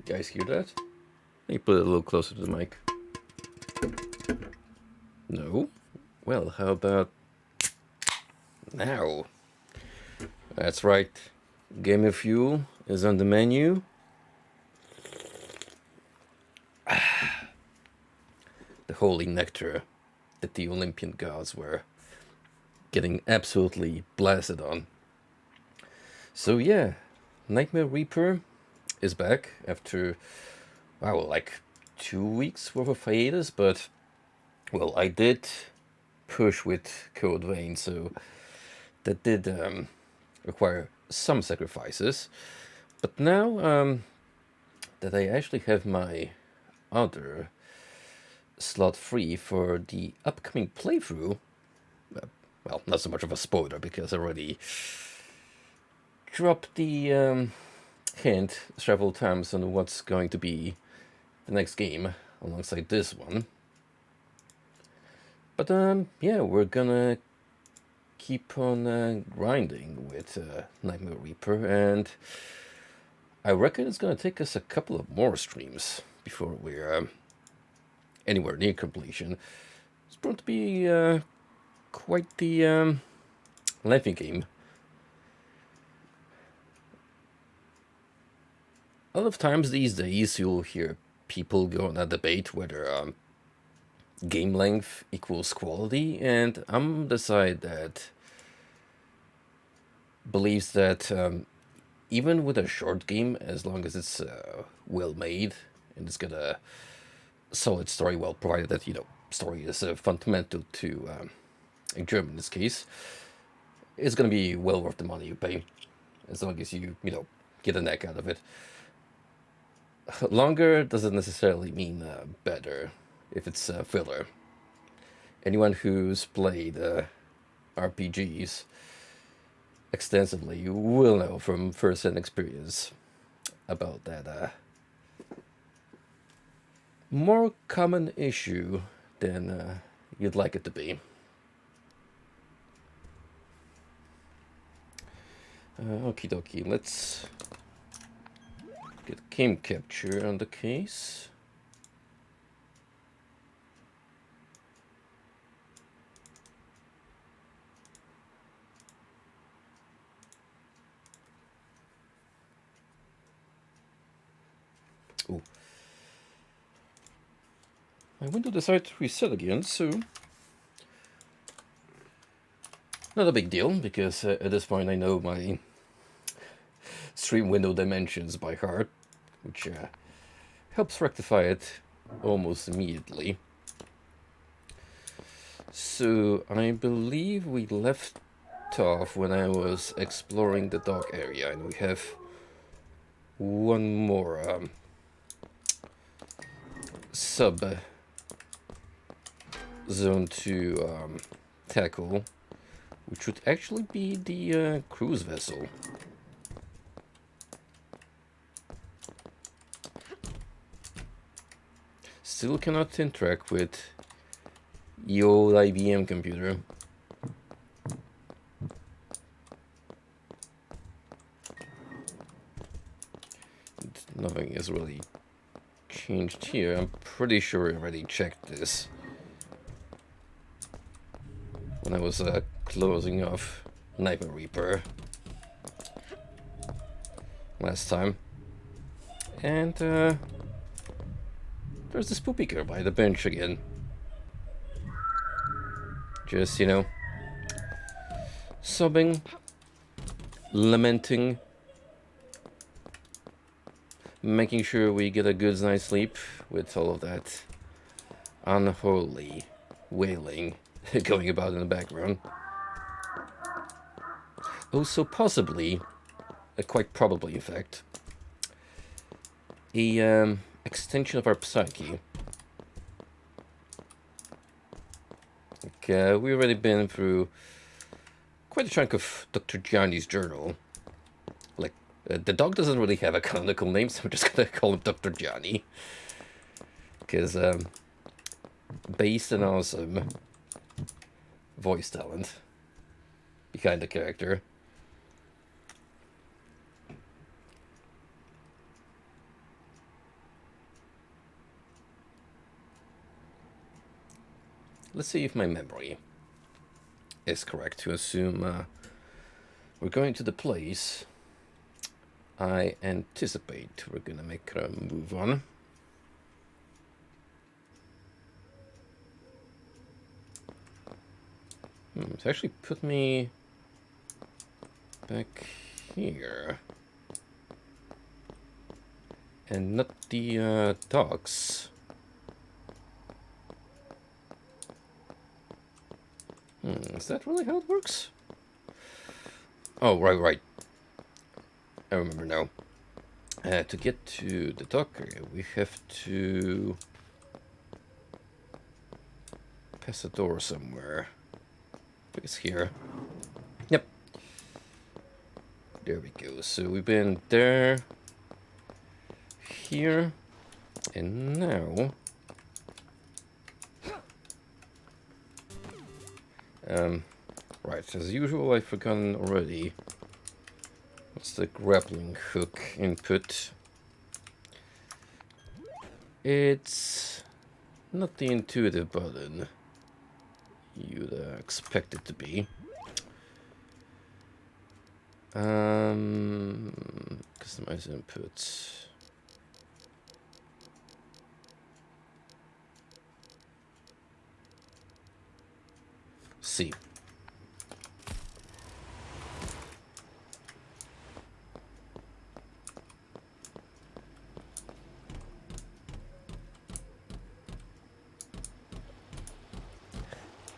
guys hear that? Let me put it a little closer to the mic. No? Well, how about now? That's right. Game of Fuel is on the menu. The holy nectar that the Olympian gods were getting absolutely blasted on. So yeah, Nightmare Reaper is back after, wow, like 2 weeks worth of hiatus, but, well, I did push with Code Vein, so that did require some sacrifices. But now that I actually have my other slot free for the upcoming playthrough, well, not so much of a spoiler because I already dropped the hint several times on what's going to be the next game alongside this one. But yeah, we're gonna keep on grinding with Nightmare Reaper, and I reckon it's gonna take us a couple of more streams before we're anywhere near completion. It's going to be quite the lengthy game. A lot of times these days you'll hear people go on a debate whether game length equals quality, and I'm the side that believes that even with a short game, as long as it's well made and it's got a solid story, well, provided that, story is fundamental to a German in this case, it's going to be well worth the money you pay, as long as you get a neck out of it. Longer doesn't necessarily mean better if it's filler. Anyone who's played RPGs extensively will know from first-hand experience about that more common issue than you'd like it to be. Okie dokie, let's get game capture on the case. Ooh. My window decided to reset again, so not a big deal, because at this point I know my stream window dimensions by heart, which helps rectify it almost immediately. So I believe we left off when I was exploring the dock area, and we have one more sub zone to tackle, which would actually be the cruise vessel. Still cannot interact with the old IBM computer. Nothing is really changed here. I'm pretty sure I already checked this when I was closing off Nightmare Reaper last time. And there's this poopy girl by the bench again. Just, sobbing, lamenting, making sure we get a good night's sleep with all of that unholy wailing going about in the background. Also, possibly, quite probably in fact, a extension of our psyche. Like, we've already been through quite a chunk of Dr. Johnny's journal. Like, the dog doesn't really have a canonical name, so I'm just gonna call him Dr. Johnny. Because, based on awesome voice talent behind the character. let's see if my memory is correct to assume we're going to the place I anticipate we're gonna make a move on. It's actually put me back here. And not the docks. Is that really how it works? Oh, right. I remember now. To get to the dock area, we have to pass a door somewhere. I think it's here. Yep. There we go. So we've been there, here, and now right, as usual, I've forgotten already. What's the grappling hook input? It's not the intuitive button you'd expect it to be. Customize inputs. C.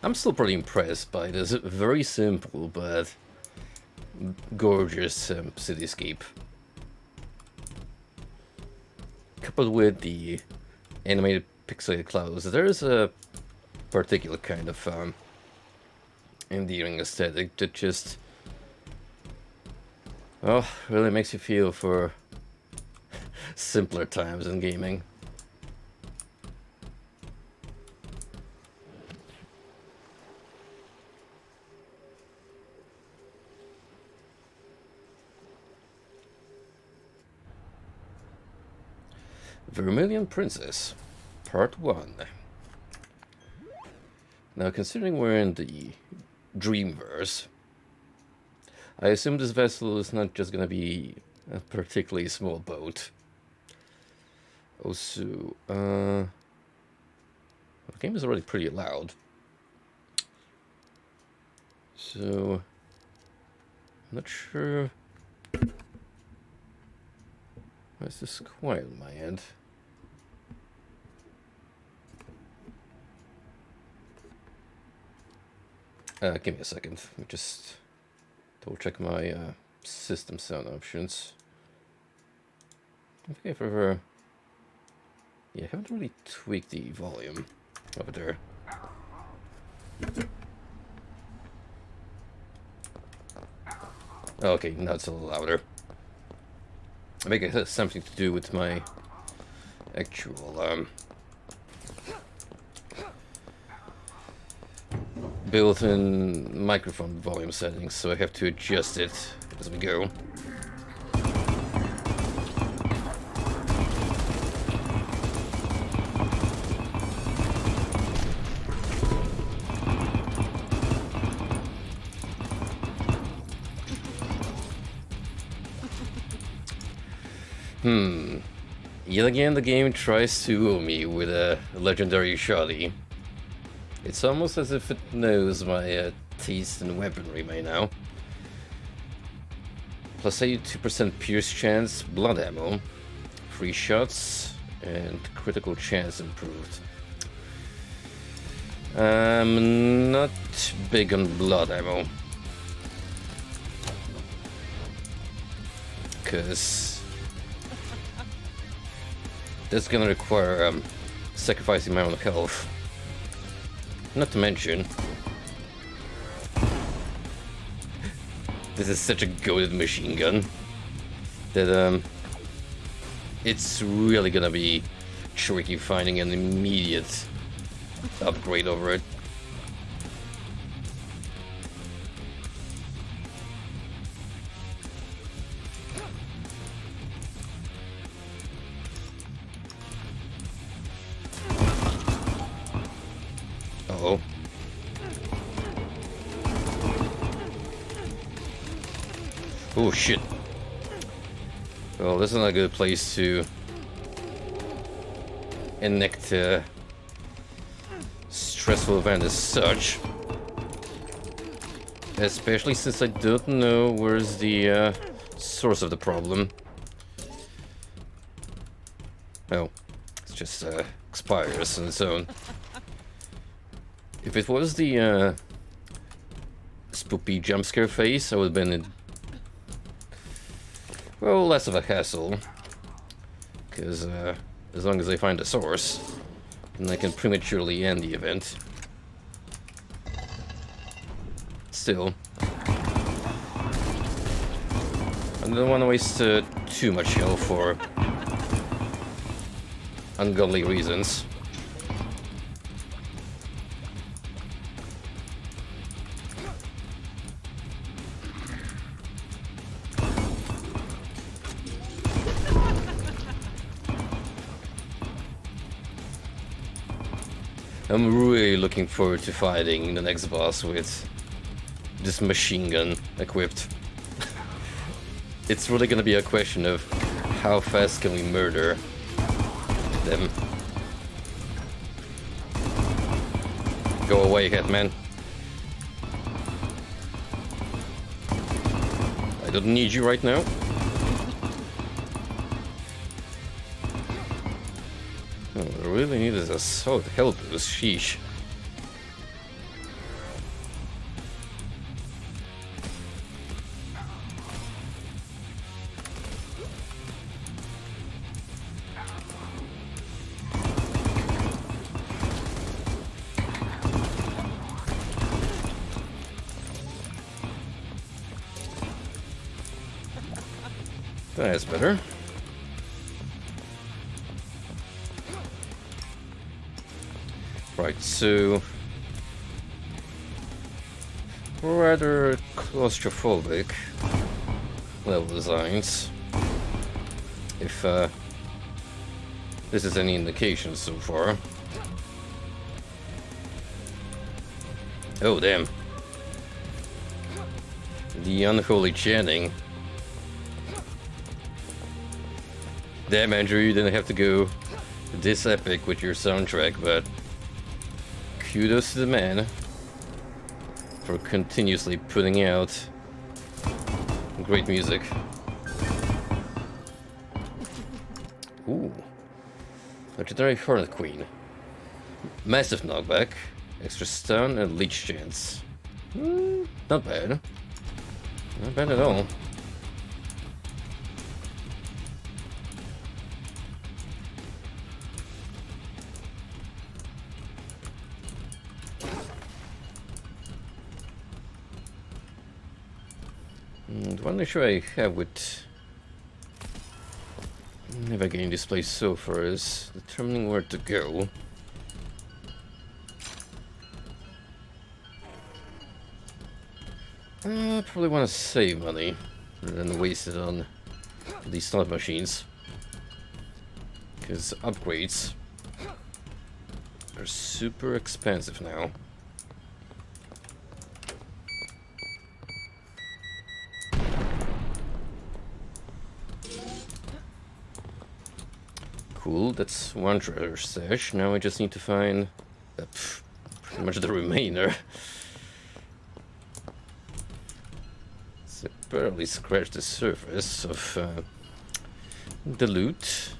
I'm still pretty impressed by this very simple but gorgeous cityscape. Coupled with the animated pixelated clouds, there's a particular kind of endearing aesthetic that just, oh, really makes you feel for simpler times in gaming. Vermilion Princess, Part 1. Now, considering we're in the Dreamverse, I assume this vessel is not just gonna be a particularly small boat. Also, the game is already pretty loud. So, I'm not sure. Why is this quiet on my end? Give me a second. Let me just double check my system sound options. I think I've ever... Yeah, I haven't really tweaked the volume over there. Okay, now it's a little louder. I think it has something to do with my actual built-in microphone volume settings, so I have to adjust it as we go. Yet again, the game tries to woo me with a legendary shoddy. It's almost as if it knows my taste in weaponry by now. Plus 82% pierce chance, blood ammo, free shots, and critical chance improved. I'm not big on blood ammo. Because that's gonna require sacrificing my own health. Not to mention, this is such a goated machine gun that it's really gonna be tricky finding an immediate upgrade over it. Uh-oh. Oh shit. Well, this is not a good place to enact a stressful event as such. Especially since I don't know where's the source of the problem. Oh, it just expires on its own. If it was the spoopy jump scare phase, I would have been in, well, less of a hassle. Because as long as I find the source, then I can prematurely end the event. Still, I don't want to waste too much health for ungodly reasons. I'm really looking forward to fighting the next boss with this machine gun equipped. It's really gonna be a question of how fast can we murder them. Go away, Hitman. I don't need you right now. Oh, I really need is a solid help boost, sheesh. That's better. Right, so rather claustrophobic level designs. If this is any indication so far. Oh damn. The unholy chanting. Damn, Andrew, you didn't have to go this epic with your soundtrack, but kudos to the man for continuously putting out great music. Ooh. Legendary Hornet Queen. Massive knockback, extra stun, and leech chance. Not bad. Not bad at all. The one issue I have with navigating this place so far is determining where to go. I probably want to save money rather than waste it on these slot machines, because upgrades are super expensive now. Cool, that's one treasure stash. Now I just need to find pretty much the remainder. So barely scratch the surface of the loot.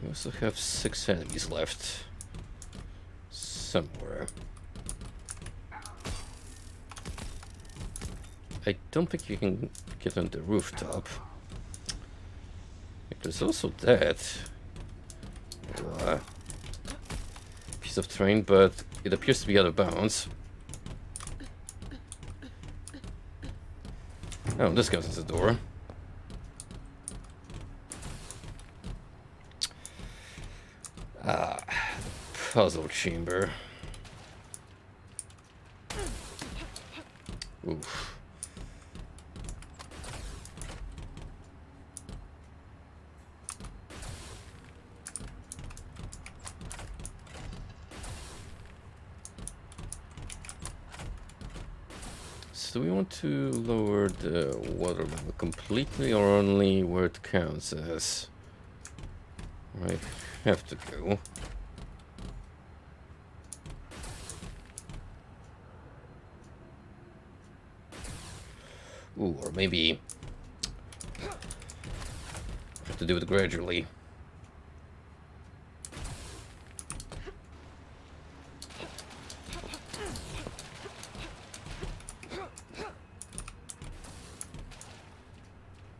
We also have 6 enemies left somewhere. I don't think you can get on the rooftop. There's also that piece of terrain, but it appears to be out of bounds. Oh, this goes into the door. Ah, puzzle chamber. Oof. so we want to lower the water level completely or only where it counts as? Right, have to go. Ooh, or maybe have to do it gradually.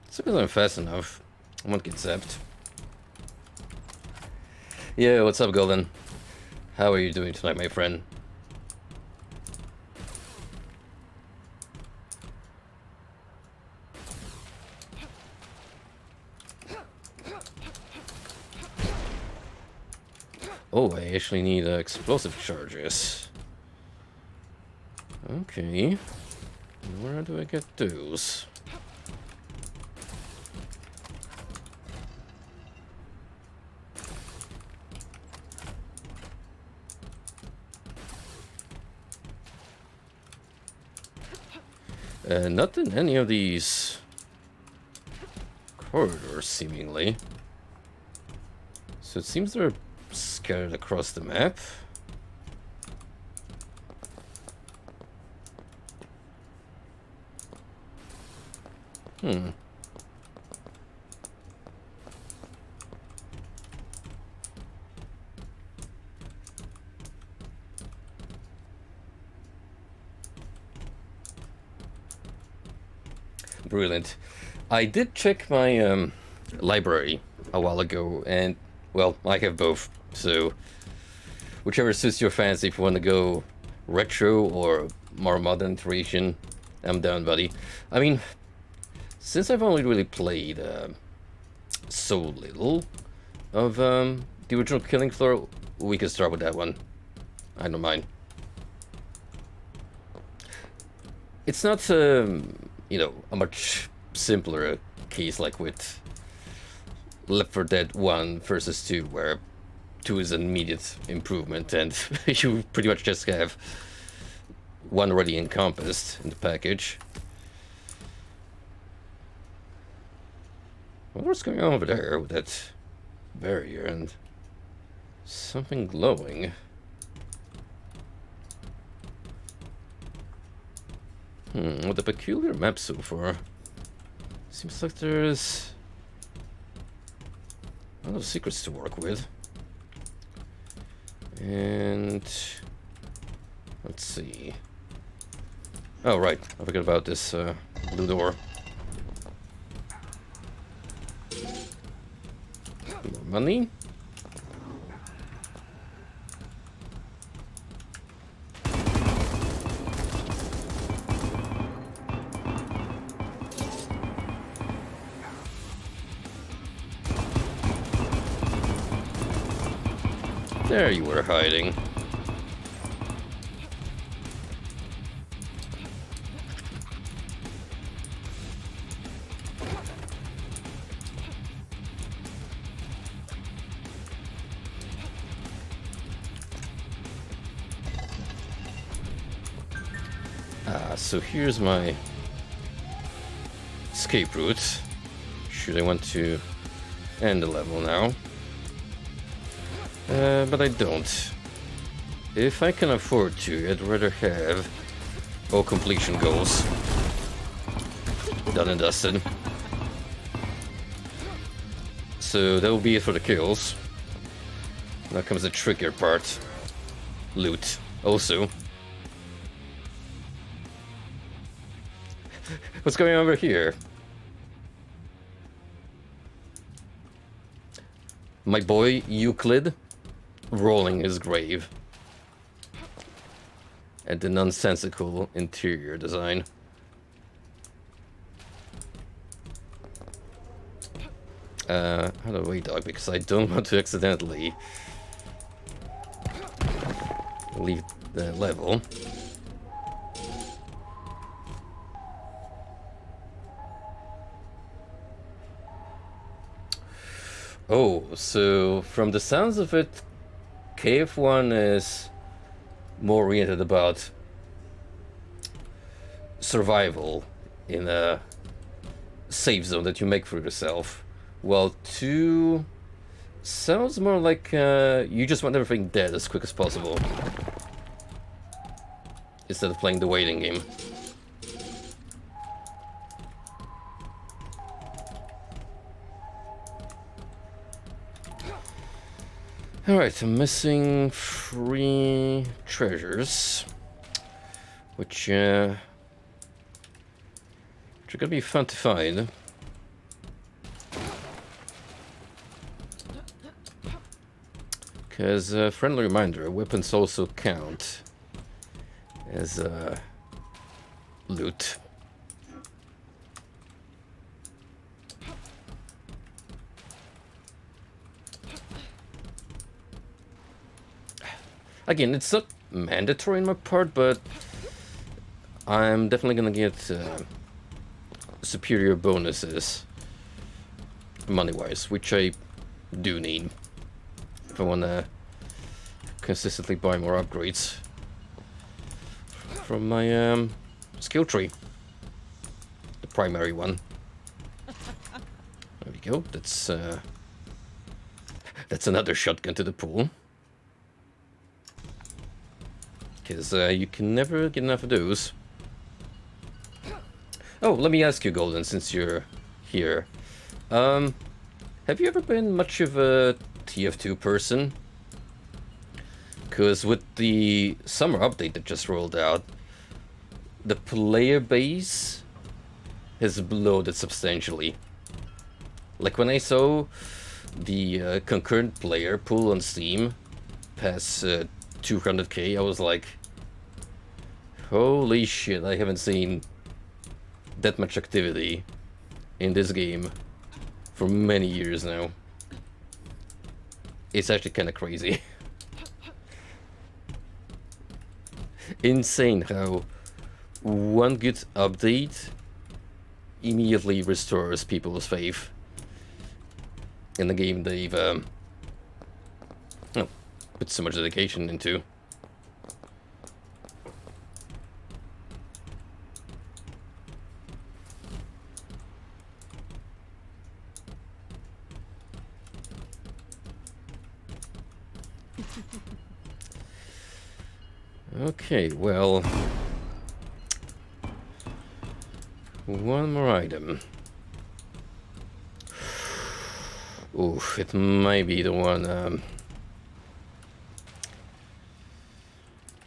It's because I'm fast enough. I won't get zapped. Yeah, what's up, Golden? How are you doing tonight, my friend? Oh, I actually need explosive charges. Okay. Where do I get those? Not in any of these corridors, seemingly. So it seems they're scattered across the map. Hmm. Brilliant. I did check my library a while ago, and, well, I have both, so whichever suits your fancy. If you want to go retro or more modern iteration, I'm down, buddy. I mean, since I've only really played so little of the original Killing Floor, we can start with that one. I don't mind. It's not, you know, a much simpler case like with Left 4 Dead 1 versus 2, where 2 is an immediate improvement, and you pretty much just have one already encompassed in the package. What's going on over there with that barrier and something glowing? With a peculiar map so far. Seems like there's a lot of secrets to work with. And let's see. Oh, right. I forgot about this blue door. More money. There you were hiding. So here's my escape route. Should I want to end the level now? But I don't. If I can afford to, I'd rather have all completion goals done and dusted. So that will be it for the kills. Now comes the trickier part. Loot. Also. What's going on over here? My boy Euclid rolling his grave. And the nonsensical interior design. How do I wait, dog? Because I don't want to accidentally leave the level. Oh, so from the sounds of it, KF1 is more oriented about survival in a safe zone that you make for yourself, while 2 sounds more like you just want everything dead as quick as possible instead of playing the waiting game. Alright, I'm missing 3 treasures, which are gonna be fun to find. Because, friendly reminder, weapons also count as loot. Again, it's not mandatory in my part, but I'm definitely gonna get superior bonuses money-wise, which I do need if I wanna consistently buy more upgrades from my skill tree, the primary one. There we go. That's another shotgun to the pool. Because you can never get enough of those. Oh, let me ask you, Golden, since you're here. Have you ever been much of a TF2 person? Because with the summer update that just rolled out, the player base has bloated substantially. Like when I saw the concurrent player pool on Steam pass 200k, I was like, holy shit, I haven't seen that much activity in this game for many years now. It's actually kind of crazy. Insane how one good update immediately restores people's faith in the game they've put so much dedication into. Okay, well, one more item. Oof, it might be the one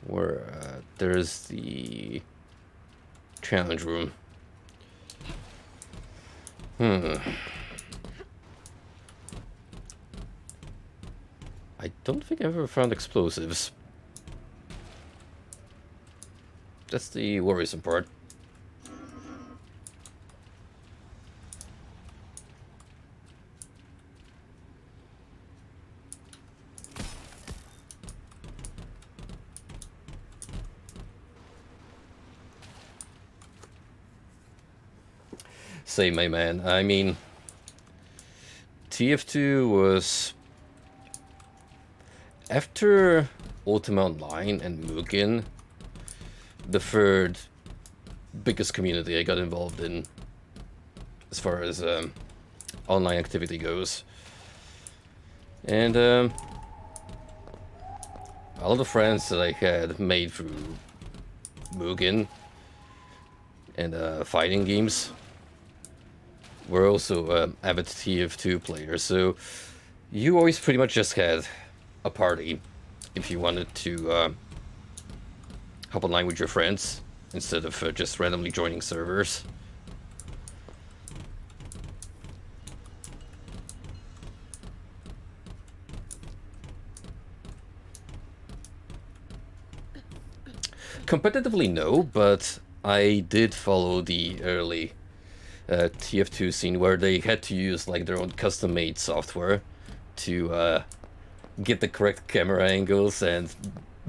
where there's the challenge room. I don't think I've ever found explosives. That's the worrisome part. Same, my man. I mean, TF2 was... After Ultima Online and Mugen, the third biggest community I got involved in as far as online activity goes. And a lot of friends that I had made through Mugen and fighting games were also avid TF2 players, so you always pretty much just had a party if you wanted to hop online with your friends instead of just randomly joining servers. Competitively, no, but I did follow the early TF2 scene where they had to use like their own custom-made software to get the correct camera angles and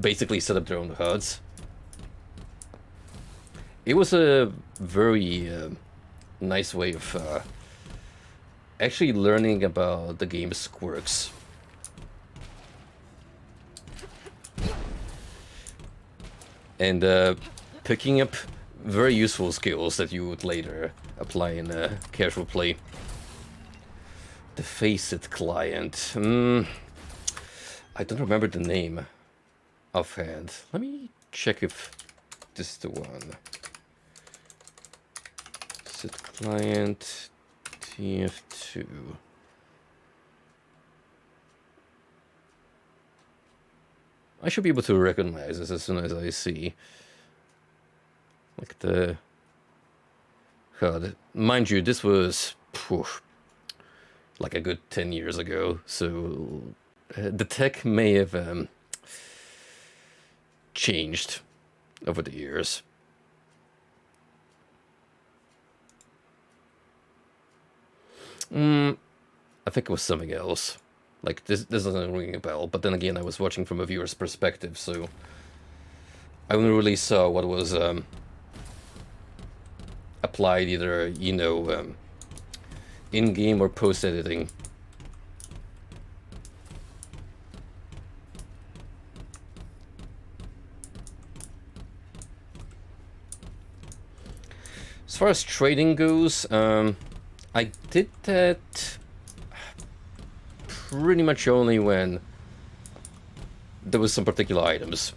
basically set up their own HUDs. It was a very nice way of actually learning about the game's quirks. And picking up very useful skills that you would later apply in casual play. The Faceit client. I don't remember the name offhand. Let me check if this is the one. Faceit client TF2. I should be able to recognize this as soon as I see. Like the... God, mind you, this was... like a good 10 years ago, so the tech may have changed over the years. I think it was something else. Like, this doesn't ring a bell, but then again, I was watching from a viewer's perspective, so I only really saw what was applied either, you know, in-game or post-editing. As far as trading goes, I did that pretty much only when there was some particular items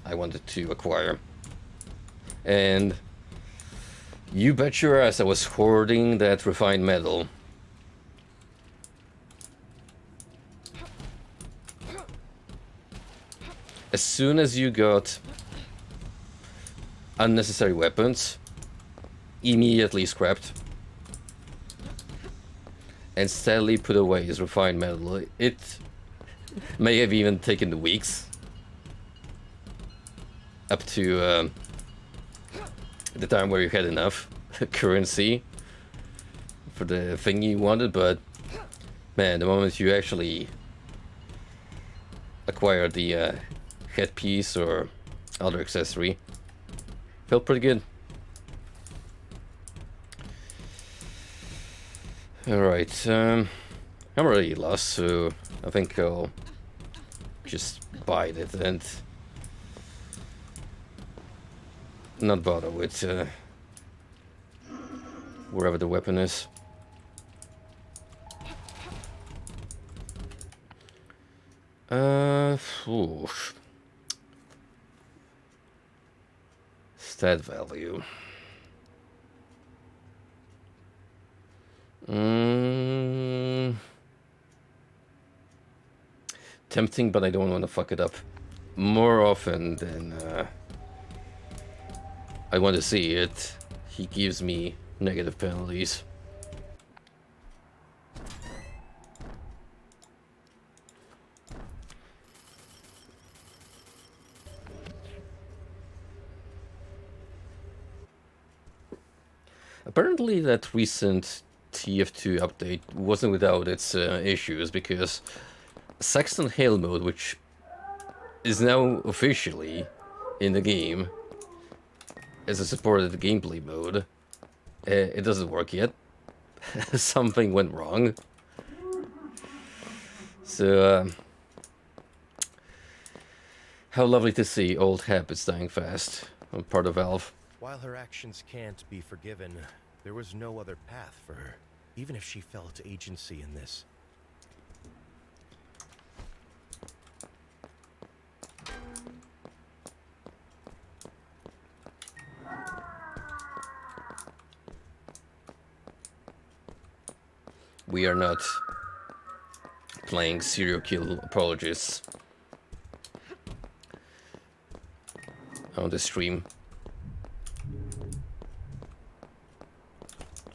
I wanted to acquire. And you bet your ass I was hoarding that refined metal. As soon as you got unnecessary weapons, immediately scrapped. And steadily put away his refined metal. It may have even taken weeks. Up to the time where you had enough currency for the thing you wanted, but man, the moment you actually acquired the headpiece or other accessory, felt pretty good. Alright, I'm already lost, so I think I'll just bite it and not bother with wherever the weapon is. Stat value. Tempting, but I don't want to fuck it up. More often than I want to see it, he gives me negative penalties. Apparently that recent TF2 update wasn't without its issues, because Saxton Hale mode, which is now officially in the game as a supported gameplay mode, it doesn't work yet. Something went wrong. So, how lovely to see old habits dying fast on part of Valve. While her actions can't be forgiven, there was no other path for her, even if she felt agency in this. We are not playing serial kill apologists on the stream.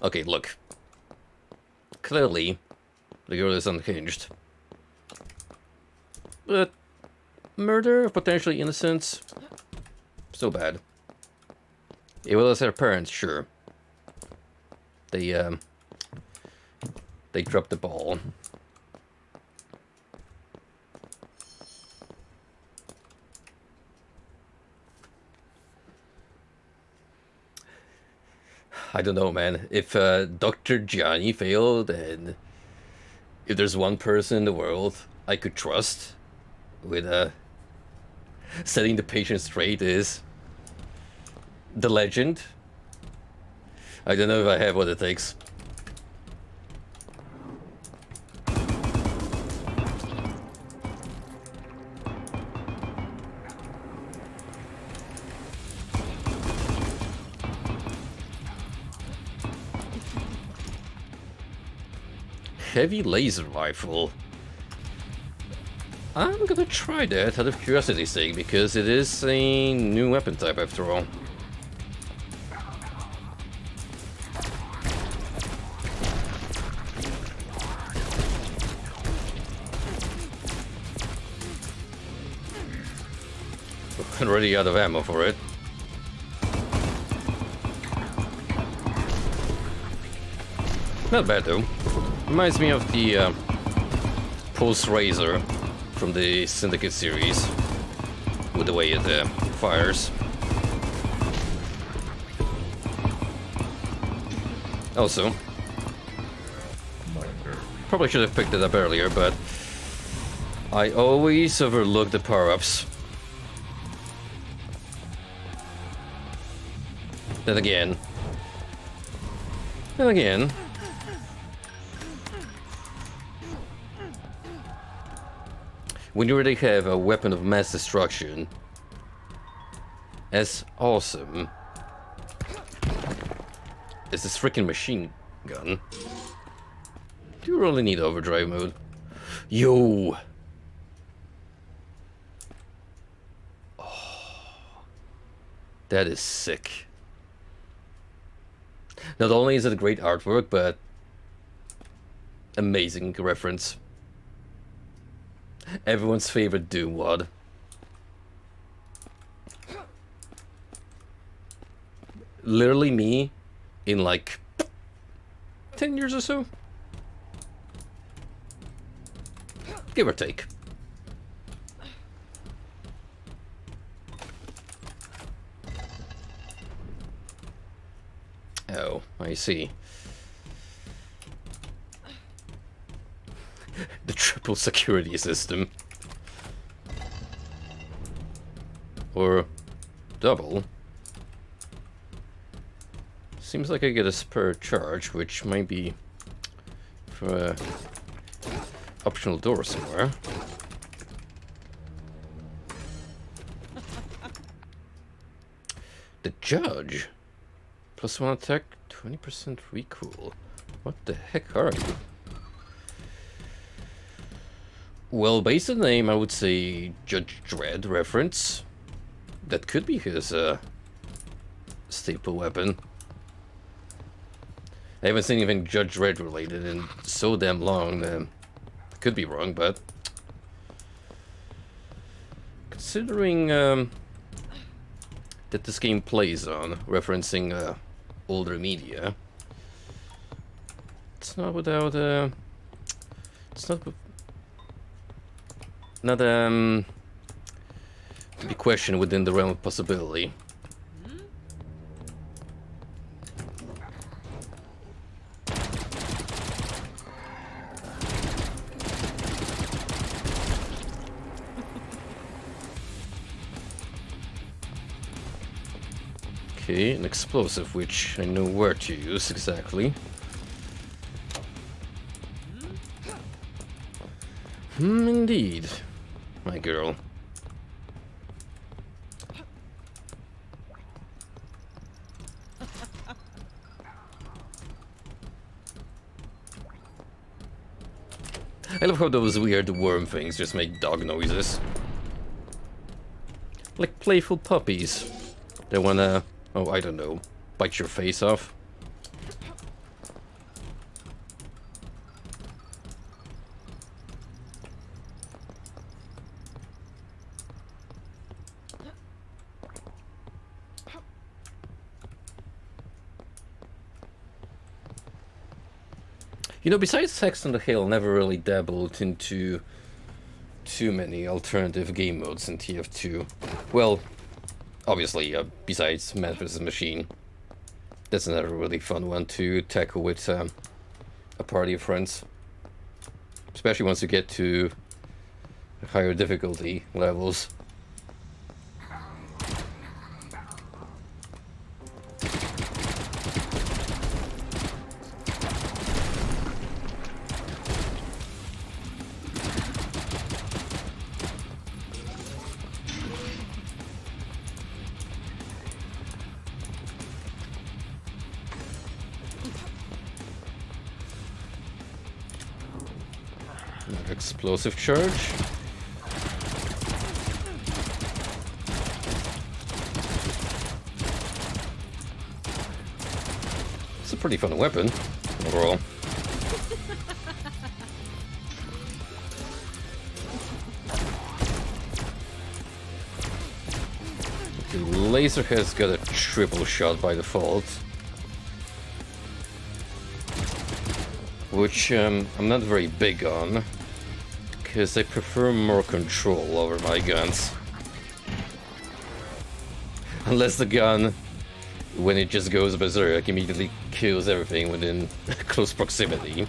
Okay, look. Clearly, the girl is unhinged. But murder of potentially innocents? So bad. It was her parents, sure. They dropped the ball. I don't know, man. If Dr. Johnny failed, and if there's one person in the world I could trust with setting the patient straight, is the legend. I don't know if I have what it takes. Heavy laser rifle. I'm gonna try that out of curiosity's sake, because it is a new weapon type after all. Already out of ammo for it. Not bad though. Reminds me of the Pulse Razor from the Syndicate series, with the way it fires. Also, probably should have picked it up earlier, but I always overlook the power-ups. Then again, when you already have a weapon of mass destruction as awesome as this freaking machine gun, do you really need overdrive mode? Yo! Oh, that is sick. Not only is it great artwork, but amazing reference. Everyone's favorite Doom wad. Literally me in like 10 years or so. Give or take. Oh, I see. The triple security system. Or double. Seems like I get a spare charge, which might be for a optional door somewhere. The judge. +1 attack, 20% recoil. What the heck are you? Well, based on the name, I would say Judge Dredd reference. That could be his staple weapon. I haven't seen anything Judge Dredd related in so damn long. Could be wrong, but considering that this game plays on referencing older media, it's not without it's not to be questioned within the realm of possibility. Okay, an explosive, which I know where to use exactly. Indeed, my girl. I love how those weird worm things just make dog noises. Like playful puppies. They wanna, oh, I don't know, bite your face off. You know, besides Sex on the Hill, never really dabbled into too many alternative game modes in TF2. Well, obviously, besides Man vs. Machine. That's another really fun one to tackle with a party of friends. Especially once you get to higher difficulty levels. explosive charge. It's a pretty fun weapon, overall. The laser has got a triple shot by default, which I'm not very big on, because I prefer more control over my guns. Unless the gun, when it just goes berserk, immediately kills everything within close proximity.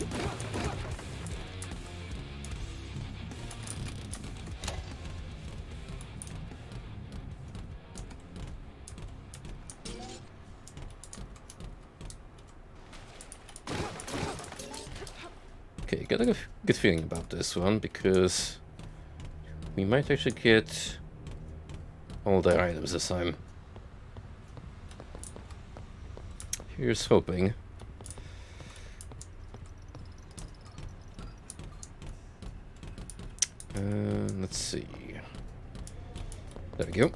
Okay, got a good feeling about this one, because we might actually get all their items this time. Here's hoping. Let's see. There we go.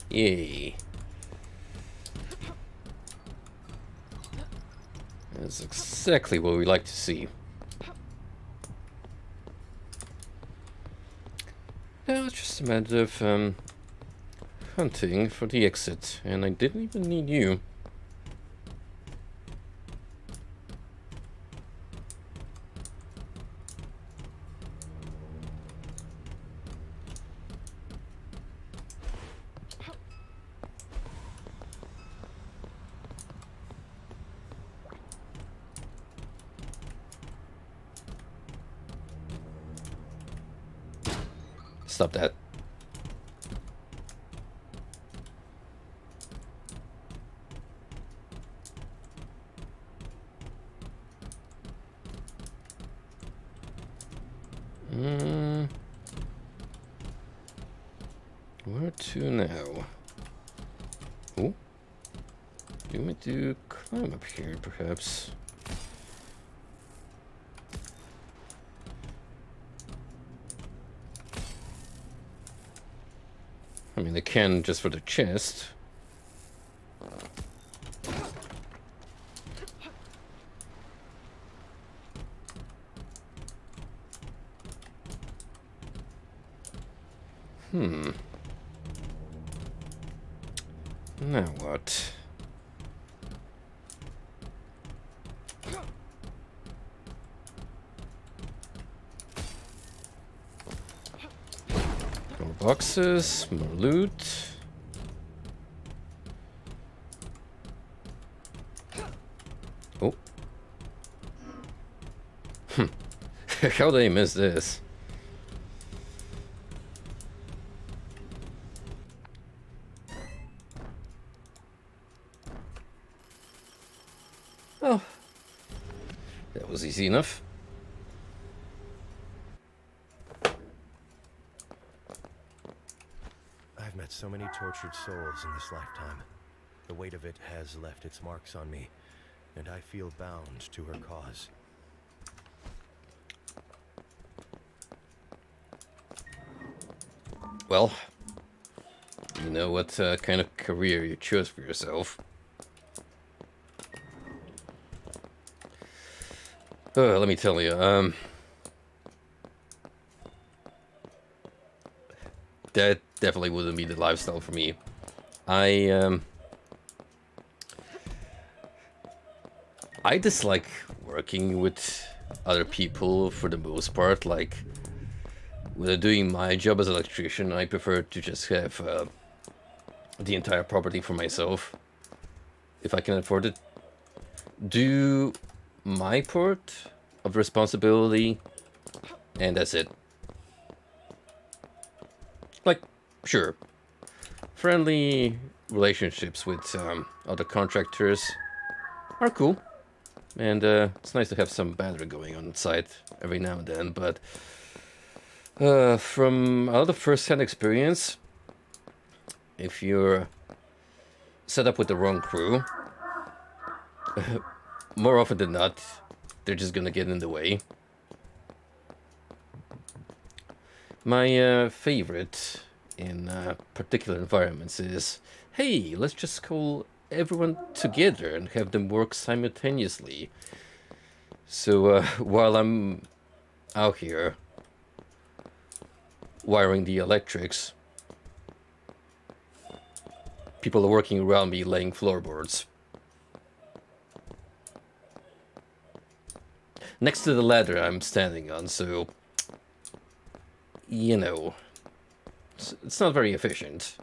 Yay. That's exactly what we like to see. Now it's just a matter of hunting for the exit, and I didn't even need you. Stop that. Where to now? Oh, do you want me to climb up here, perhaps? I mean, I can just for the chest. Now what? More boxes, more loot. Oh. How did I miss this? Oh. That was easy enough. I've met so many tortured souls in this lifetime. The weight of it has left its marks on me, and I feel bound to her cause. Well, you know what kind of career you chose for yourself. Let me tell you, that definitely wouldn't be the lifestyle for me. I dislike working with other people for the most part. Like, when I'm doing my job as an electrician, I prefer to just have the entire property for myself, if I can afford it. Do my part of responsibility, and that's it. Like, sure, friendly relationships with other contractors are cool, and it's nice to have some banter going on site every now and then, but from a lot of first-hand experience, if you're set up with the wrong crew, more often than not, they're just gonna get in the way. My favorite in particular environments is, hey, let's just call everyone together and have them work simultaneously. So while I'm out here wiring the electrics, people are working around me laying floorboards. Next to the ladder I'm standing on, so, you know, it's not very efficient.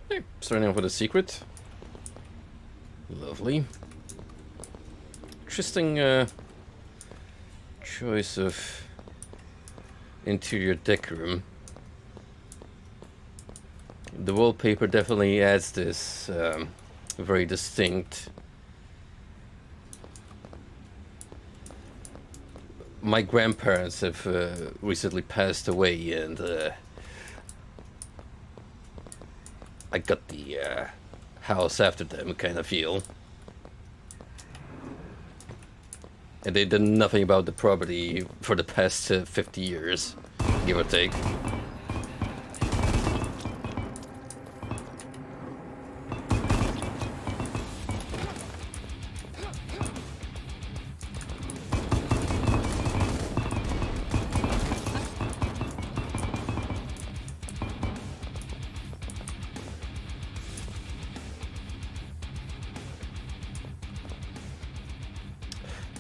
Hey, starting off with a secret. Lovely. Interesting choice of interior decorum. The wallpaper definitely adds this very distinct. My grandparents have recently passed away, and I got the house after them kind of feel. And they did nothing about the property for the past 50 years, give or take.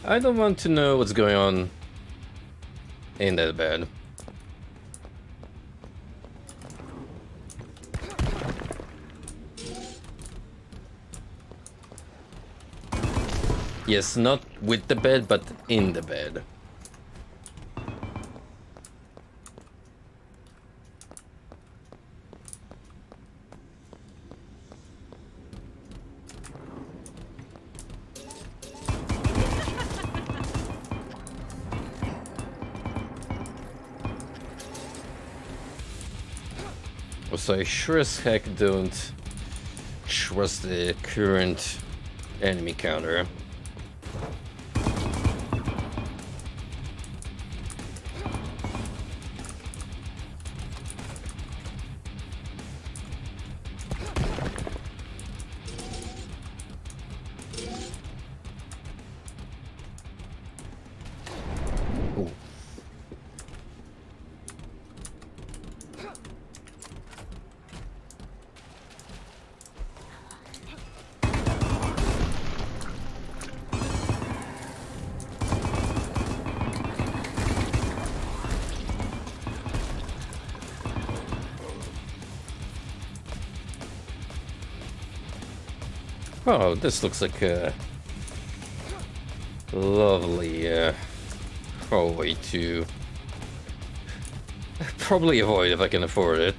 I don't want to know what's going on in that bed. Yes, not with the bed, but in the bed. So I sure as heck don't trust the current enemy counter. Ooh. Oh, this looks like a lovely hallway to probably avoid if I can afford it.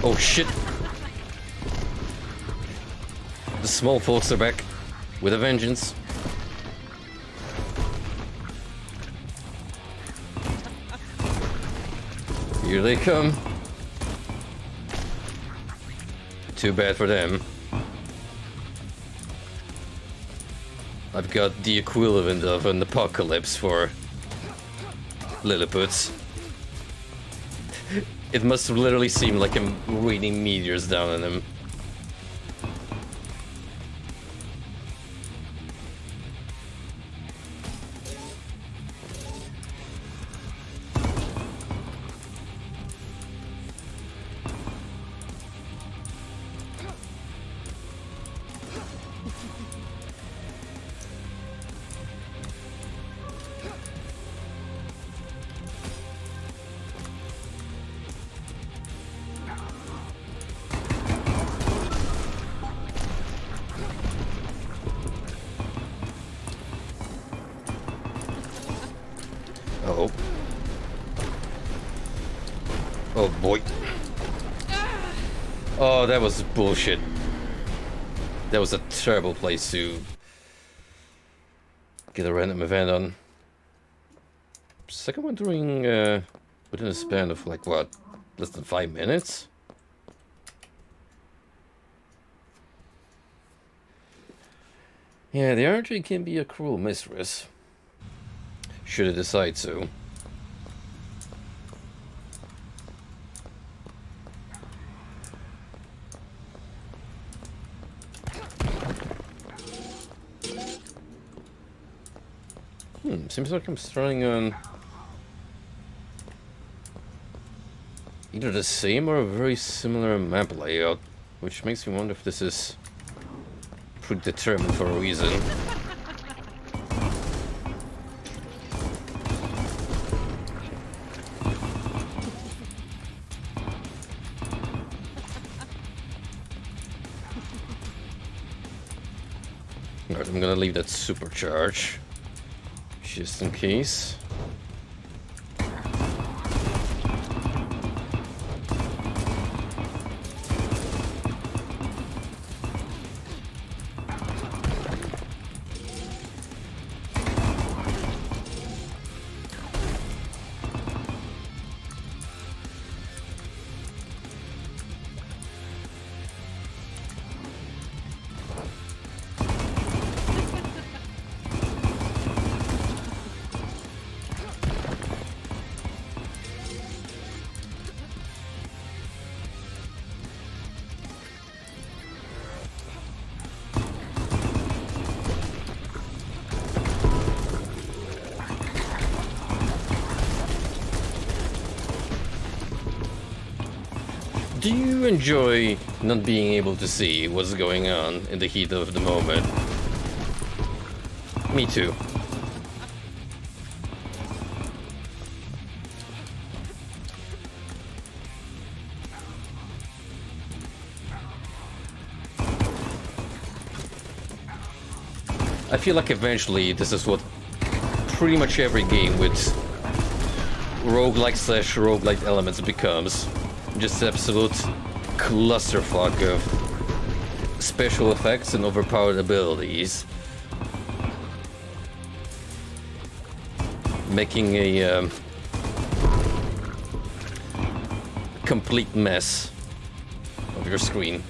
Oh shit! The small folks are back with a vengeance. Here they come. Too bad for them. I've got the equivalent of an apocalypse for Lilliputians. It must literally seem like I'm raining meteors down on him. Oh boy. Oh, that was bullshit. That was a terrible place to get a random event on. Second one during within a span of like what, less than 5 minutes? Yeah, the RNG can be a cruel mistress. Should it decide so. Seems like I'm starting on either the same or a very similar map layout, which makes me wonder if this is predetermined for a reason. Alright, I'm gonna leave that supercharge, just in case. Do you enjoy not being able to see what's going on in the heat of the moment? Me too. I feel like eventually this is what pretty much every game with roguelike/roguelite elements becomes. Just absolute clusterfuck of special effects and overpowered abilities. Making a complete mess of your screen.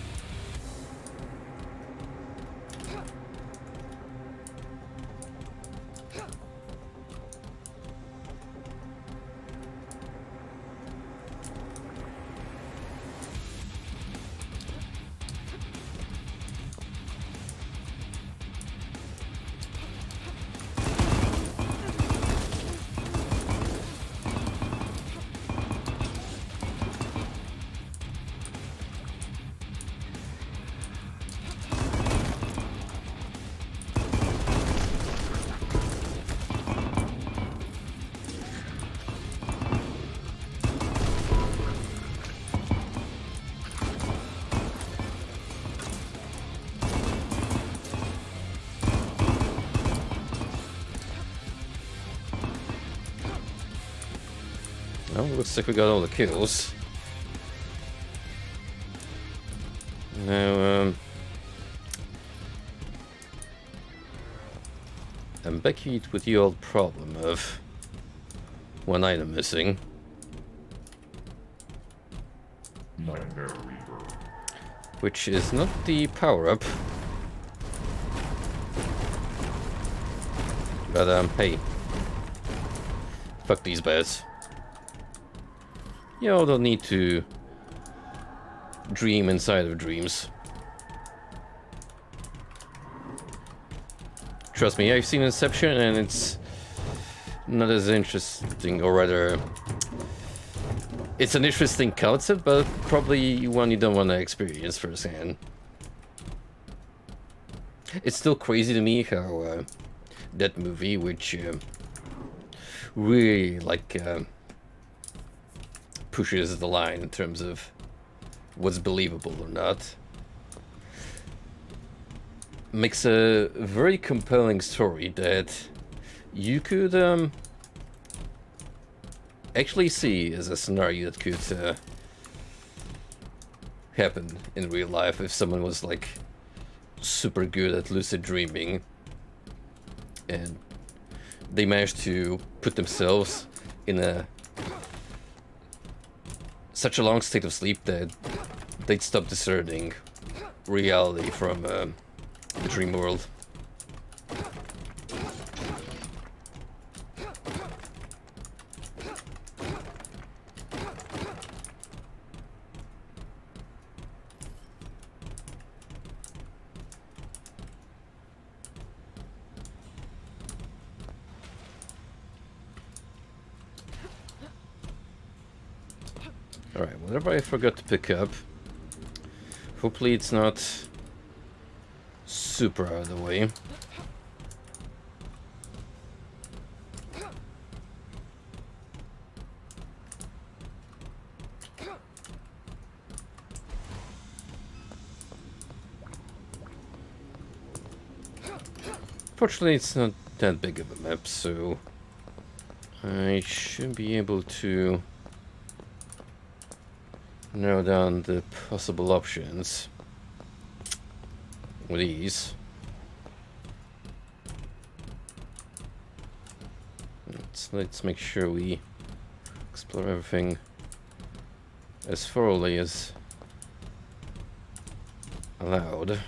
Oh, looks like we got all the kills. Now, I'm back here with the old problem of one item missing. Nightmare Reaper. Which is not the power-up. But, hey. Fuck these beds. You all don't need to dream inside of dreams. Trust me, I've seen Inception and it's not as interesting, or rather, it's an interesting concept, but probably one you don't want to experience firsthand. It's still crazy to me how that movie, which really like pushes the line in terms of what's believable or not, makes a very compelling story that you could actually see as a scenario that could happen in real life if someone was like super good at lucid dreaming and they managed to put themselves in such a long state of sleep that they'd stop discerning reality from the dream world. Alright, whatever I forgot to pick up, hopefully it's not super out of the way. Fortunately, it's not that big of a map, so I should be able to narrow down the possible options with ease. Let's make sure we explore everything as thoroughly as allowed.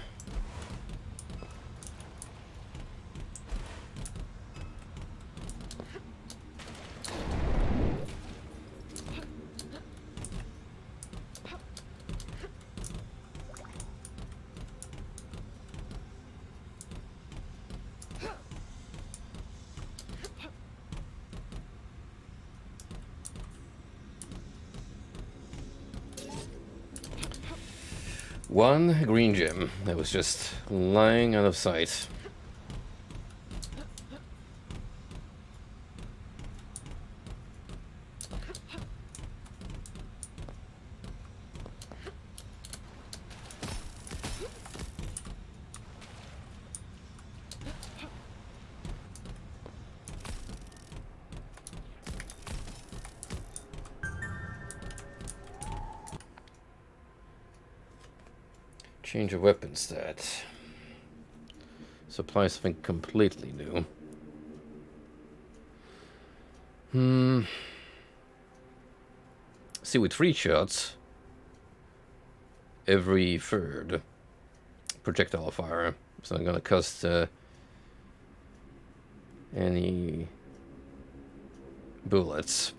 One green gem that was just lying out of sight. Change of weapon stat. Supply something completely new. See, with 3 shots, every third projectile fire, it's not gonna cost any bullets.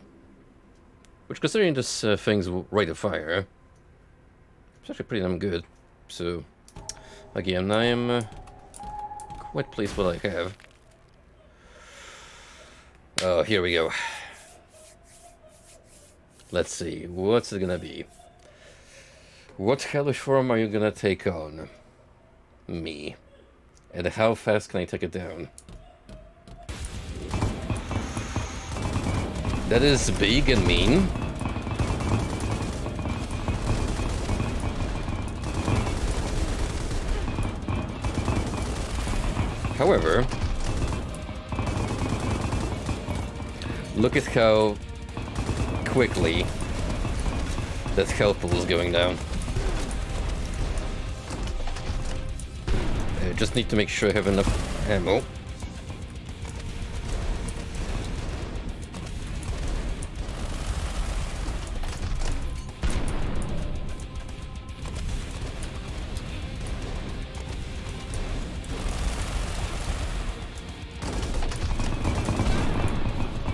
Which, considering this thing's rate of fire, it's actually pretty damn good. So, again, I am quite pleased with what I have. Oh, here we go. Let's see, what's it gonna be? What hellish form are you gonna take on? Me. And how fast can I take it down? That is big and mean. However, look at how quickly that health pool is going down. I just need to make sure I have enough ammo.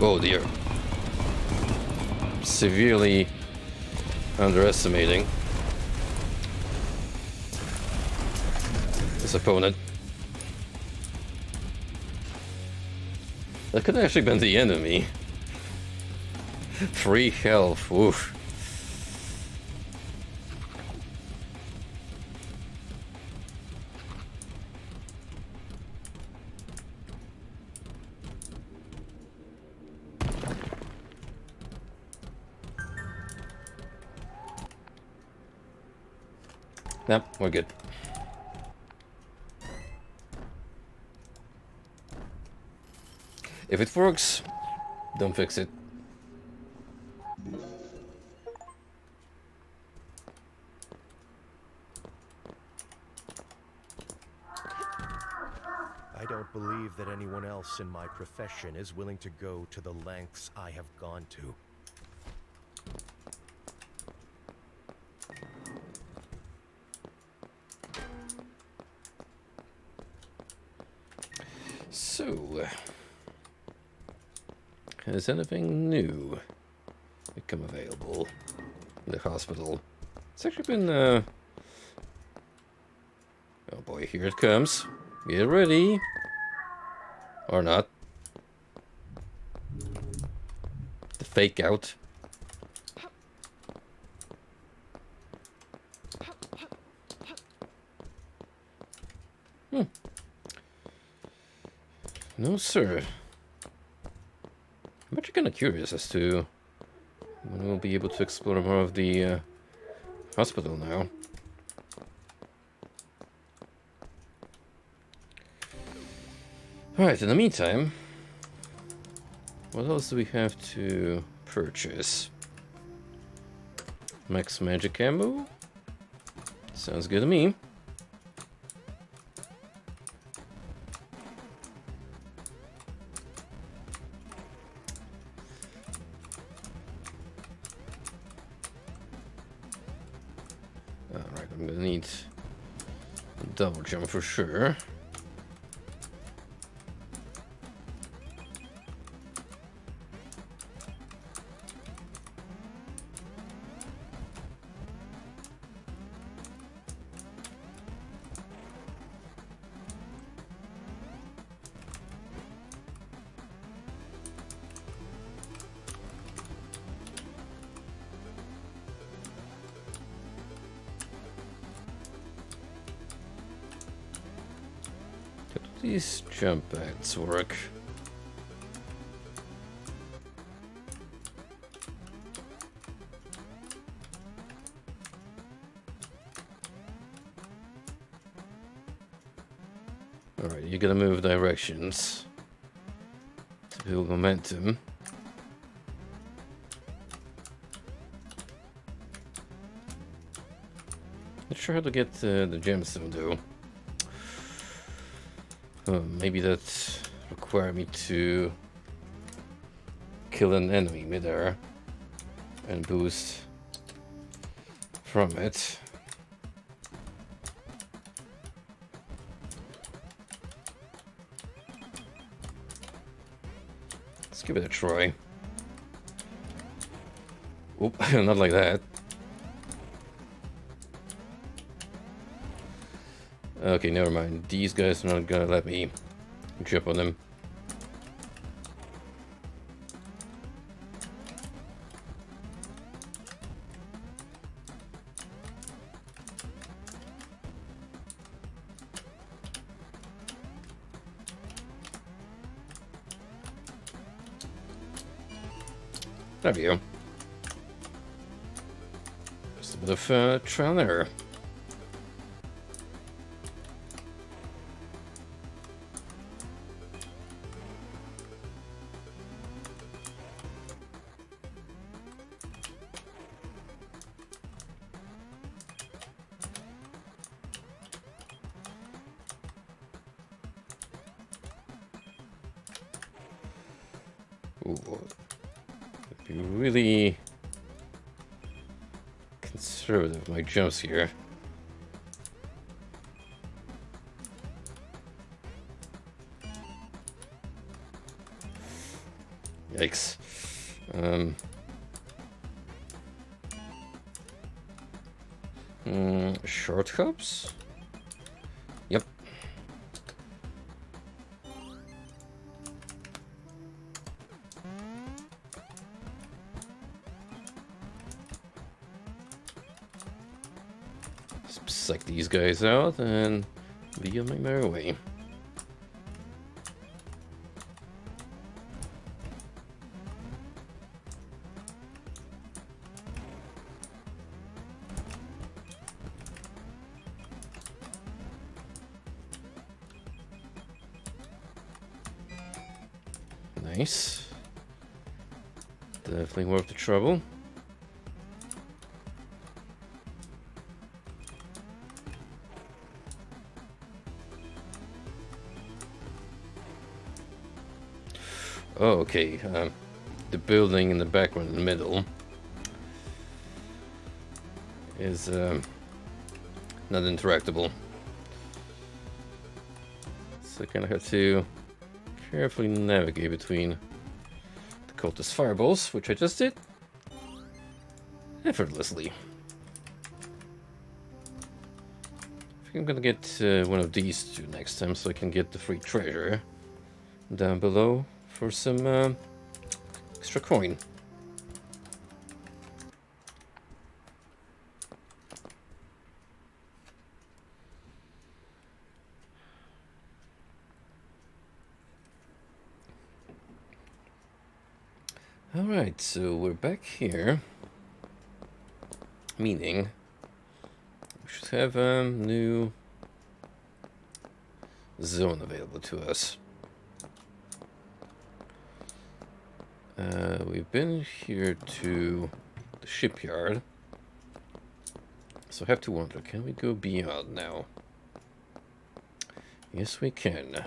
Oh dear. Severely underestimating this opponent. That could have actually been the enemy. 3 health, oof. Nope, we're good. If it works, don't fix it. don't believe that anyone else in my profession is willing to go to the lengths I have gone to. So, has anything new become available in the hospital? It's actually been, oh boy, here it comes. Get ready. Or not. The fake out. No, sir. I'm actually kind of curious as to when we'll be able to explore more of the hospital now. Alright, in the meantime, what else do we have to purchase? Max magic ammo? Sounds good to me. Alright, I'm gonna need a double jump for sure. How do these jump pads work? Alright, you gotta move directions to build momentum. Not sure how to get the gemstone though. Maybe that require me to kill an enemy midair and boost from it. Let's give it a try. Oop, not like that. Okay, never mind. These guys are not gonna let me jump on them. There we go. Just a bit of trial and error. Ooh, be really conservative with my jumps here. Yikes. Short hops? Yep. Psych these guys out and be on my merry way. Nice. Definitely worth the trouble. Oh, okay. The building in the background in the middle is not interactable. So I kind of have to carefully navigate between the cultist fireballs, which I just did effortlessly. I think I'm gonna get one of these two next time so I can get the free treasure down below for some extra coin. Alright, so we're back here. Meaning, we should have a new zone available to us. We've been here to the shipyard. So I have to wonder, can we go beyond now? Yes, we can.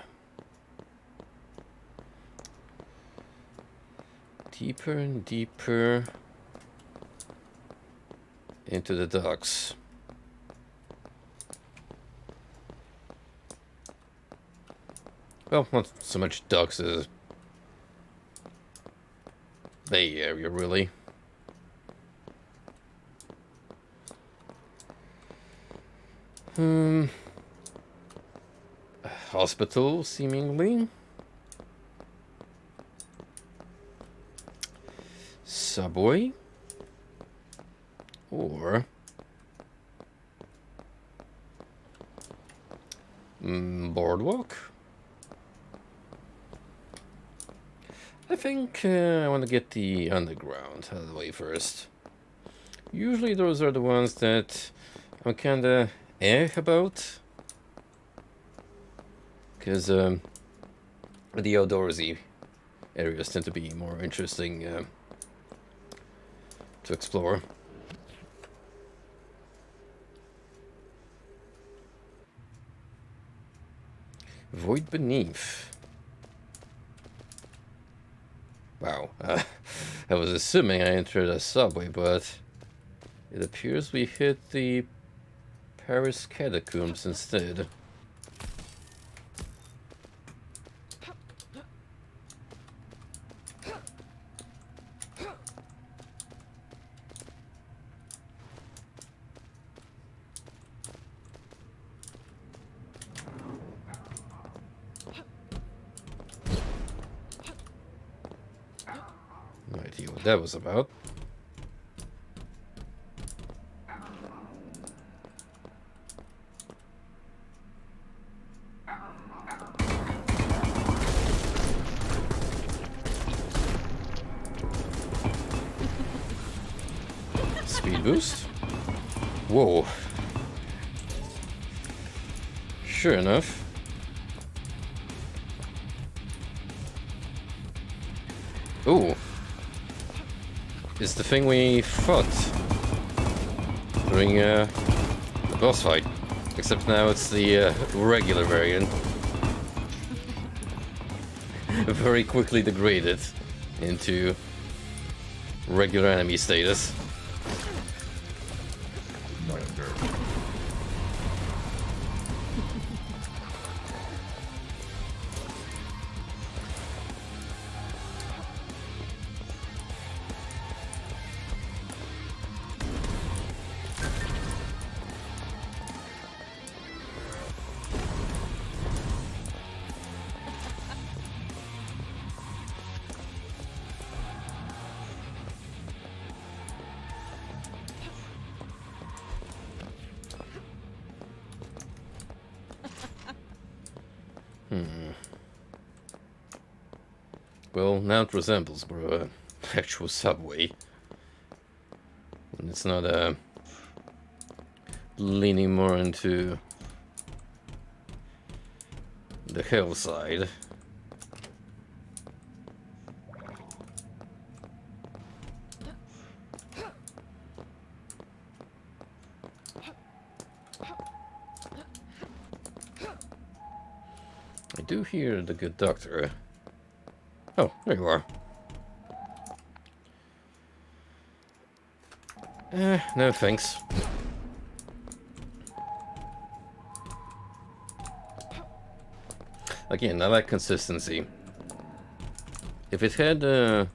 Deeper and deeper into the docks. Well, not so much docks as bay area, really. Hospital, seemingly. Subway. Or boardwalk. I think I want to get the underground out of the way first. Usually those are the ones that I'm kinda about. Because the outdoorsy areas tend to be more interesting to explore. Void beneath. Wow. I was assuming I entered a subway, but it appears we hit the Paris catacombs instead. No idea what that was about. Speed boost? Whoa. Sure enough. Ooh. It's the thing we fought during the boss fight. Except now it's the regular variant. Very quickly degraded into regular enemy status. Nightmare. Well, now it resembles an actual subway. And it's not leaning more into the hillside. I do hear the good doctor. Oh, there you are. No thanks. Again, I like consistency. If it had a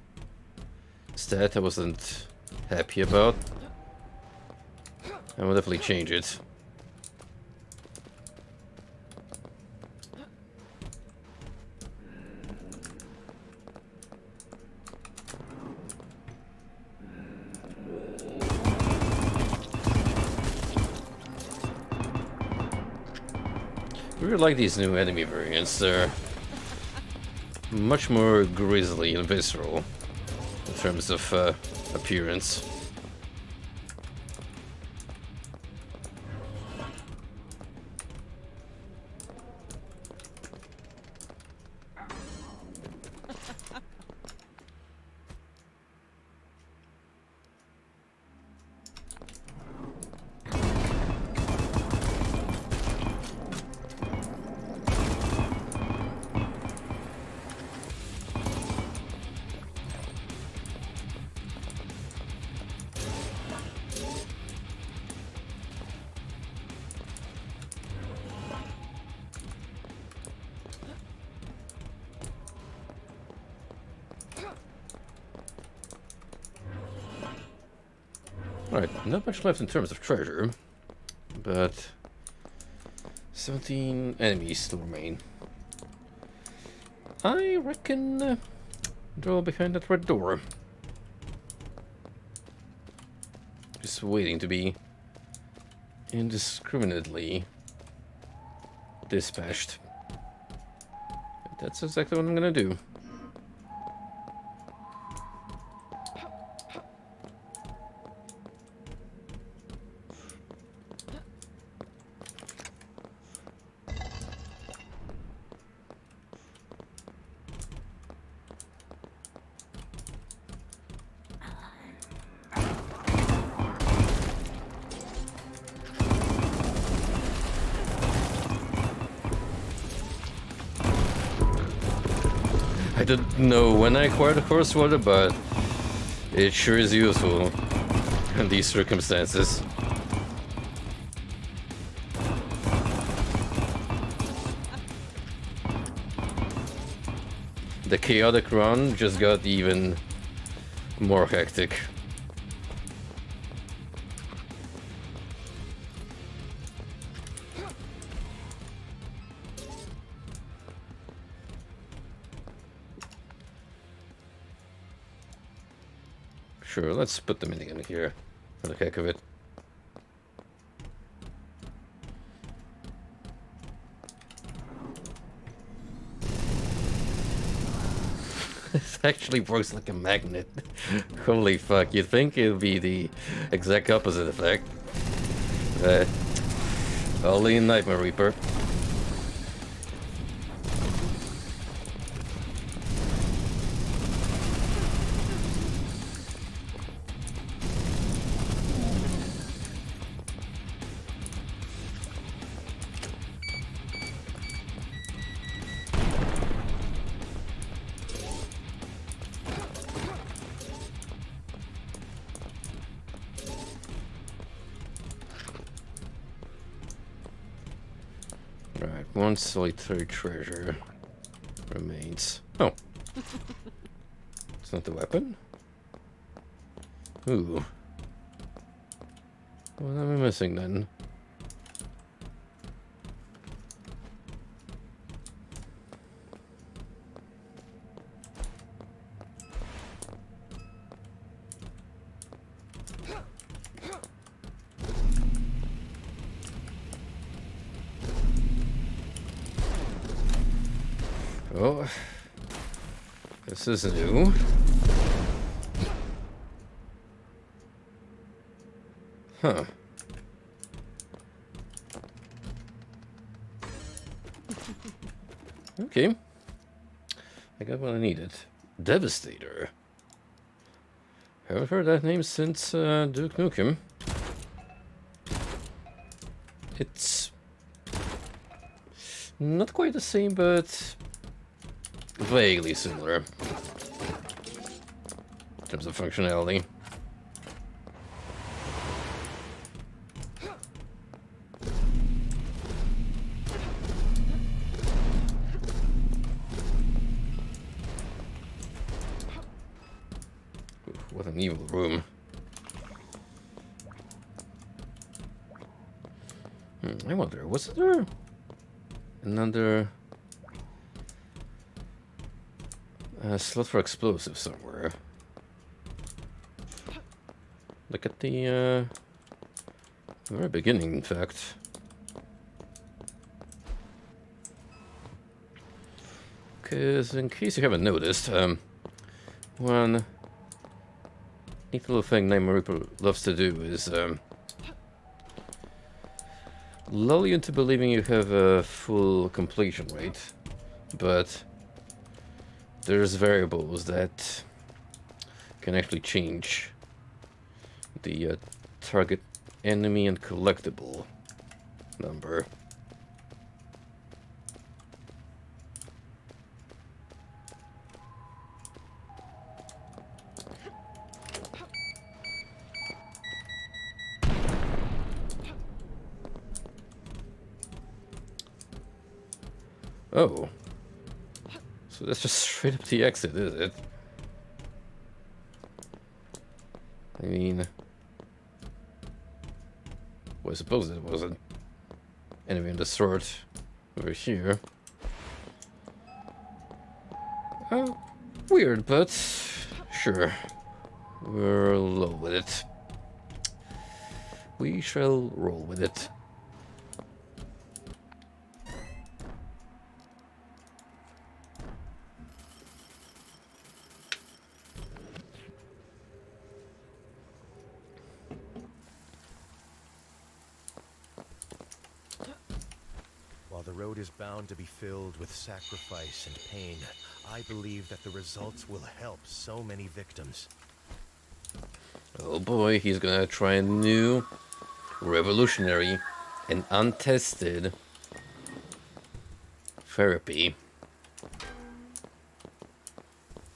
stat I wasn't happy about, I would definitely change it. I really like these new enemy variants. They're much more grisly and visceral in terms of appearance. Alright, not much left in terms of treasure, but 17 enemies still remain. I reckon they're all behind that red door. Just waiting to be indiscriminately dispatched. That's exactly what I'm gonna do. I didn't know when I acquired the Horse Water, but it sure is useful in these circumstances. The chaotic run just got even more hectic. Sure, let's put the minigun here for the heck of it. This actually works like a magnet. Holy fuck, you'd think it would be the exact opposite effect. Only in Nightmare Reaper. Right, one solitary treasure remains. Oh. It's not the weapon? Ooh. What am I missing then? Oh, this is new. Huh. Okay. I got what I needed. Devastator. Haven't heard that name since Duke Nukem. It's not quite the same, but vaguely similar in terms of functionality. What an evil room. I wonder, was there another slot for explosives somewhere? Like at the very beginning, in fact. Because in case you haven't noticed, one neat little thing Nightmare Reaper loves to do is lull you into believing you have a full completion rate, but there's variables that can actually change the target enemy and collectible number. Oh. So that's just straight up the exit, is it? I mean... well, I suppose it wasn't enemy of the sort over here. Weird, but sure. We'll roll with it. We shall roll with it. While the road is bound to be filled with sacrifice and pain, I believe that the results will help so many victims. Oh boy, he's gonna try a new, revolutionary, and untested therapy.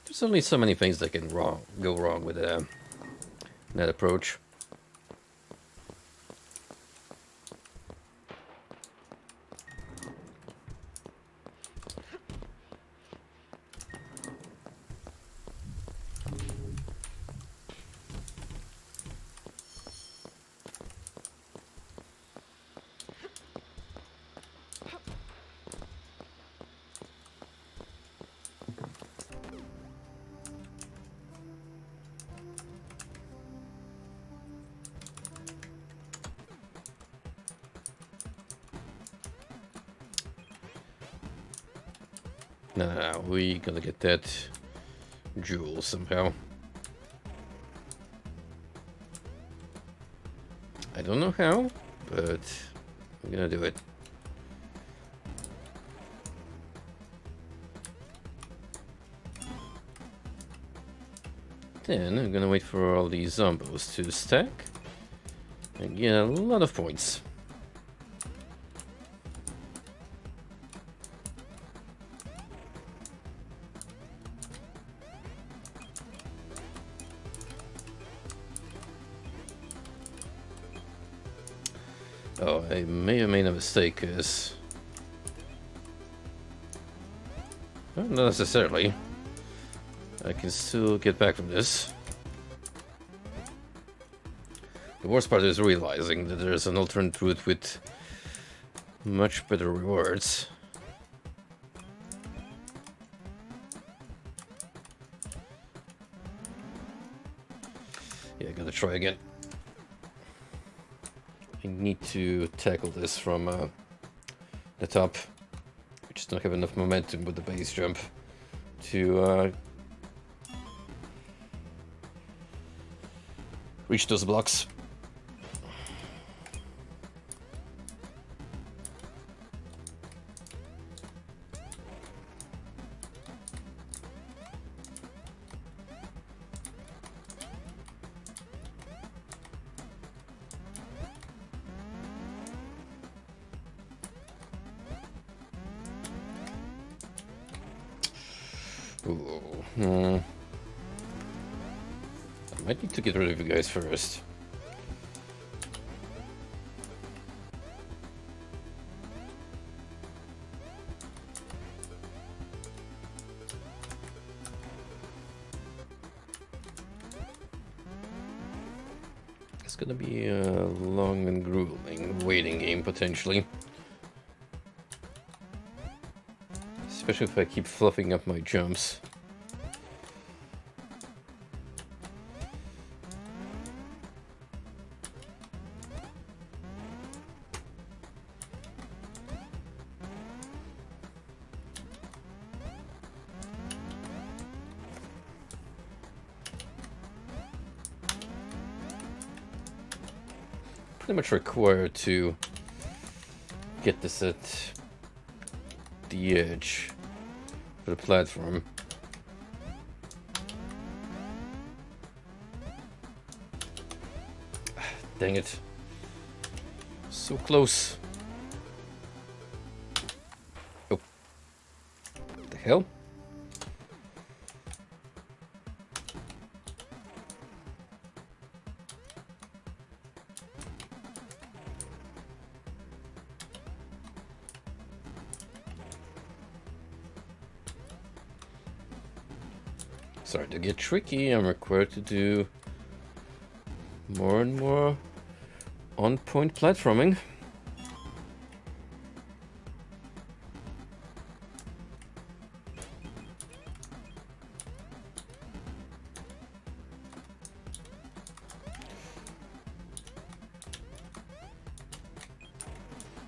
There's only so many things that can go wrong with that approach. No, we gotta get that jewel somehow. I don't know how, but I'm gonna do it. Then I'm gonna wait for all these zombos to stack and get a lot of points. Oh, I may have made a mistake, because... well, not necessarily. I can still get back from this. The worst part is realizing that there's an alternate route with much better rewards. Yeah, gotta try again. I need to tackle this from the top. We just don't have enough momentum with the base jump to reach those blocks. Ooh. I might need to get rid of you guys first. It's gonna be a long and grueling waiting game, potentially. Especially if I keep fluffing up my jumps. Pretty much required to get this at the edge for the platform. Dang it. So close. Oh. What the hell? Starting to get tricky. I'm required to do more and more on-point platforming.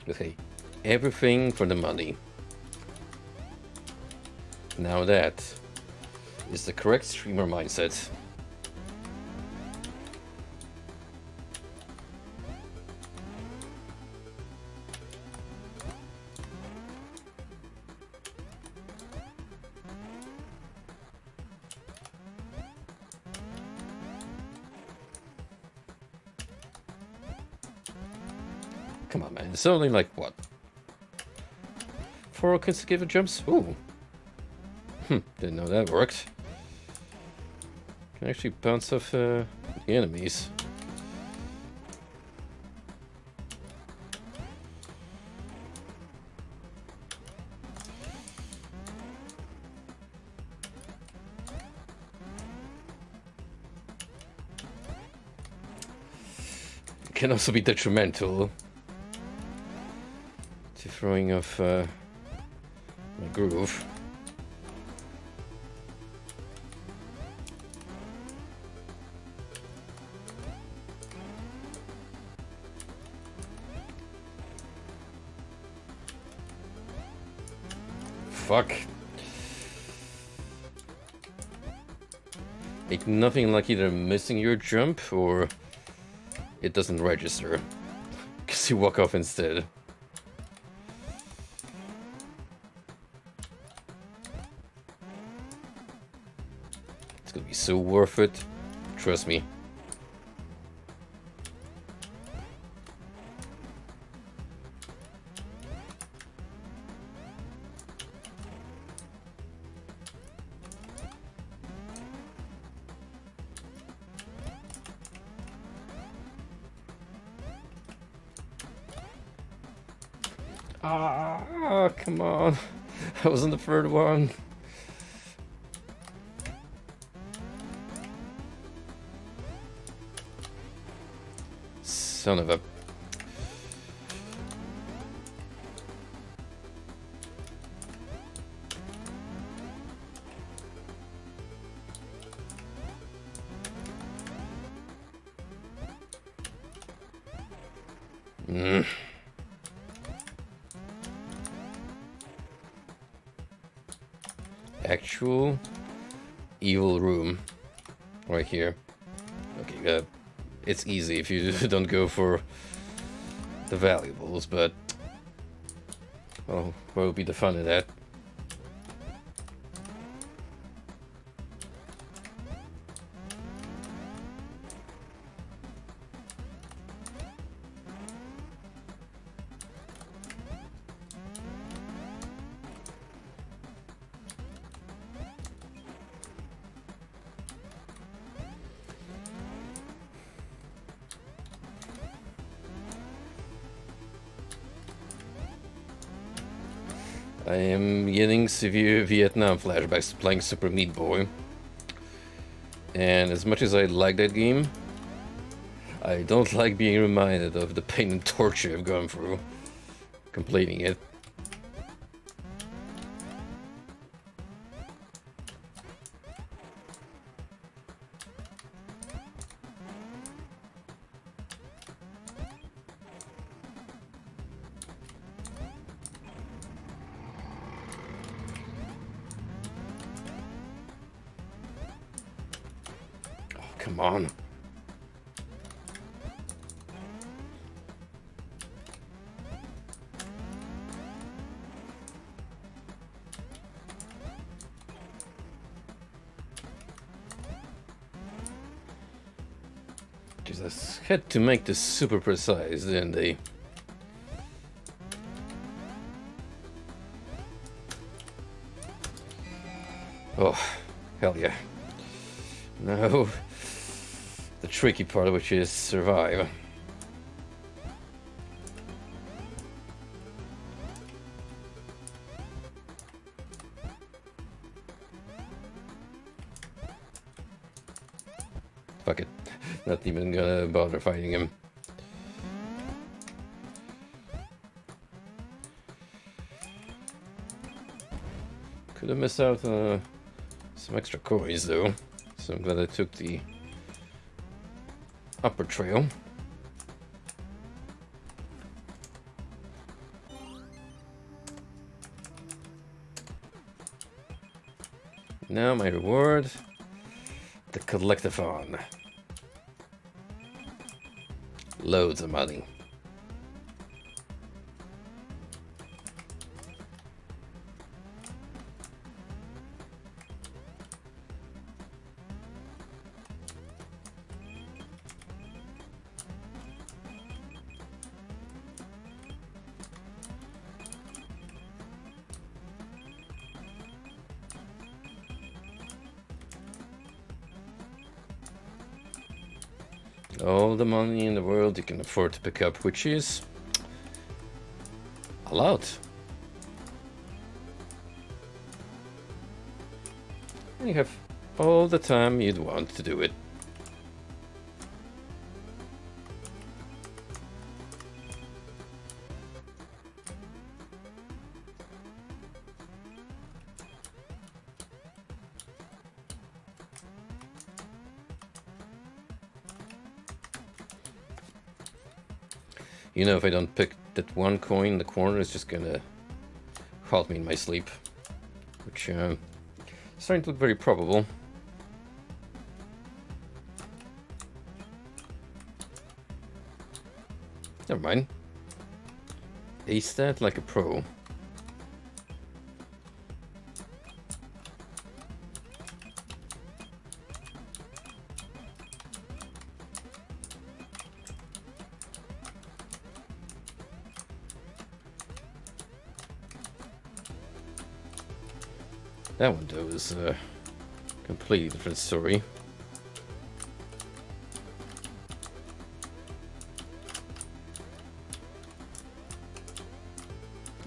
Okay, everything for the money. Now that is the correct streamer mindset. Come on, man. It's only like, what? 4 consecutive jumps? Ooh. Didn't know that worked. Can actually bounce off the enemies. Can also be detrimental to throwing off my groove. Fuck. Ain't nothing like either missing your jump or it doesn't register. Because you walk off instead. It's gonna be so worth it. Trust me. Ah, come on. I was on the third one. Son of a... Actual evil room right here. Okay, it's easy if you don't go for the valuables, but well, what would be the fun of that? I am getting severe Vietnam flashbacks to playing Super Meat Boy. And as much as I like that game, I don't like being reminded of the pain and torture I've gone through completing it. Oh, come on. Jesus, had to make this super precise, didn't they? Oh, hell yeah. Now, the tricky part, which is survive. Fuck it. Not even gonna bother fighting him. Could have missed out on some extra coins though. So I'm glad I took the upper trail. Now my reward, the collectathon. Loads of money. All the money in the world you can afford to pick up, which is a lot. And you have all the time you'd want to do it. You know, if I don't pick that one coin in the corner, it's just gonna halt me in my sleep. Which, starting to look very probable. Never mind. Ace that like a pro. That one though is a completely different story.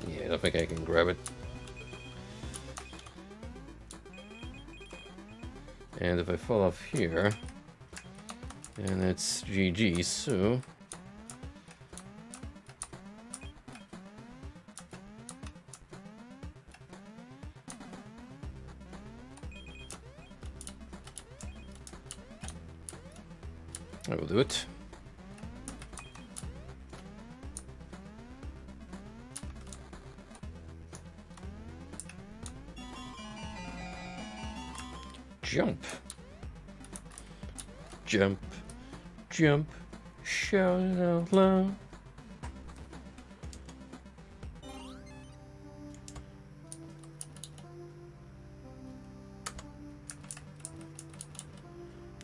Yeah, I don't think I can grab it. And if I fall off here, and it's GG, so I will do it. Jump. Jump. Jump. Shout it out loud.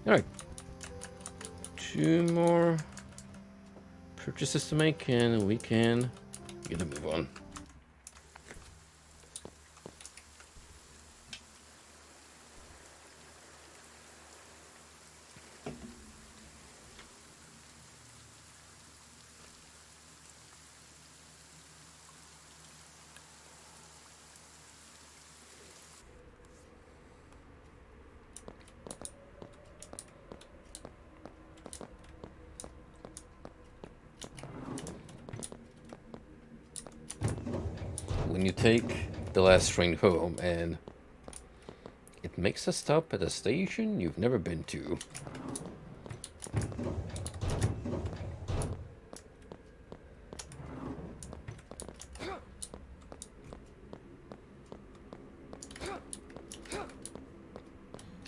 Alright. 2 more purchases to make and we can get a move on. when you take the last train home and it makes a stop at a station you've never been to.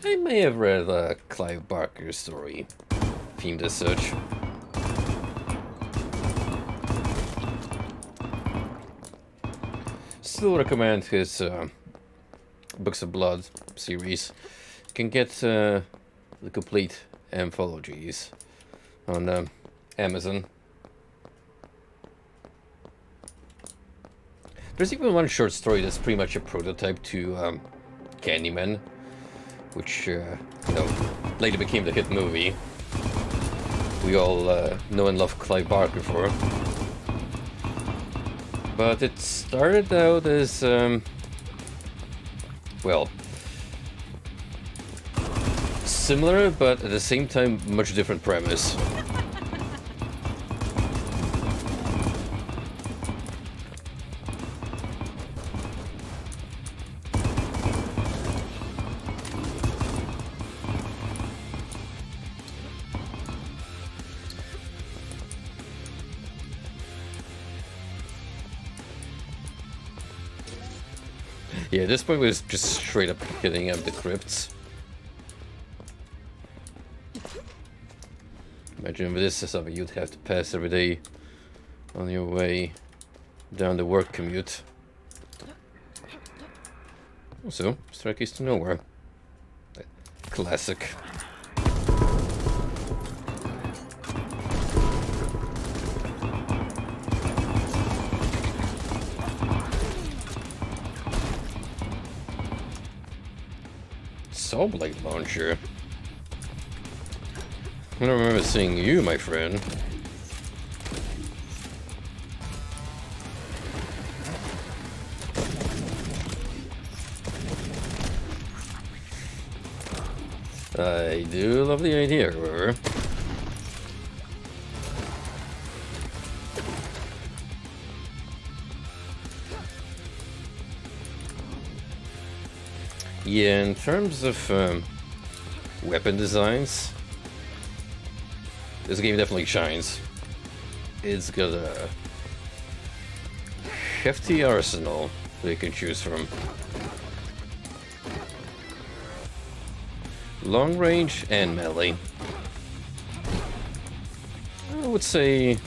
I may have read a Clive Barker story, themed as such. Still recommend his Books of Blood series. You can get the complete anthologies on Amazon. There's even one short story that's pretty much a prototype to Candyman, which you know, later became the hit movie we all know and love Clive Barker for. But it started out as well, similar, but at the same time much different premise. Yeah, this point was just straight up hitting up the crypts. Imagine if this is something you'd have to pass every day on your way down the work commute. Also, Staircase to Nowhere. Classic. Saw Blade Launcher. I don't remember seeing you, my friend. I do love the idea, however. Yeah, in terms of weapon designs, this game definitely shines. It's got a hefty arsenal that you can choose from. Long range and melee. I would say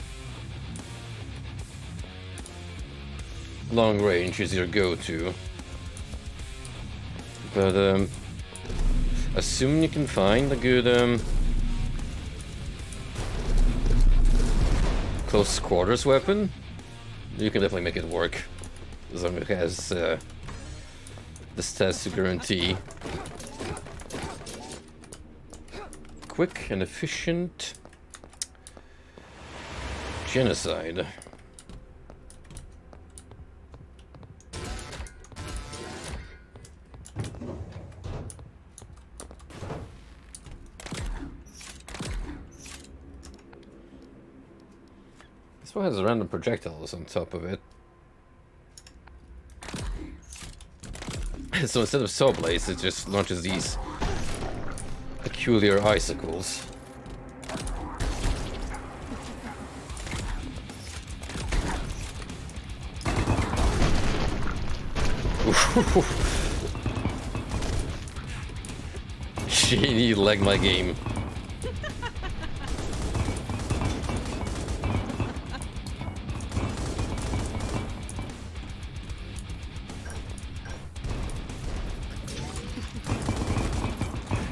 long range is your go-to. But assume you can find a good close quarters weapon, you can definitely make it work, as long as it has the stats to guarantee quick and efficient genocide. This one has random projectiles on top of it. So instead of saw blades, it just launches these peculiar icicles. Genie leg my game.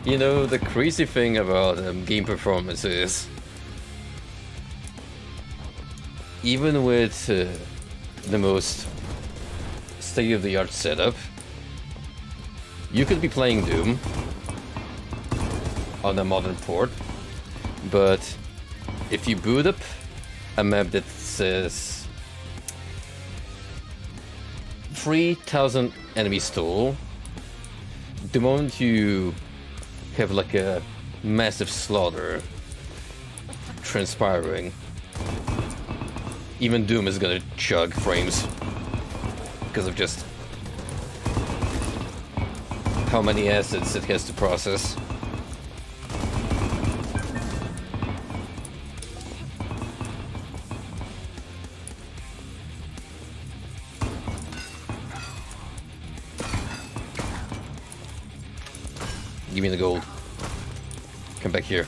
You know, the crazy thing about game performance is, even with the most state-of-the-art setup, you could be playing Doom on a modern port, but if you boot up a map that says 3,000 enemies stole, the moment you have like a massive slaughter transpiring, even Doom is gonna chug frames. because of just how many assets it has to process. Give me the gold. Come back here.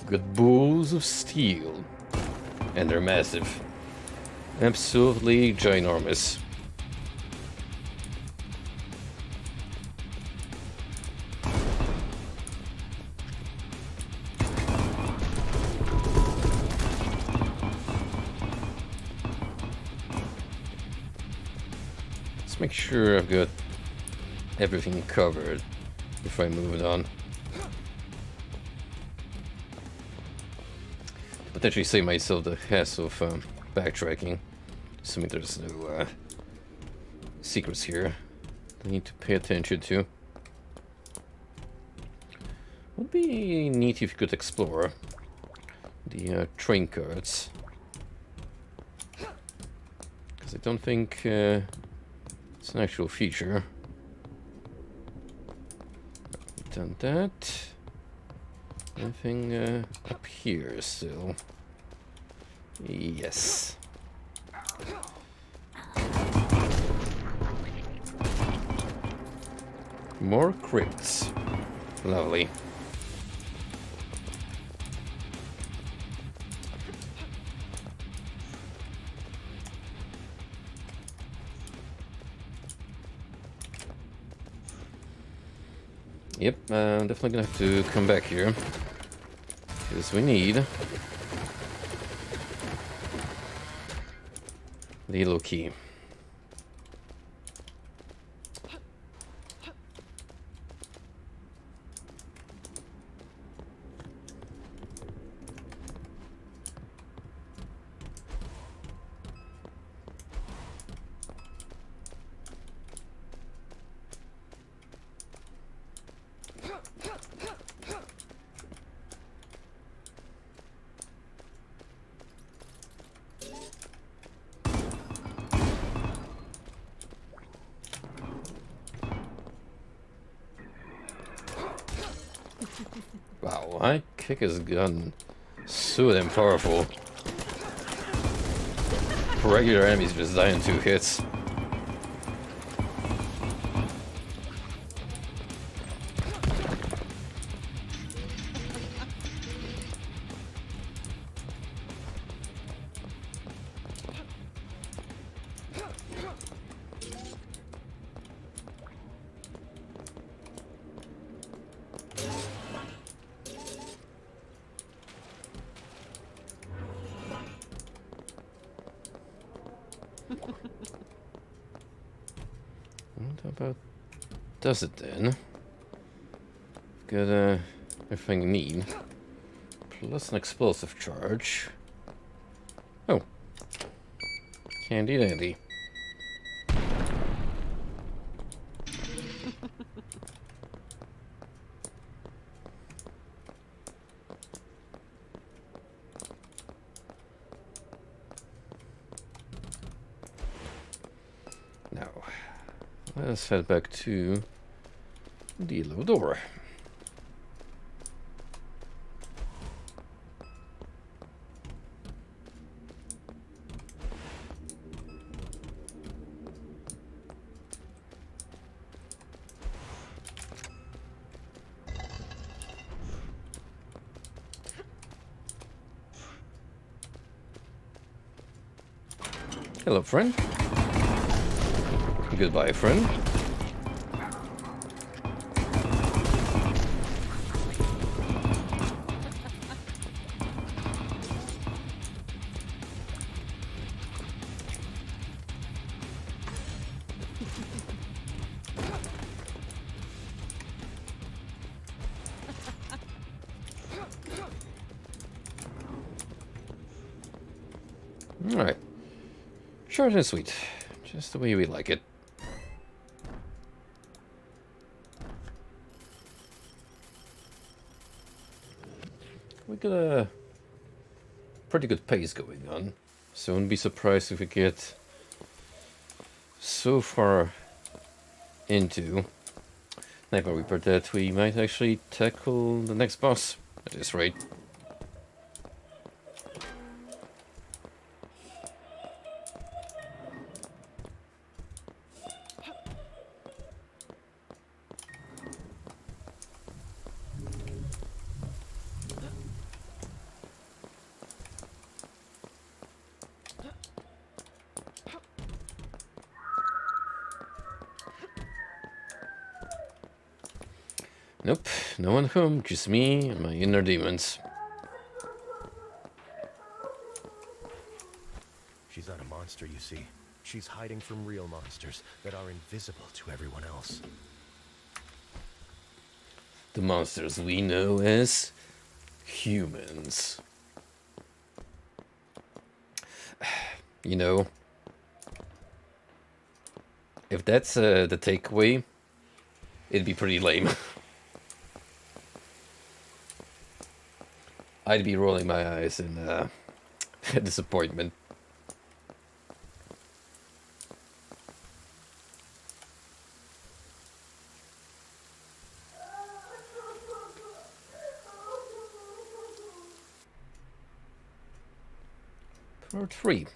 Got balls of steel. And they're massive. Absolutely ginormous. Let's make sure I've got everything covered before I move it on. Potentially save myself the hassle of backtracking, assuming there's no secrets here I need to pay attention to. Would be neat if you could explore the train cards, because I don't think it's an actual feature. Done that. Anything up here still? Yes. More crypts. Lovely. Yep, definitely gonna have to come back here. Because we need the yellow key. Wow, I kick his gun so damn powerful. Regular enemies just die in 2 hits. What about does it then? Got everything you need. Plus an explosive charge. Oh. Handy dandy. Now, let's head back to the yellow door. Hello, friend. Goodbye, friend. Alright. Short and sweet. Just the way we like it. We got a pretty good pace going on. So I wouldn't be surprised if we get so far into Nightmare Reaper that we might actually tackle the next boss at this rate. Nope, no one home, just me and my inner demons. She's not a monster, you see. She's hiding from real monsters that are invisible to everyone else. The monsters we know as humans. You know, if that's the takeaway, it'd be pretty lame. I'd be rolling my eyes in disappointment. Part 3.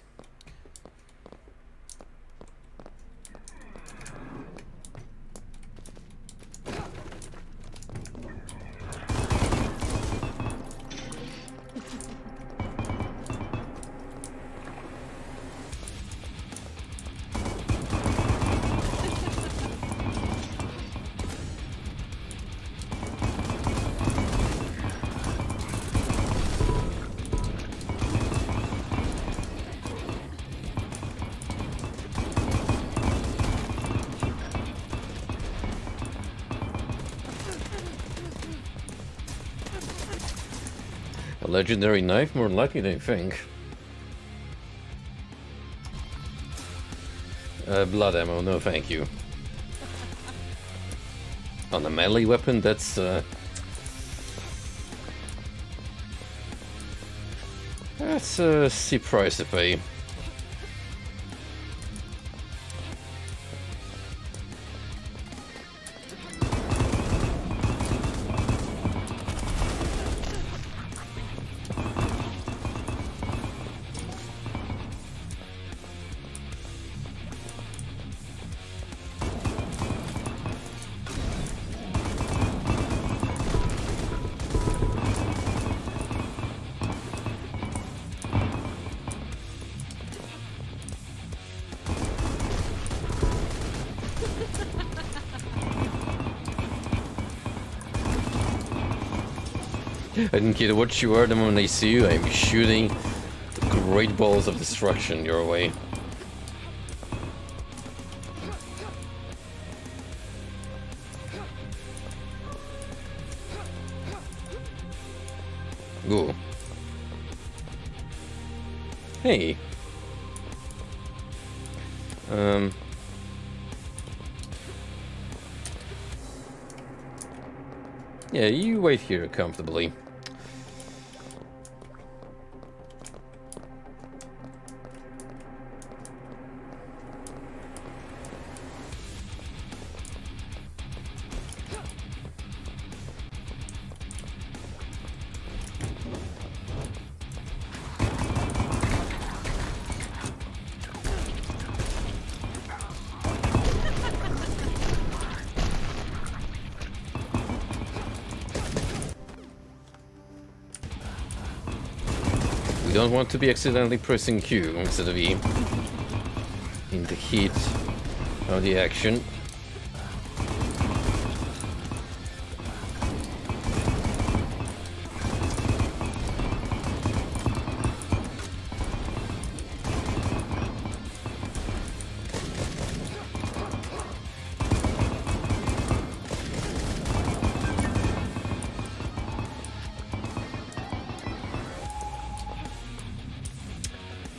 A legendary knife, more lucky than you think. Blood ammo, no thank you. On a melee weapon, that's a steep price to pay. I didn't care what you are, the moment they see you, I'm shooting the great balls of destruction your way. Ooh. Hey. Yeah, you wait here comfortably. We don't want to be accidentally pressing Q instead of E in the heat of the action.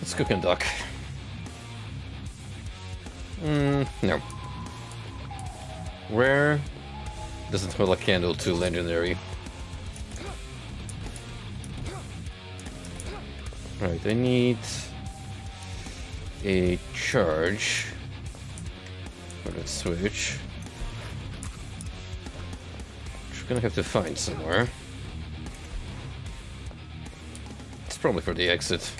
Let's cook and duck. No. Rare. Doesn't hold a candle to legendary. Right, I need a charge for that switch. Which we're gonna have to find somewhere. It's probably for the exit.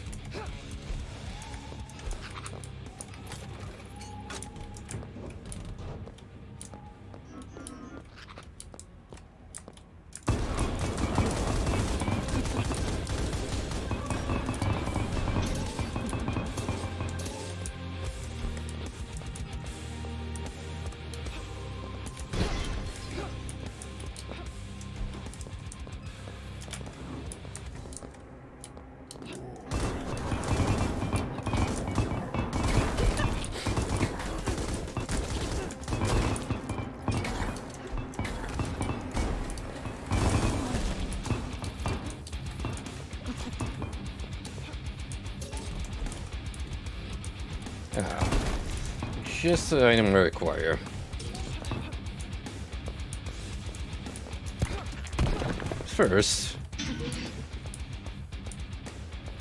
Just the item I require. First,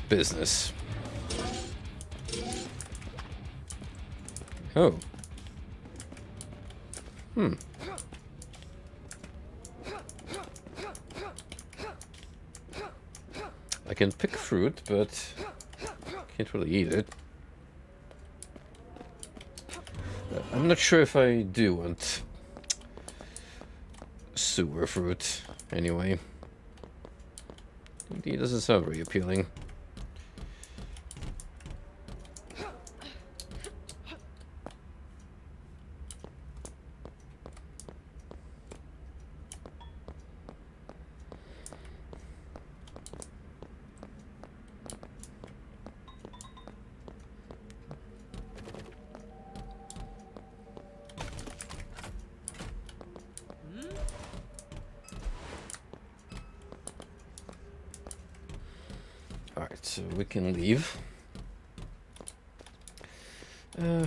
business. Oh. I can pick fruit, but can't really eat it. I'm not sure if I do want sewer fruit, anyway. It doesn't sound very appealing. Alright, so we can leave.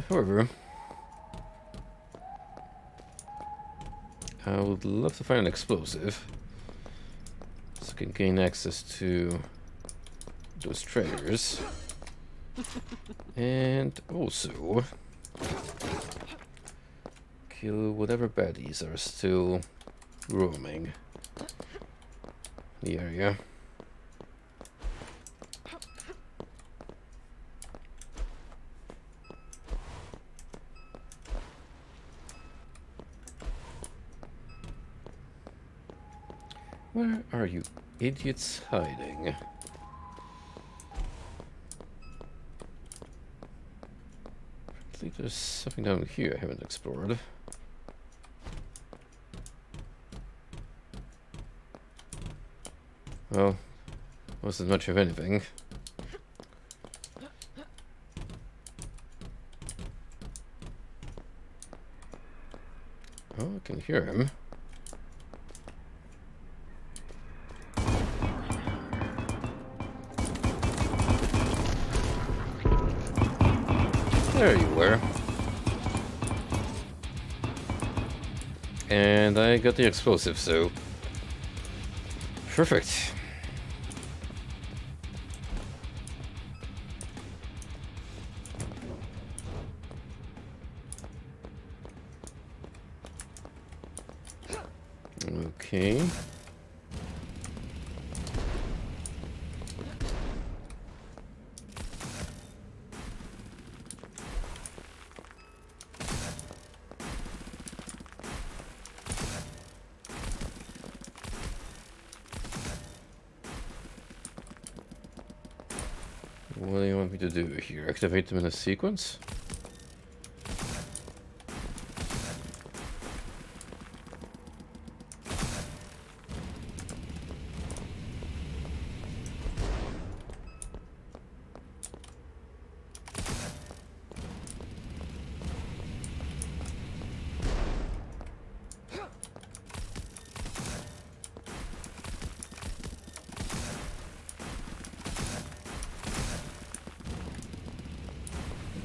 However, I would love to find an explosive so I can gain access to those treasures. And also kill whatever baddies are still roaming the area. Where are you idiots hiding? I think there's something down here I haven't explored. Well, wasn't much of anything. Oh, I can hear him. There you were. And I got the explosive, so perfect. Okay. What do you want me to do here? Activate them in a sequence?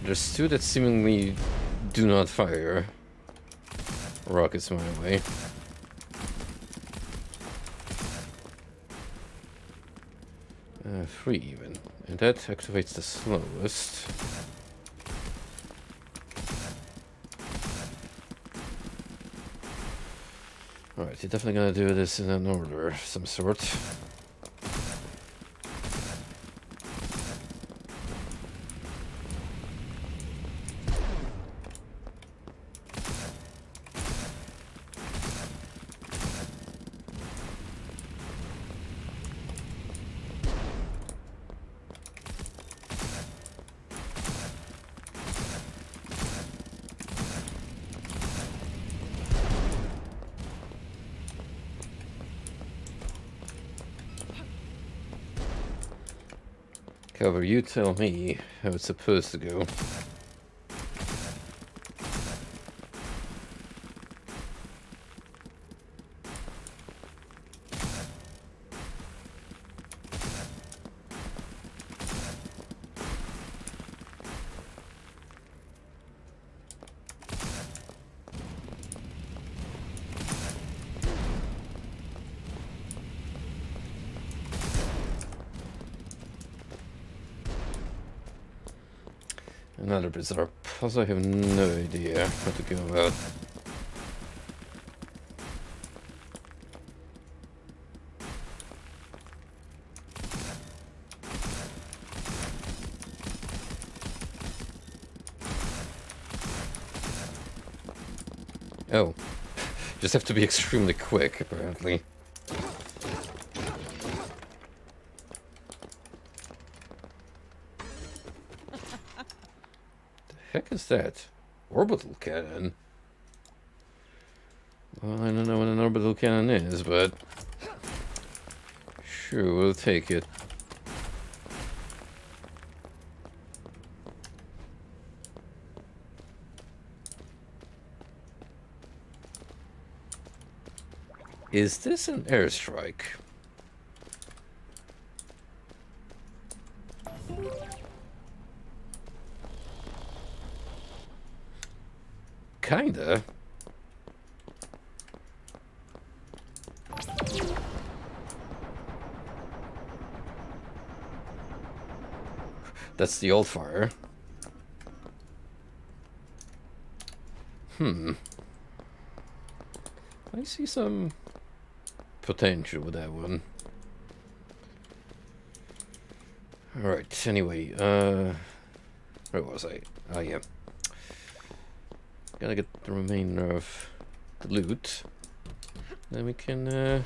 There's two that seemingly do not fire rockets my way. Three even. And that activates the slowest. Alright, you're definitely gonna do this in an order of some sort. However, you tell me how it's supposed to go. Another bizarre puzzle. I have no idea how to go about. Oh, just have to be extremely quick, apparently. Heck is that? Orbital cannon? Well, I don't know what an orbital cannon is, but sure, we'll take it. Is this an airstrike? Kinda. That's the old fire. I see some potential with that one. Alright, anyway, where was I? Oh, yeah. Gotta get the remainder of the loot. Then we can,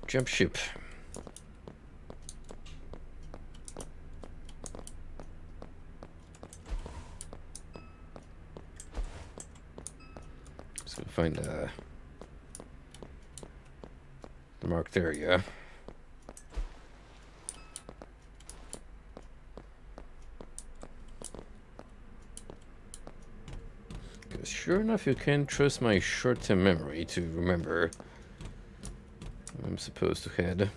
jump ship. Just gonna find, the marked area. Sure enough, you can trust my short-term memory to remember where I'm supposed to head.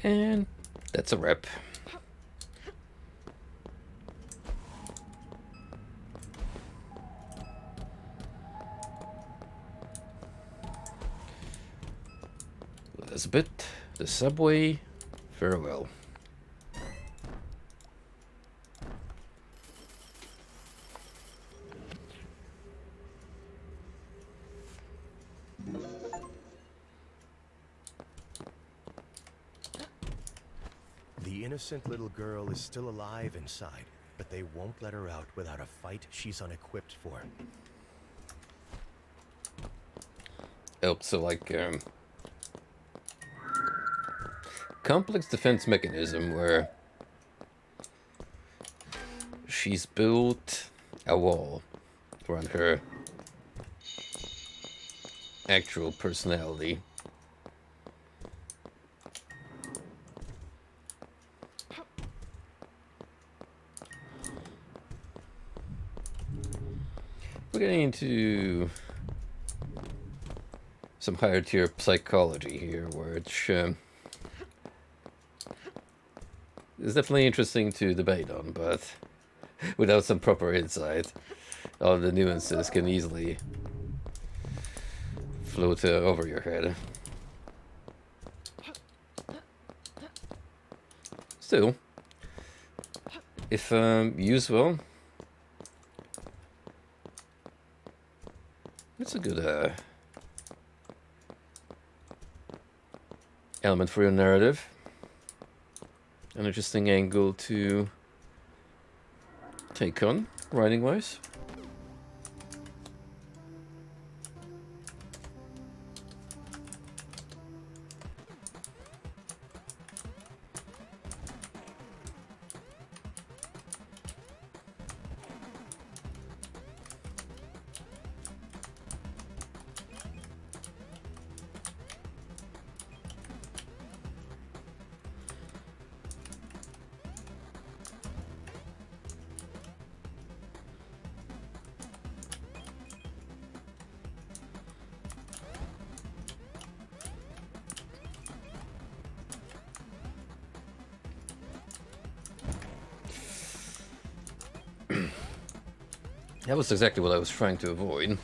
And that's a wrap. Elizabeth, the subway, farewell. The innocent little girl is still alive inside, but they won't let her out without a fight she's unequipped for. Oh, so like, complex defense mechanism where she's built a wall around her actual personality. We're getting into some higher tier psychology here, which is definitely interesting to debate on, but without some proper insight, all the nuances can easily float over your head. Still, if used well, it's a good element for your narrative. An interesting angle to take on, writing-wise. That was exactly what I was trying to avoid.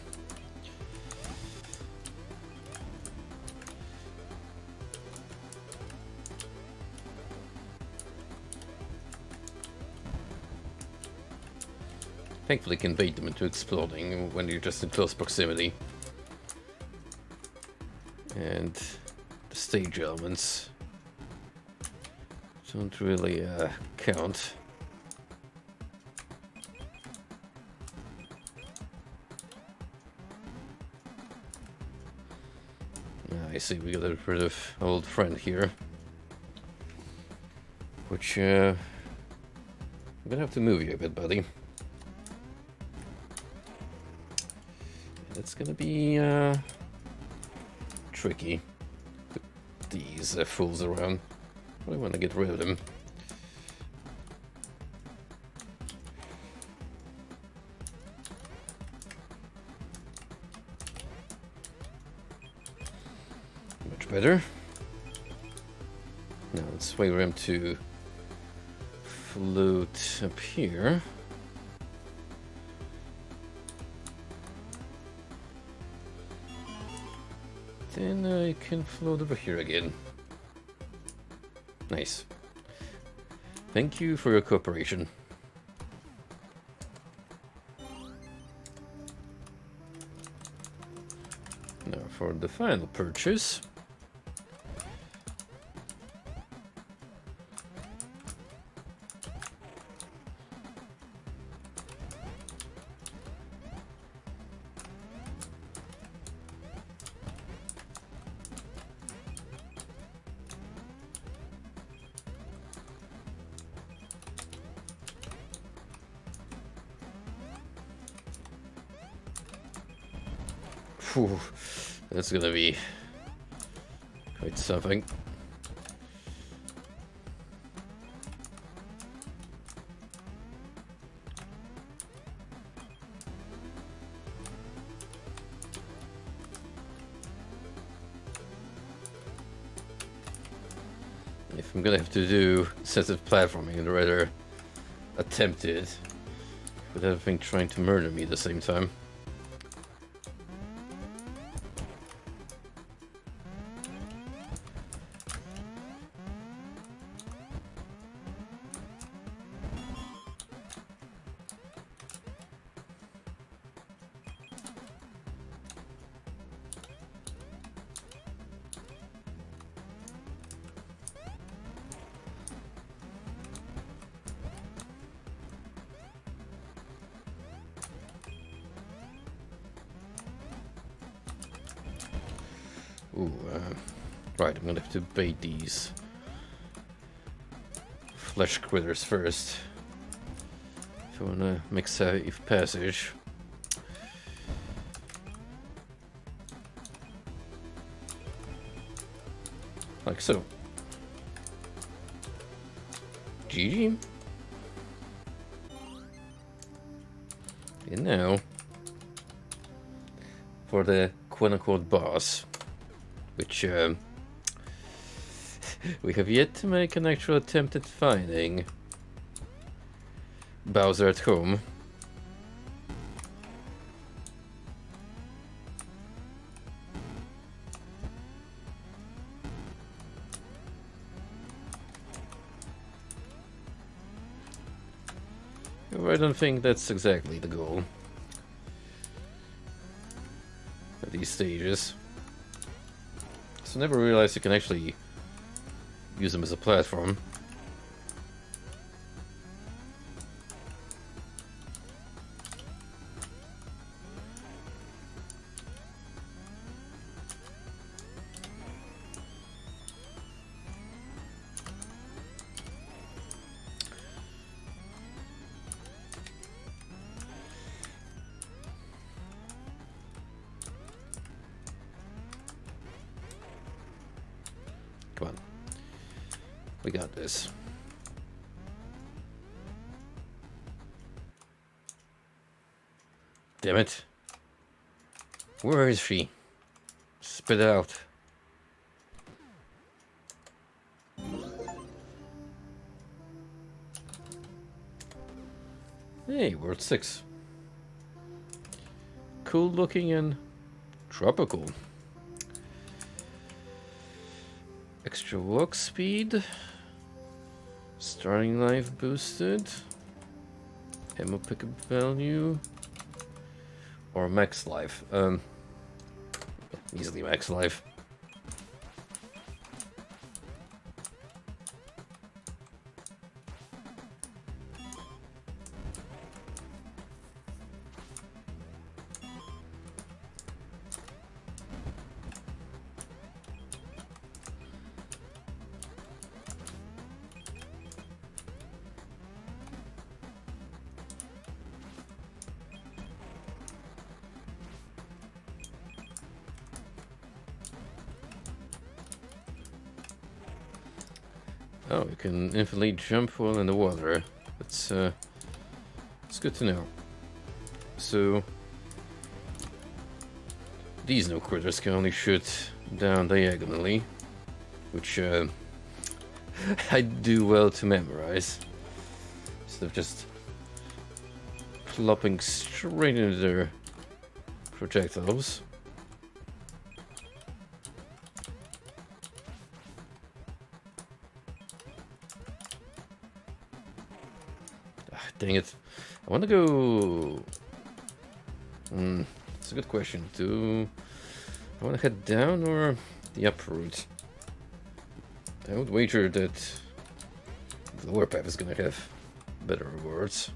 Thankfully can bait them into exploding when you're just in close proximity. And the stage elements don't really count. I see we got rid of old friend here. Which, I'm gonna have to move you a bit, buddy. It's gonna be, tricky. With these fools around. I want to get rid of them. Better. Now let's wait for him to float up here. Then I can float over here again. Nice. Thank you for your cooperation. Now for the final purchase. Whew, that's gonna be quite something. If I'm gonna have to do sensitive platforming, I'd rather attempt it without having trying to murder me at the same time. Ooh, right, I'm gonna have to bait these flesh critters first if I wanna make safe passage. Like so. GG. And now, for the quote-unquote boss, which we have yet to make an actual attempt at finding Bowser at home. I don't think that's exactly the goal at these stages. So never realized you can actually use them as a platform. Come on. We got this. Damn it. Where is she? Spit it out. Hey, we're at 6. Cool looking and tropical. Extra walk speed. Starting life boosted. Ammo pickup value. Or max life. Easily max life. Oh, you can infinitely jump while in the water. It's good to know. So these no critters can only shoot down diagonally, which I do well to memorize instead of just plopping straight into their projectiles. Dang it. I want to go... That's a good question. Do I want to head down or the up route? I would wager that the lower path is going to have better rewards.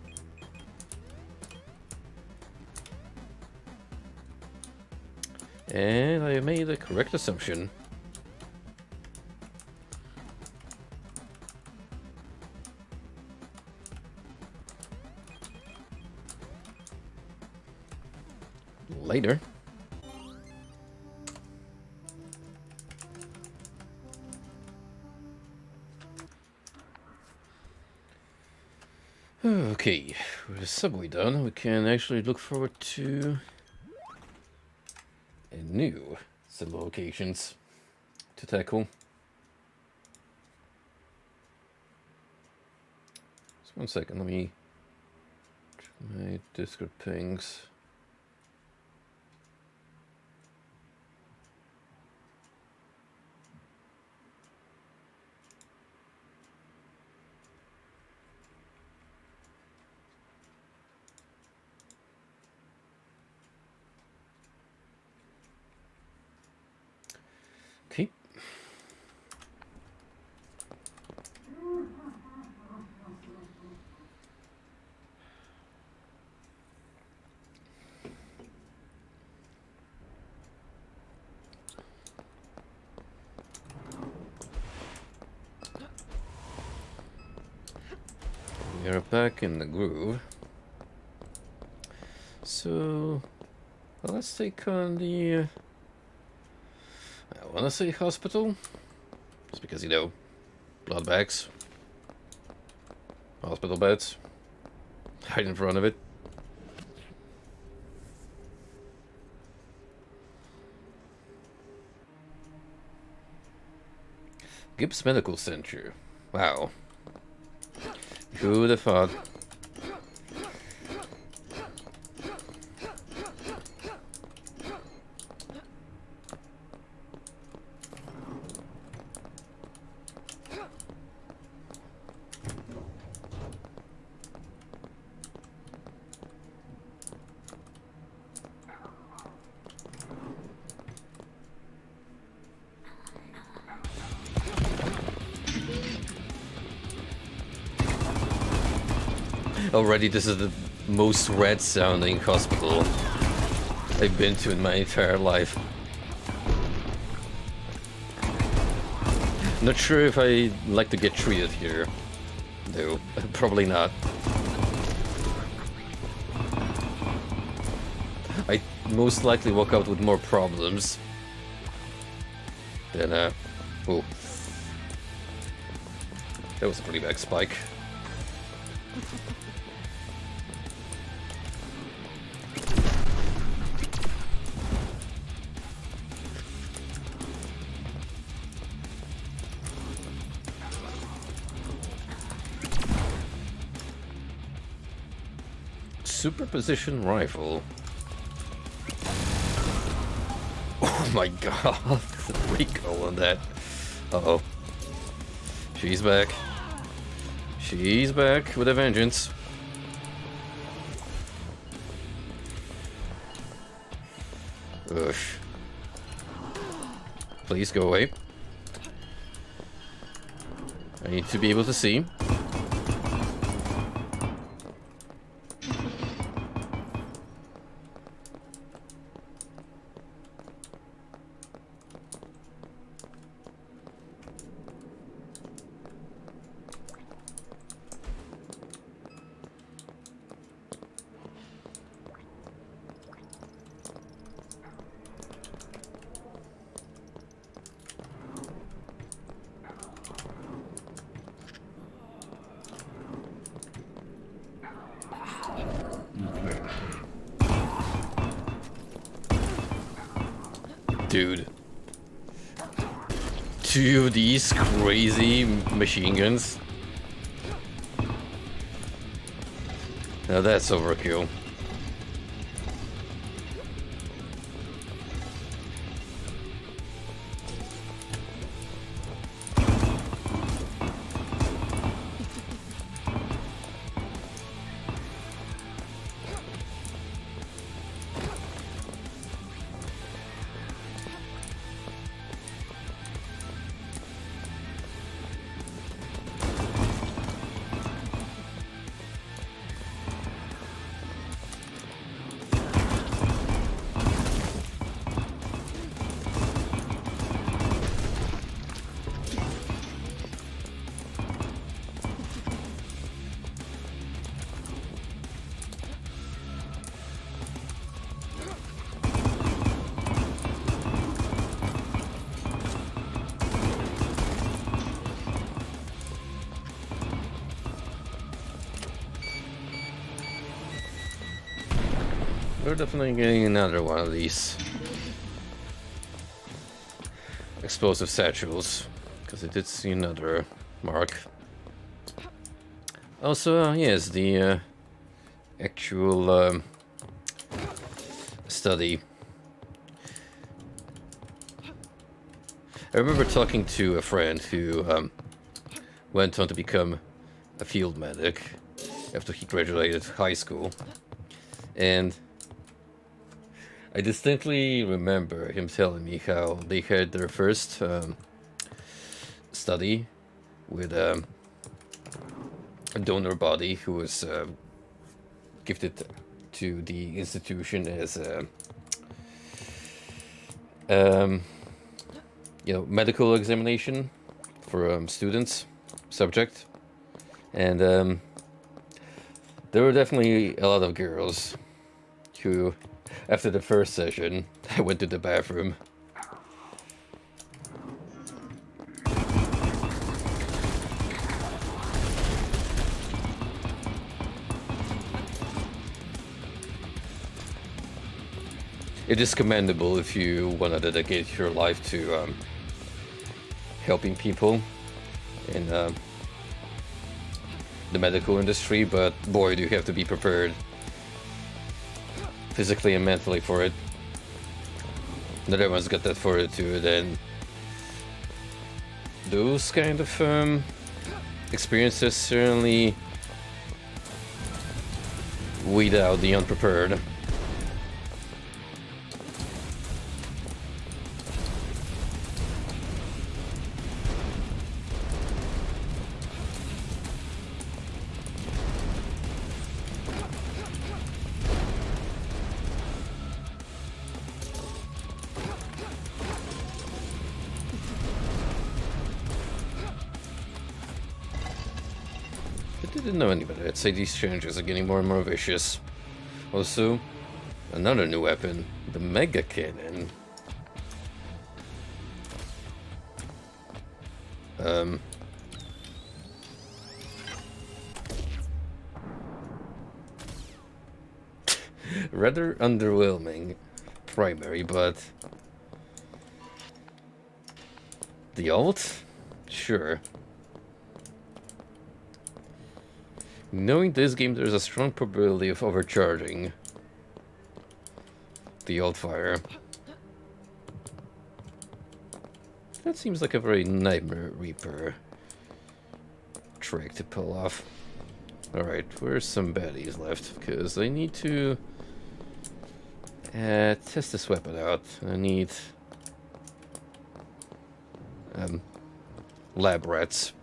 And I made the correct assumption. Later. Okay, with the subway done, we can actually look forward to a new set of locations to tackle. Just 1 second, let me check my Discord pings. Okay. We are back in the groove. So, well, let's take on the... I want to say hospital. Just because, you know, blood bags, hospital beds, right in front of it. Gibbs Medical Center. Wow. Who'd have thought? Already, this is the most red-sounding hospital I've been to in my entire life. Not sure if I like to get treated here. No, probably not. I most likely walk out with more problems than, oh. That was a pretty bad spike. Superposition rifle. Oh my god, the recoil on that. Uh-oh. She's back. She's back with a vengeance. Ugh. Please go away. I need to be able to see. Dude. Two of these crazy machine guns. Now that's overkill. We're definitely getting another one of these explosive satchels, because I did see another mark. Also, yes, the actual study. I remember talking to a friend who went on to become a field medic after he graduated high school, and I distinctly remember him telling me how they had their first study with a donor body who was gifted to the institution as a you know, medical examination for students, subject, and there were definitely a lot of girls who, after the first session, I went to the bathroom. it is commendable if you want to dedicate your life to helping people in the medical industry, but boy, do you have to be prepared physically and mentally for it. Not everyone's got that fortitude, and those kind of experiences certainly weed out the unprepared. Didn't know any better. I'd say these challenges are getting more and more vicious. Also, another new weapon, the Mega Cannon. Rather underwhelming primary, but the ult? Sure. Knowing this game, there's a strong probability of overcharging the ult fire. That seems like a very Nightmare Reaper trick to pull off. Alright, where's some baddies left? Because I need to test this weapon out. I need lab rats.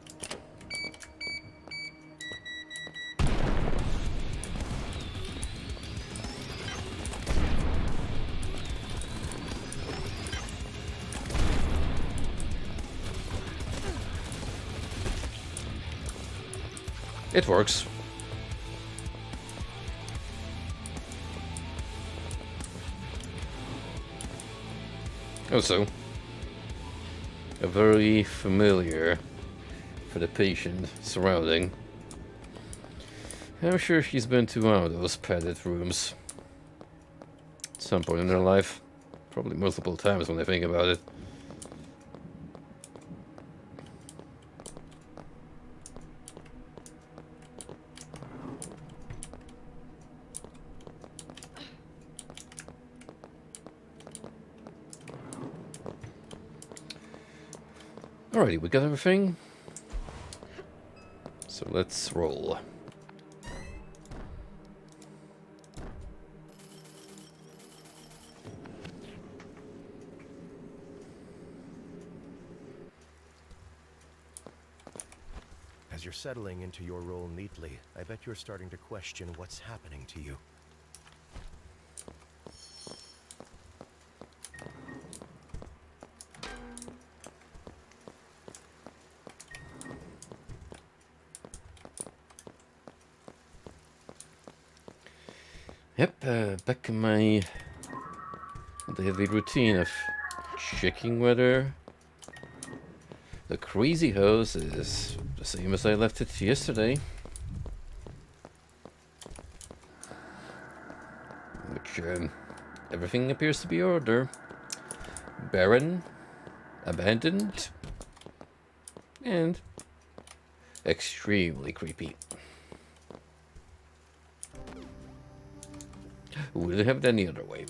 It works. Also, a very familiar for the patient surrounding. I'm sure she's been to one of those padded rooms at some point in her life. Probably multiple times when I think about it. Alrighty, we got everything. So let's roll. As you're settling into your role neatly, I bet you're starting to question what's happening to you. Yep, back in my daily routine of checking whether the crazy hose is the same as I left it yesterday. Which, everything appears to be order. Barren, abandoned, and extremely creepy. Would have it any other way.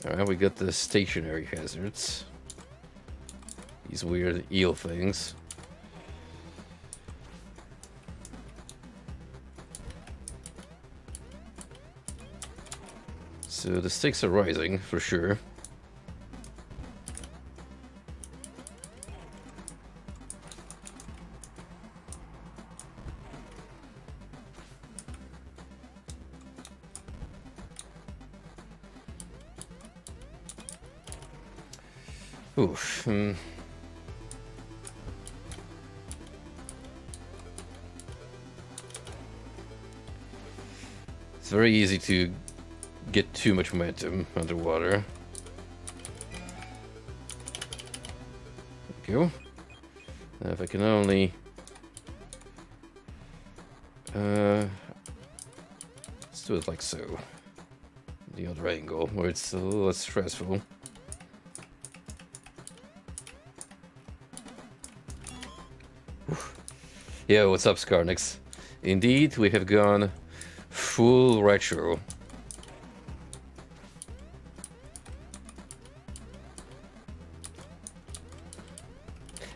Alright, we got the stationary hazards. These weird eel things. So the stakes are rising, for sure. Oof. It's very easy to get too much momentum underwater. There we go. If I can only... let's do it like so. The other angle, where it's a little less stressful. Yeah, what's up, Skarnix? Indeed, we have gone full retro.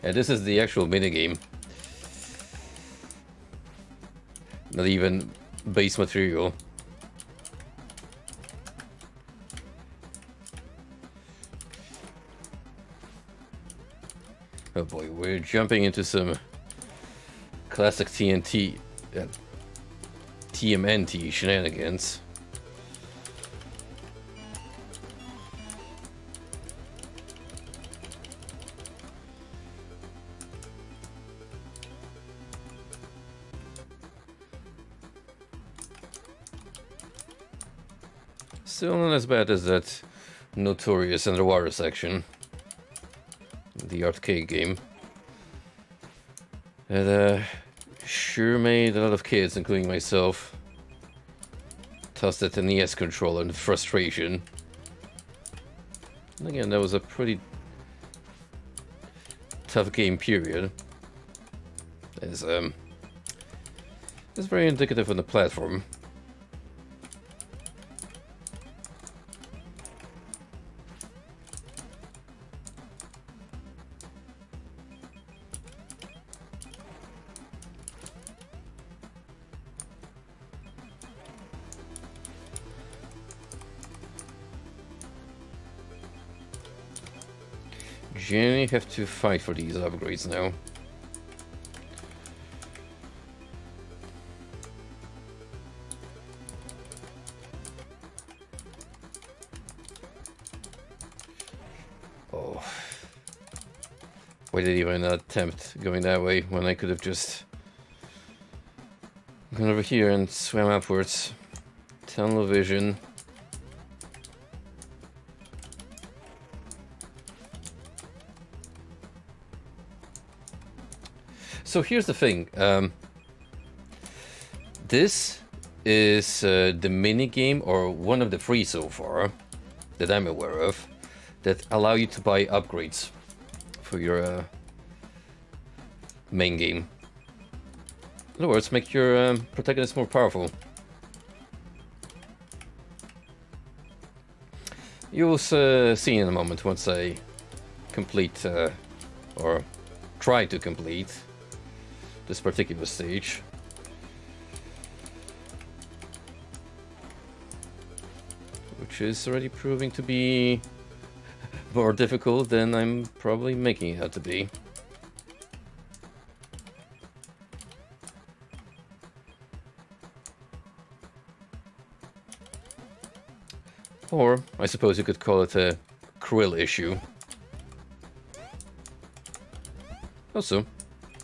And this is the actual minigame. Not even base material. Oh boy, we're jumping into some classic TMNT shenanigans. Still not as bad as that notorious underwater section. The arcade game. It sure made a lot of kids, including myself, toss that NES controller in frustration. And again, that was a pretty tough game period. It's very indicative on the platform. Generally have to fight for these upgrades now. Oh. Why did I even attempt going that way when I could have just gone over here and swam upwards? Tunnel vision. So here's the thing. This is the mini game, or one of the three so far that I'm aware of, that allow you to buy upgrades for your main game. In other words, make your protagonist more powerful. You'll see in a moment once I complete or try to complete this particular stage. Which is already proving to be more difficult than I'm probably making it out to be. Or, I suppose you could call it a Krill issue. Also,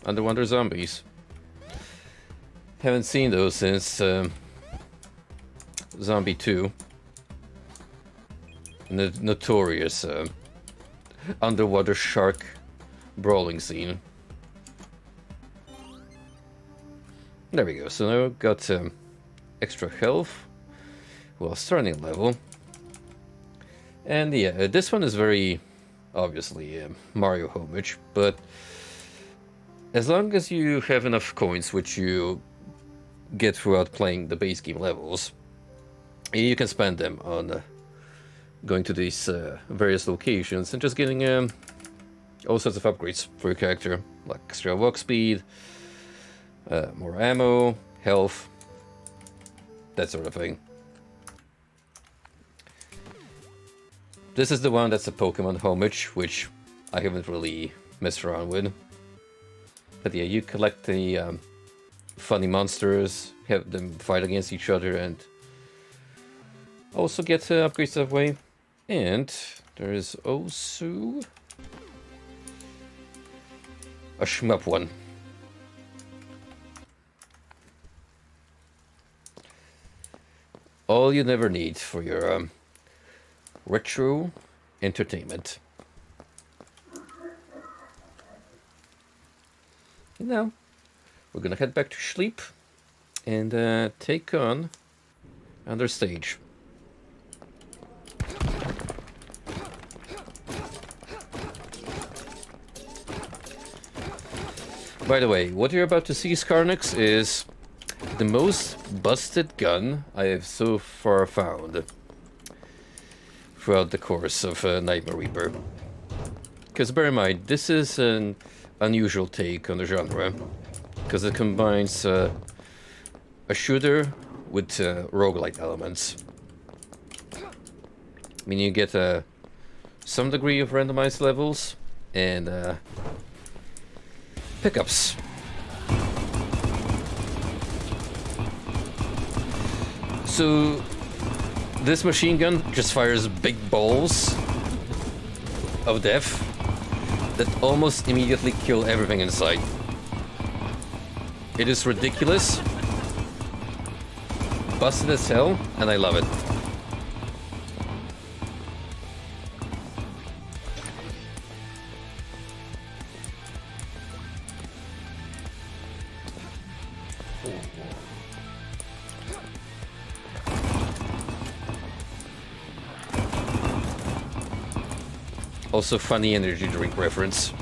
Underwater zombies. Haven't seen those since Zombie 2. The notorious underwater shark brawling scene. There we go. So now I've got extra health while starting level. And yeah, this one is very obviously Mario homage, but as long as you have enough coins, which you get throughout playing the base game levels, you can spend them on going to these various locations and just getting all sorts of upgrades for your character, like extra walk speed, more ammo, health, that sort of thing. This is the one that's a Pokemon homage, which I haven't really messed around with. But yeah, you collect the funny monsters, have them fight against each other, and also get upgrades that way. And there is also a shmup one. All you never need for your retro entertainment. Now, we're gonna head back to sleep and take on another stage. By the way, what you're about to see, Skarnix, is the most busted gun I have so far found throughout the course of Nightmare Reaper. Because bear in mind, this is an unusual take on the genre, because it combines a shooter with roguelite elements. I mean, you get some degree of randomized levels and pickups. So this machine gun just fires big balls of death that almost immediately kill everything in sight. It is ridiculous, busted as hell, and I love it. Also funny energy drink reference.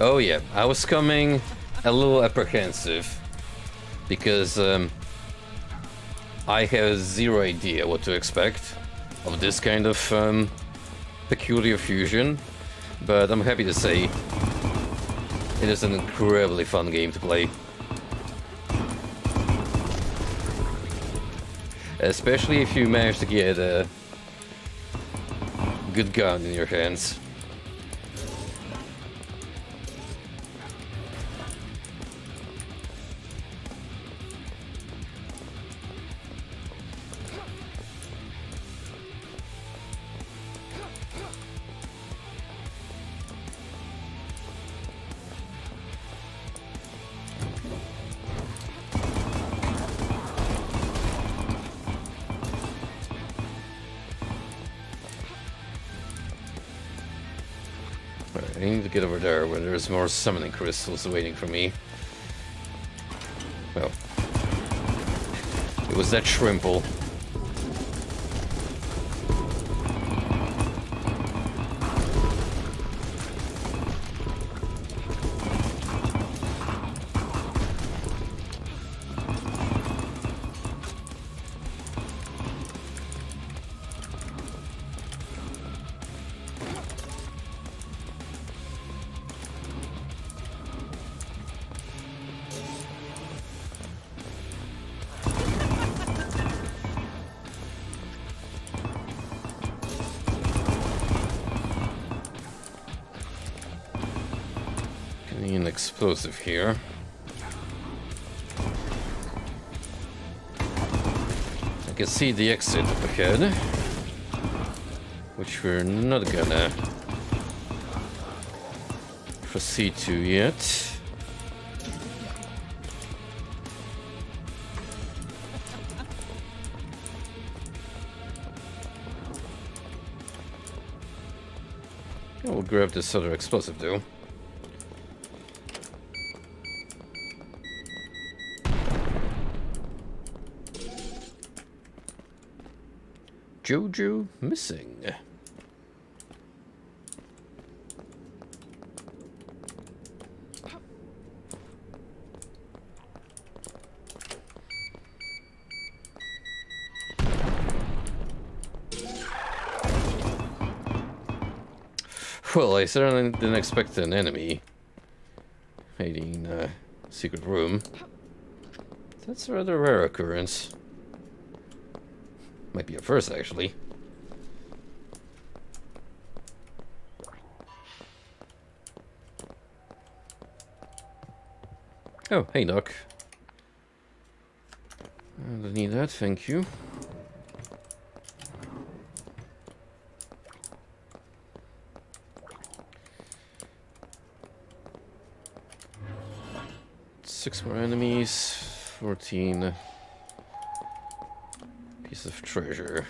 Oh yeah, I was coming a little apprehensive because I have zero idea what to expect of this kind of peculiar fusion, but I'm happy to say it is an incredibly fun game to play. Especially if you manage to get a good gun in your hands. I need to get over there where there's more summoning crystals waiting for me. Well, it was that shrimple. An explosive here. I can see the exit up ahead, which we're not gonna proceed to yet. We'll grab this other explosive though. Jojo missing. Well, I certainly didn't expect an enemy hiding in a secret room. That's a rather rare occurrence. Might be a first, actually. Oh, hey, Doc. I don't need that, thank you. Six more enemies, 14 pieces of treasure.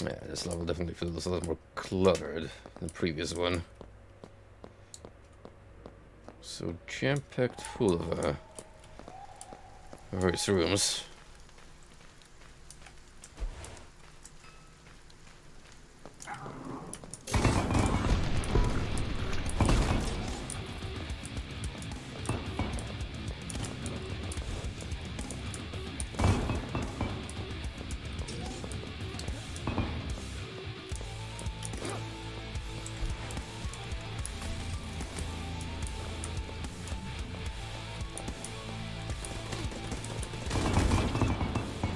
Yeah, this level definitely feels a lot more cluttered than the previous one. So jam-packed full of various rooms.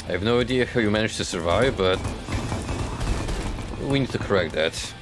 I have no idea how you managed to survive, but we need to correct that.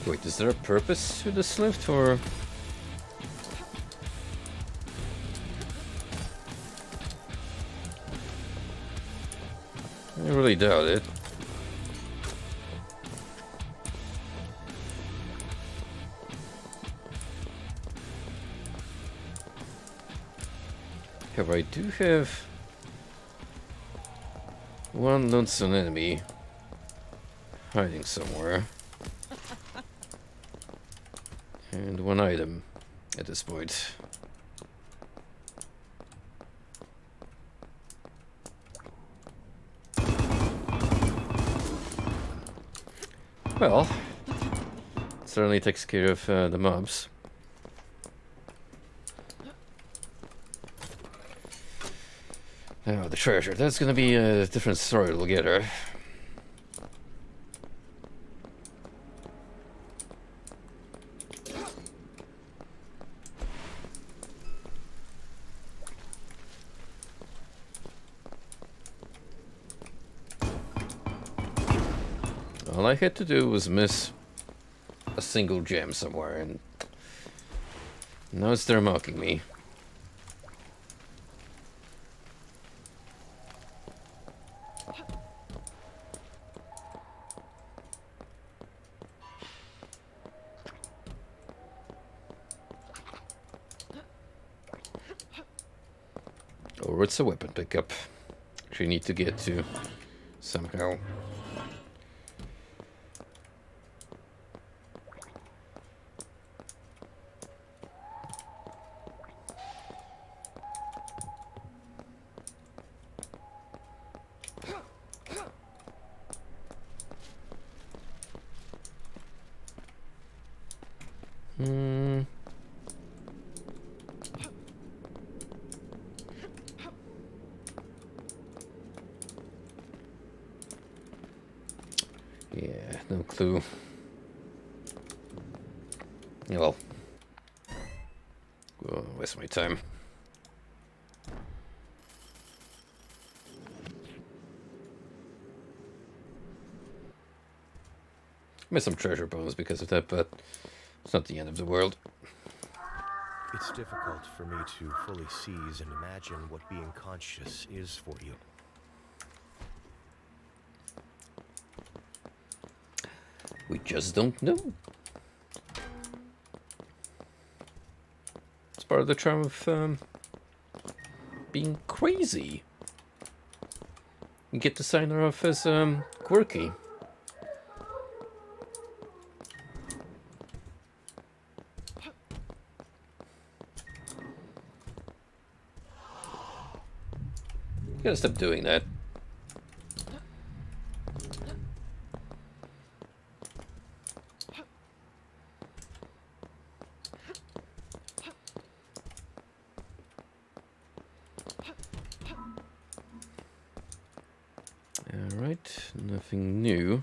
Wait, is there a purpose to this lift, or...? I really doubt it. However, I do have one lonesome enemy hiding somewhere. And one item at this point. Well, certainly takes care of the mobs. Now the treasure, that's gonna be a different story altogether. All I had to do was miss a single gem somewhere, and now it's there mocking me. Or it's a weapon pickup, which we need to get to somehow. Yeah, no clue. Yeah, well, waste my time. Missed some treasure bones because of that, but It's not the end of the world. It's difficult for me to fully seize and imagine what being conscious is for you. We just don't know. It's part of the charm of being crazy. You get to sign her off as quirky. You gotta stop doing that. Alright, nothing new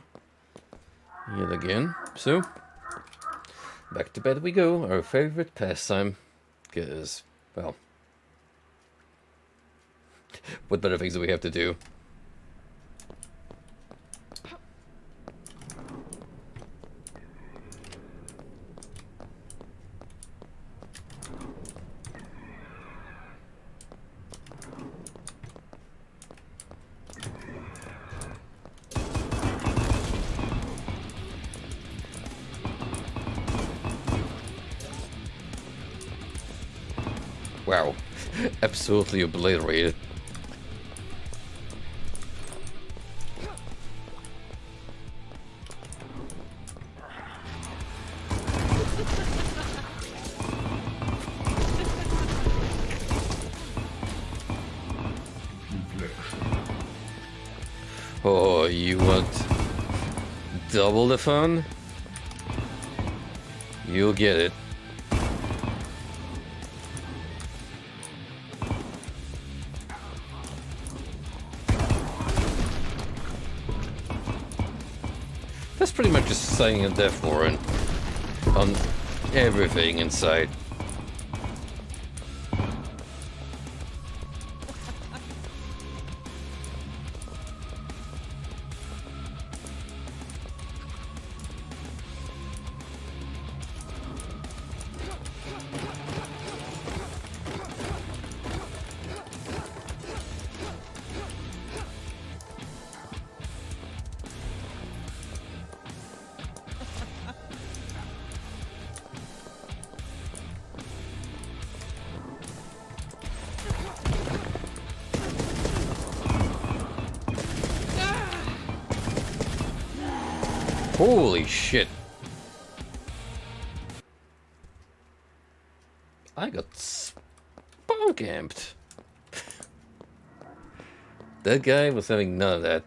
yet again. So, back to bed we go, our favorite pastime. Because, well, what better things do we have to do? Wow, absolutely obliterated. Oh, you want double the fun? You'll get it. That's pretty much just saying a death warrant on everything inside. Holy shit. I got spunk amped. That guy was having none of that.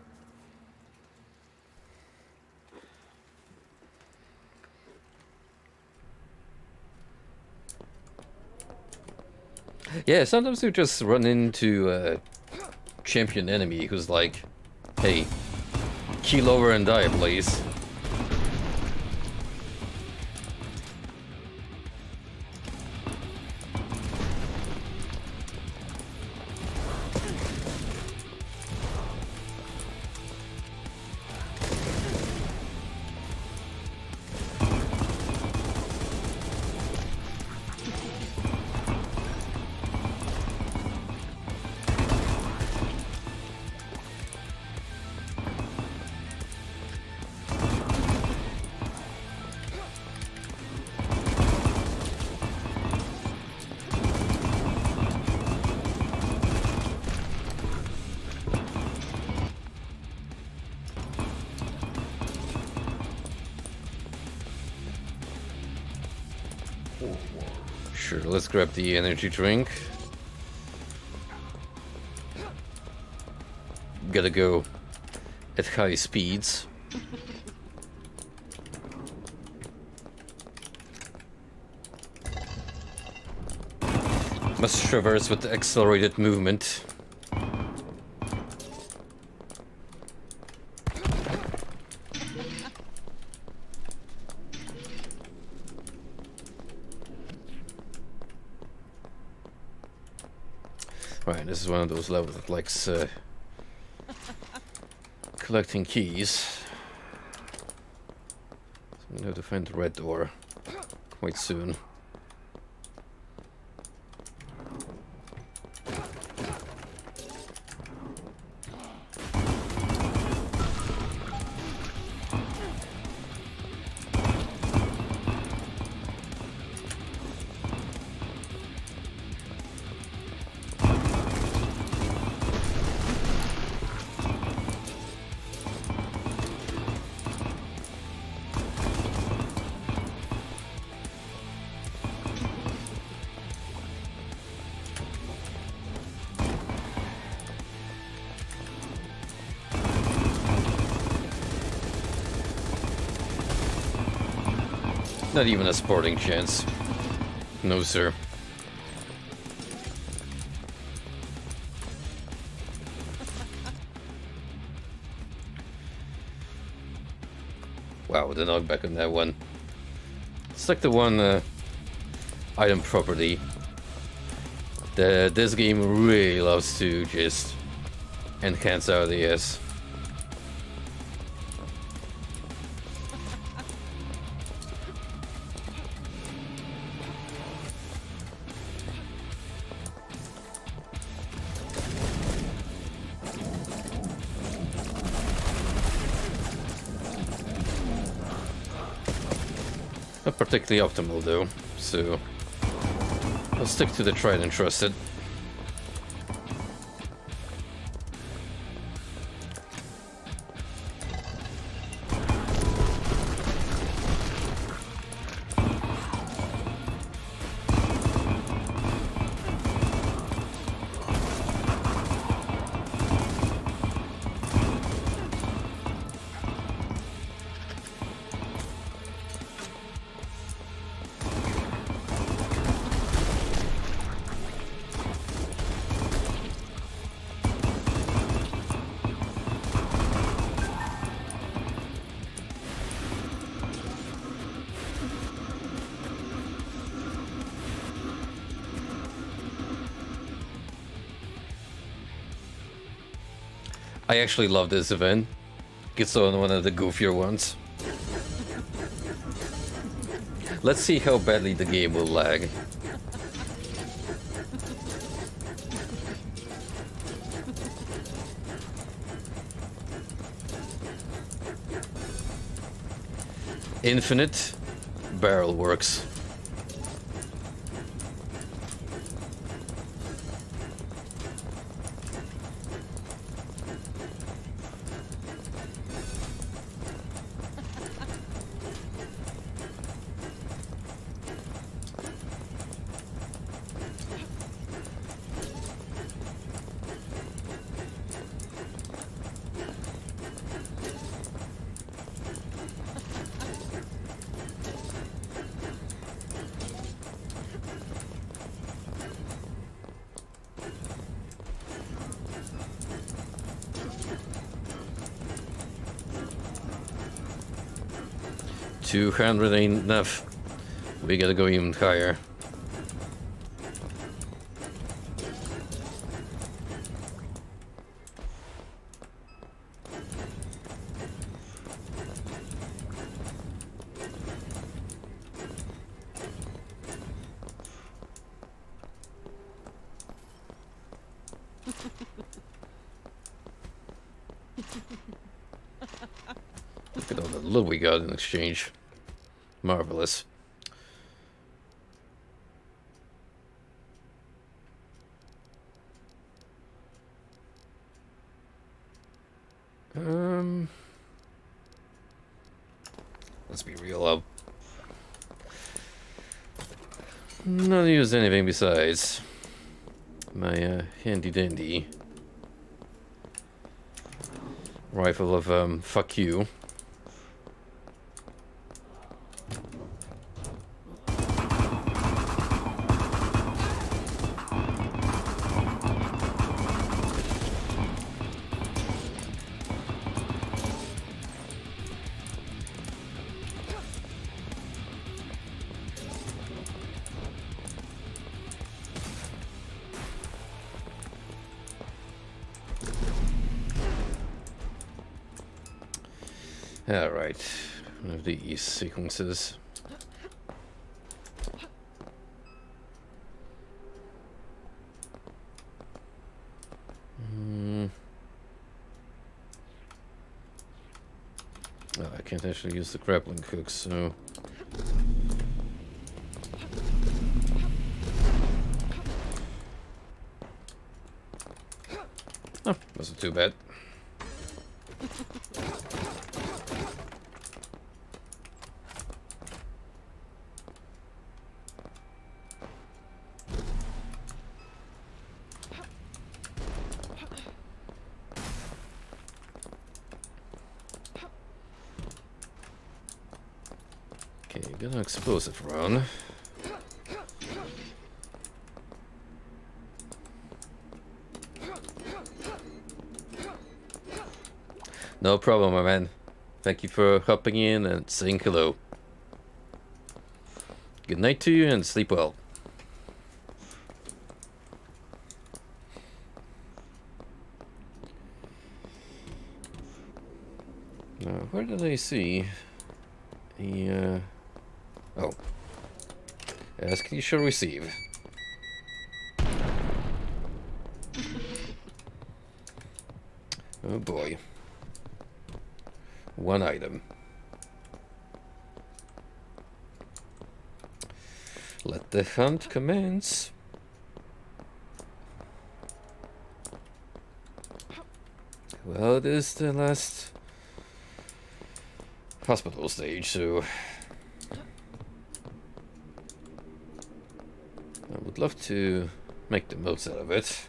Yeah, sometimes you just run into a champion enemy who's like, hey, keel over and die, please. Sure, let's grab the energy drink. Gotta go at high speeds. Must traverse with accelerated movement. Right, this is one of those levels that likes collecting keys. So I'm gonna have to find the red door. quite soon. Not even a sporting chance. No, sir. Wow, the knockback on that one. It's like the one item property that this game really loves to just enhance our DS. Not particularly optimal though, so I'll stick to the tried and trusted. I actually love this event. It's on one of the goofier ones. Let's see how badly the game will lag. Infinite barrel works. $200 ain't enough. We gotta go even higher. Look at all the loot we got in exchange. Marvelous. Let's be real, I'll not use anything besides my handy dandy rifle of fuck you. Alright, one of these sequences. Oh, I can't actually use the grappling hook, so... Oh, wasn't too bad. Okay, got an explosive round. No problem, my man. Thank you for hopping in and saying hello. Good night to you and sleep well. Now, where did I see a... Oh. Ask you shall receive. Oh boy. One item. Let the hunt commence. Well, it is the last hospital stage, so I would love to make the most out of it.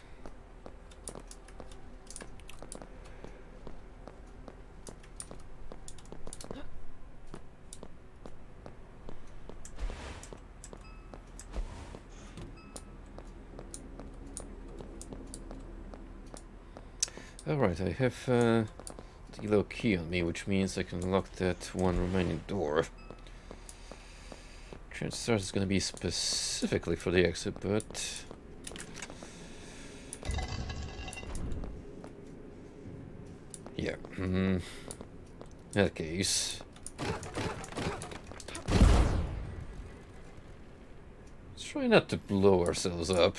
Alright, I have the yellow key on me, which means I can unlock that one remaining door. Chances are it's going to be specifically for the exit, but... yeah, in that case... let's try not to blow ourselves up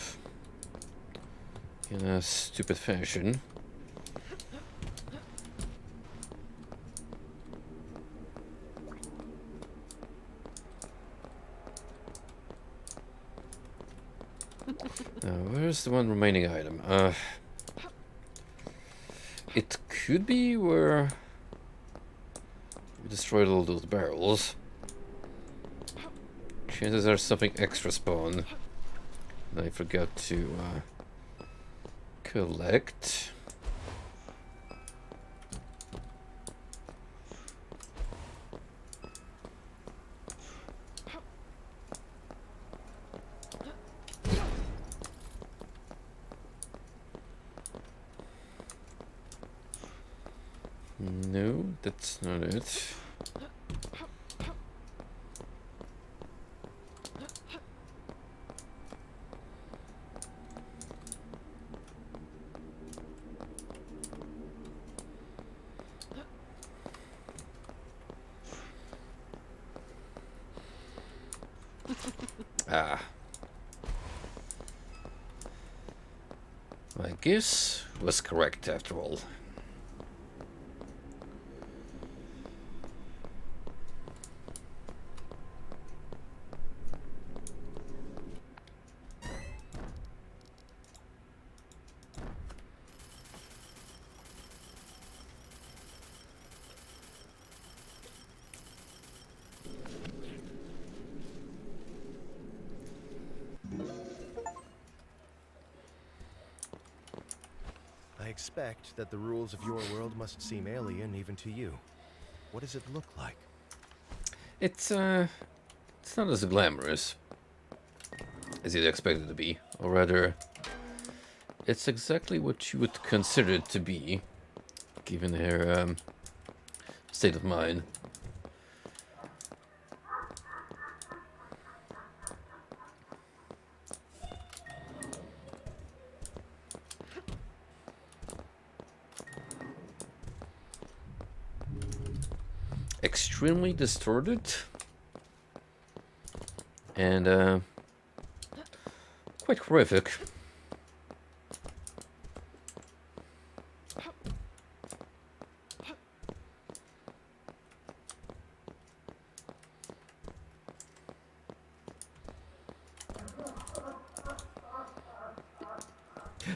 in a stupid fashion. Now, where's the one remaining item? It could be where we destroyed all those barrels. Chances are something extra spawn that I forgot to collect. No, that's not it. Ah. My guess was correct after all. I expect that the rules of your world must seem alien even to you. What does it look like? It's not as glamorous as you'd expect it to be, or rather, it's exactly what you would consider it to be, given her state of mind. Extremely distorted and quite horrific.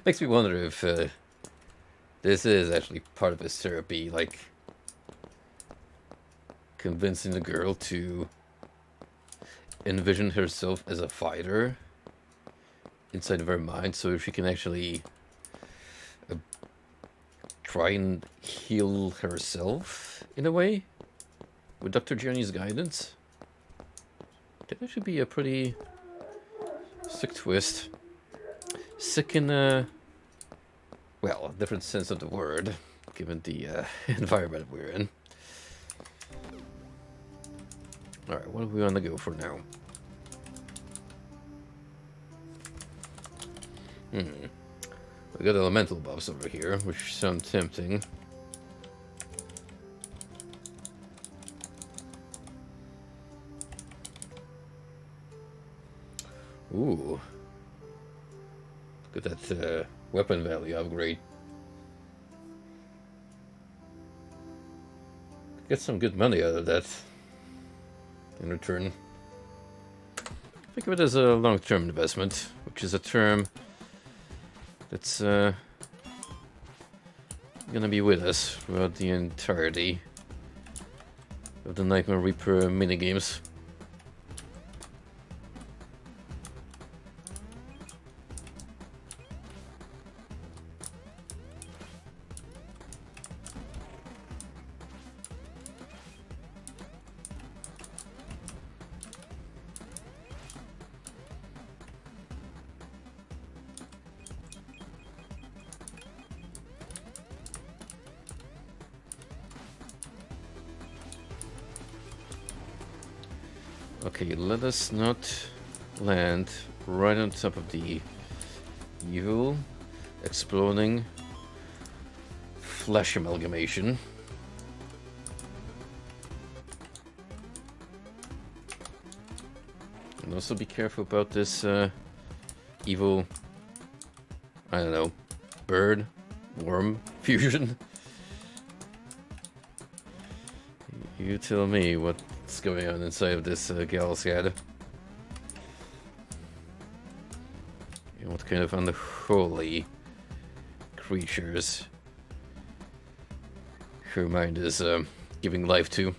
Makes me wonder if this is actually part of his therapy, like convincing the girl to envision herself as a fighter inside of her mind, so she can actually try and heal herself in a way with Dr. Journey's guidance. That actually be a pretty sick twist. Sick in well, a different sense of the word, given the environment we're in. Alright, what do we want to go for now? We got elemental buffs over here, which sound tempting. Ooh. Look at that weapon value upgrade. Get some good money out of that in return. Think of it as a long-term investment, which is a term that's gonna be with us throughout the entirety of the Nightmare Reaper minigames. Okay, let us not land right on top of the evil, exploding flesh amalgamation. And also be careful about this evil, I don't know, bird, worm fusion. You tell me what's going on inside of this gal's head. And what kind of unholy creatures her mind is giving life to.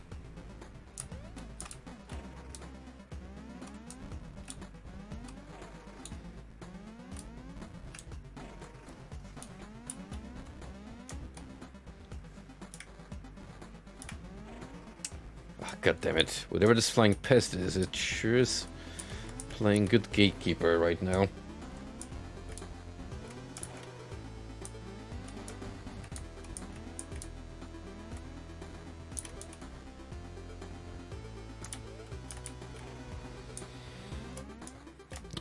God damn it. Whatever this flying pest is, it sure is playing good gatekeeper right now.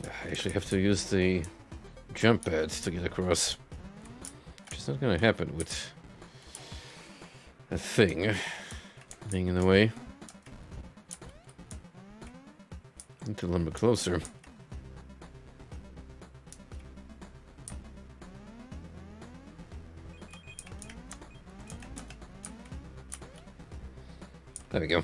I actually have to use the jump pads to get across. Which is not gonna happen with a thing being in the way. Need to lumber closer. There we go.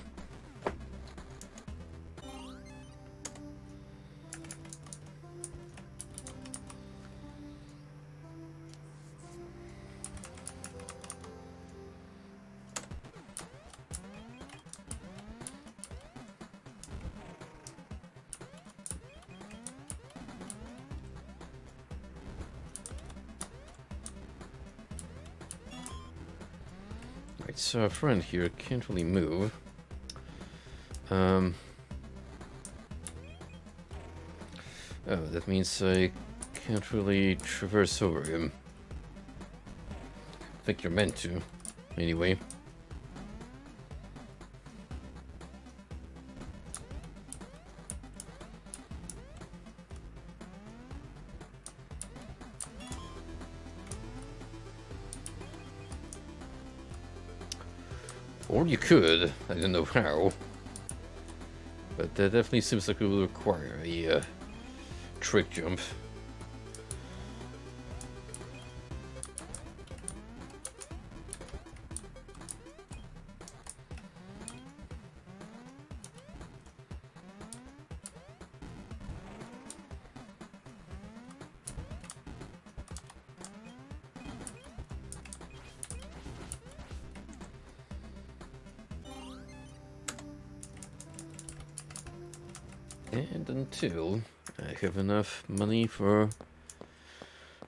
Right, so our friend here can't really move. Oh, that means I can't really traverse over him. I think you're meant to, anyway. Or you could, I don't know how. But that definitely seems like it will require a trick jump. And until I have enough money for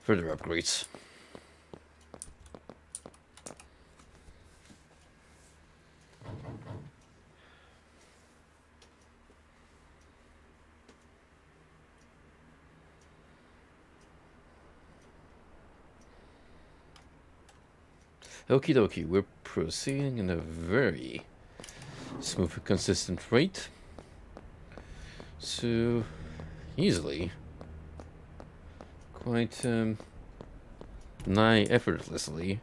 further upgrades. Okie dokie, we're proceeding in a very smooth and consistent rate. So, easily, quite nigh effortlessly,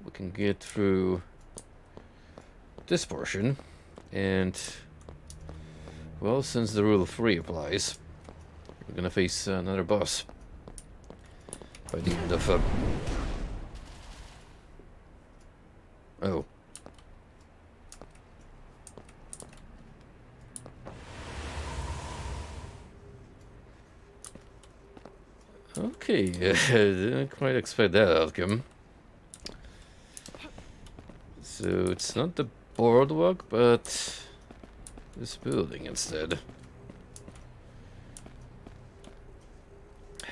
we can get through this portion, and, well, since the rule of 3 applies, we're gonna face another boss by the end of oh. Okay, didn't quite expect that outcome. So it's not the boardwalk, but this building instead.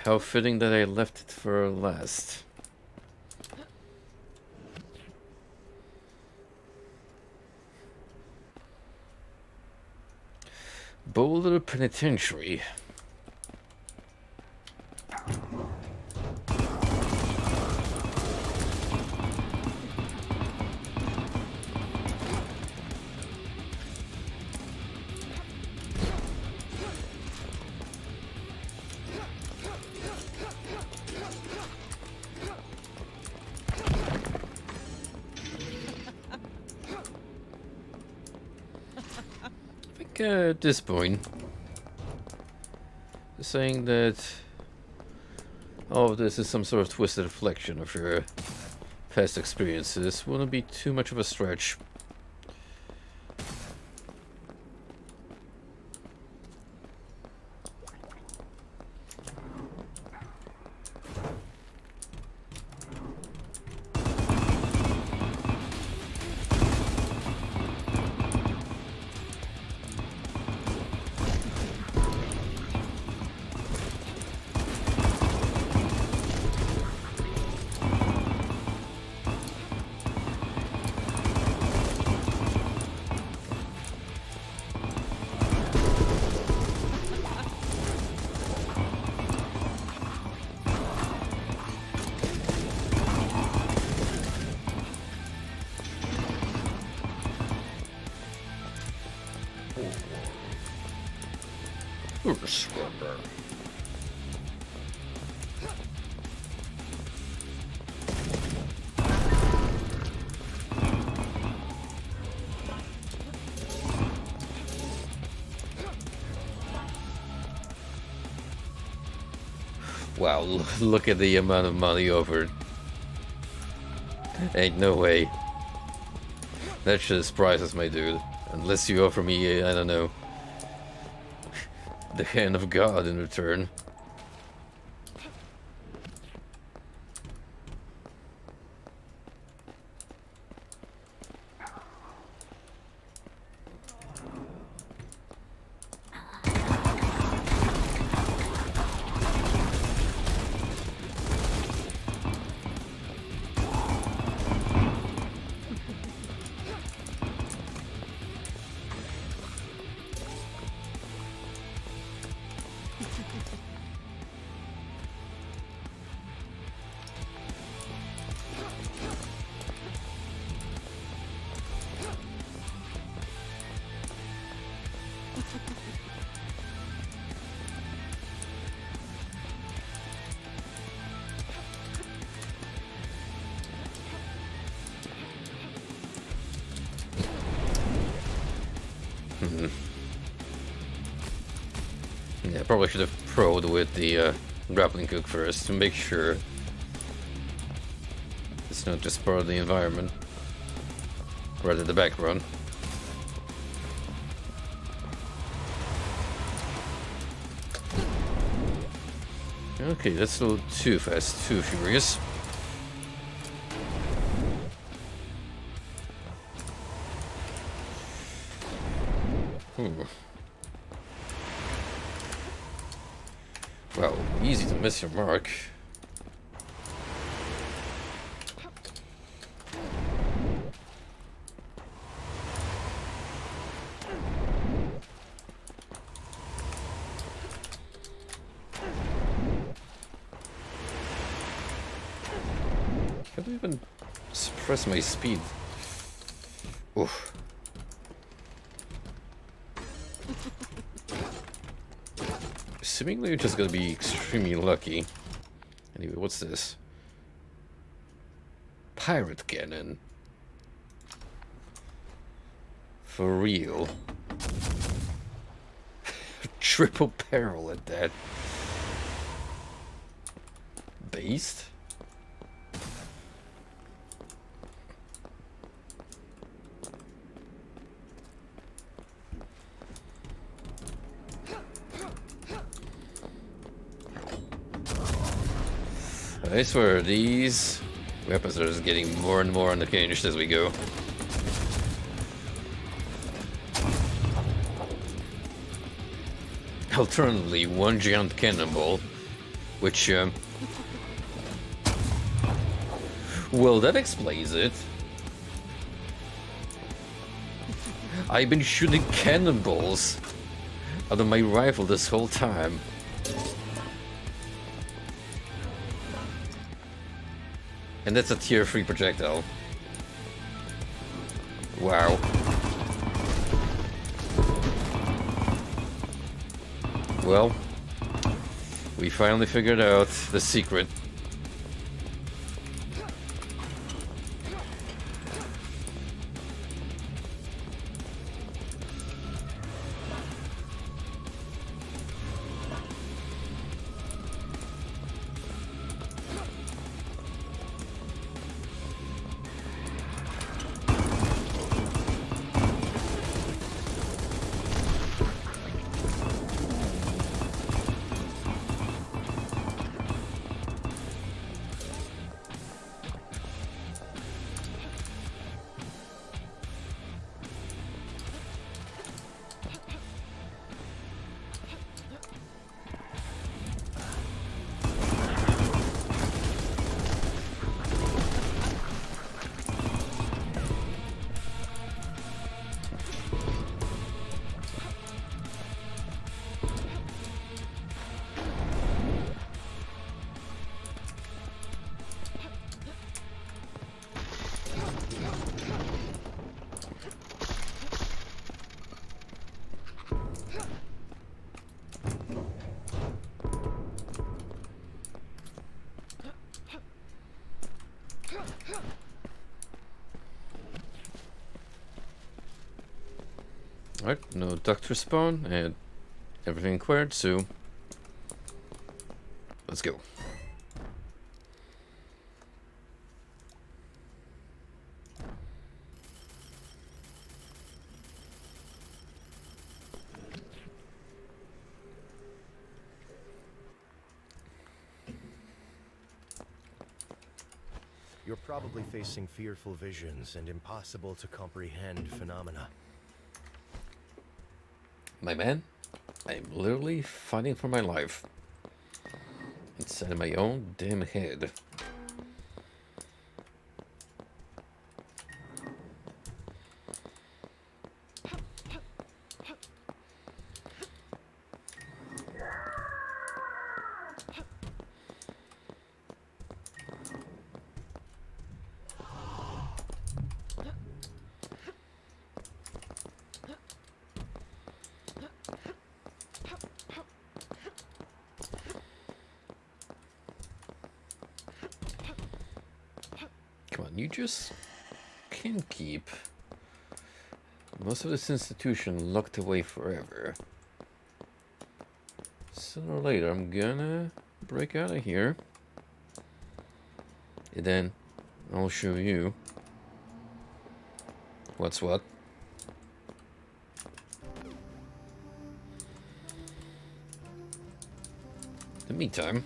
How fitting that I left it for last. Boulder Penitentiary. At this point, saying that all of this is some sort of twisted reflection of your past experiences wouldn't be too much of a stretch. Surrender. Wow, look at the amount of money over. Ain't no way. That shit is priceless, my dude. Unless you offer me, I don't know, the hand of God in return. Yeah, probably should have probed with the grappling hook first to make sure it's not just part of the environment, rather the background. Okay, that's a little too fast, too furious. Well, easy to miss your mark. Can't even suppress my speed. Oof. Seemingly you're just gonna be extremely lucky. Anyway, what's this? Pirate cannon. For real. Triple barrel at that. Based? I swear, these weapons are just getting more and more unhinged as we go. Alternatively, one giant cannonball, which, well, that explains it. I've been shooting cannonballs out of my rifle this whole time. And that's a tier 3 projectile. Wow. Well, we finally figured out the secret. Alright, no doctor spawn, and everything cleared, so let's go. You're probably facing fearful visions and impossible to comprehend phenomena. My man, I'm literally fighting for my life. Inside of my own damn head. Come on, you just can't keep most of this institution locked away forever. Sooner or later, I'm gonna break out of here. And then I'll show you what's what. In the meantime,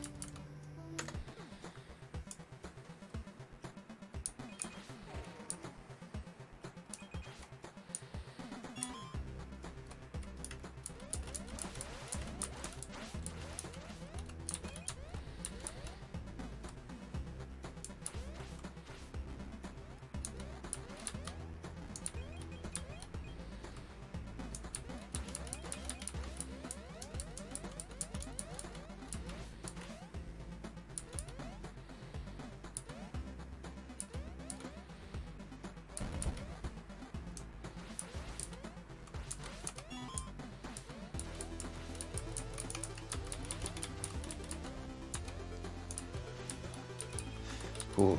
Ooh.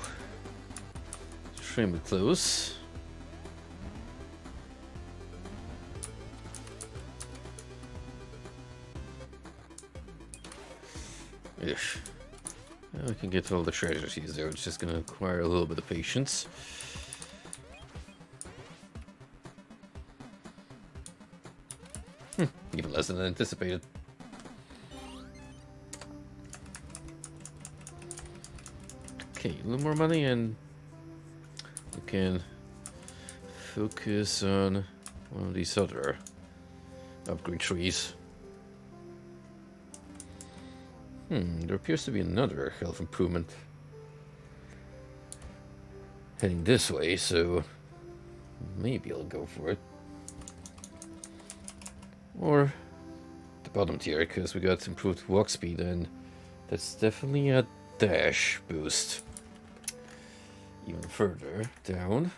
Extremely close. If we can get all the treasures here, though, it's just gonna require a little bit of patience. Even less than anticipated. Okay, a little more money and we can focus on one of these other upgrade trees. There appears to be another health improvement heading this way, so maybe I'll go for it. Or the bottom tier, because we got improved walk speed, and that's definitely a dash boost. Even further down.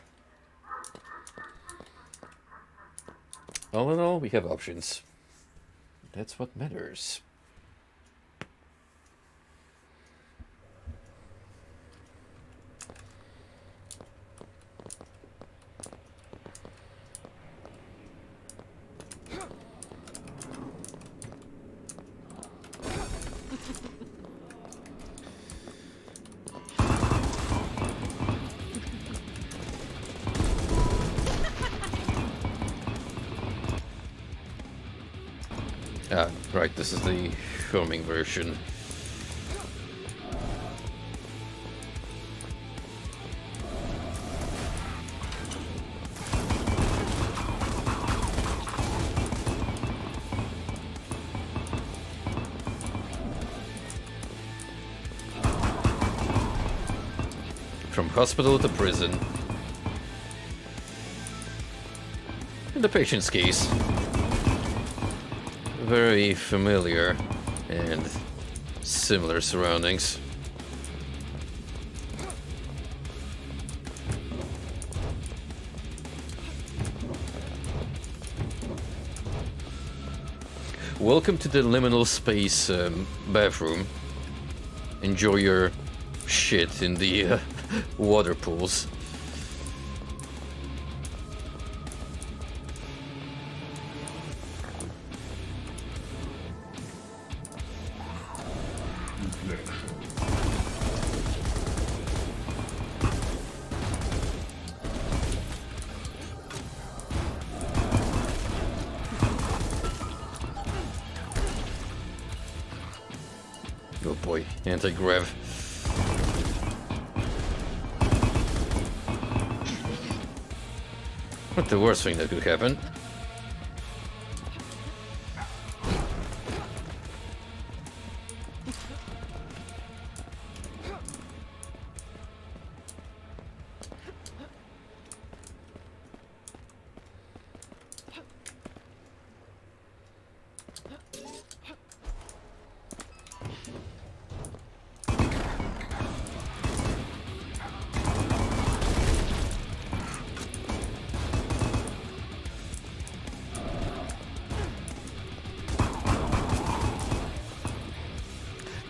All in all, we have options. That's what matters. Right, this is the filming version. From hospital to prison. In the patient's case, very familiar and similar surroundings. Welcome to the liminal space bathroom. Enjoy your shit in the water pools. Oh boy, anti-grav. Not the worst thing that could happen.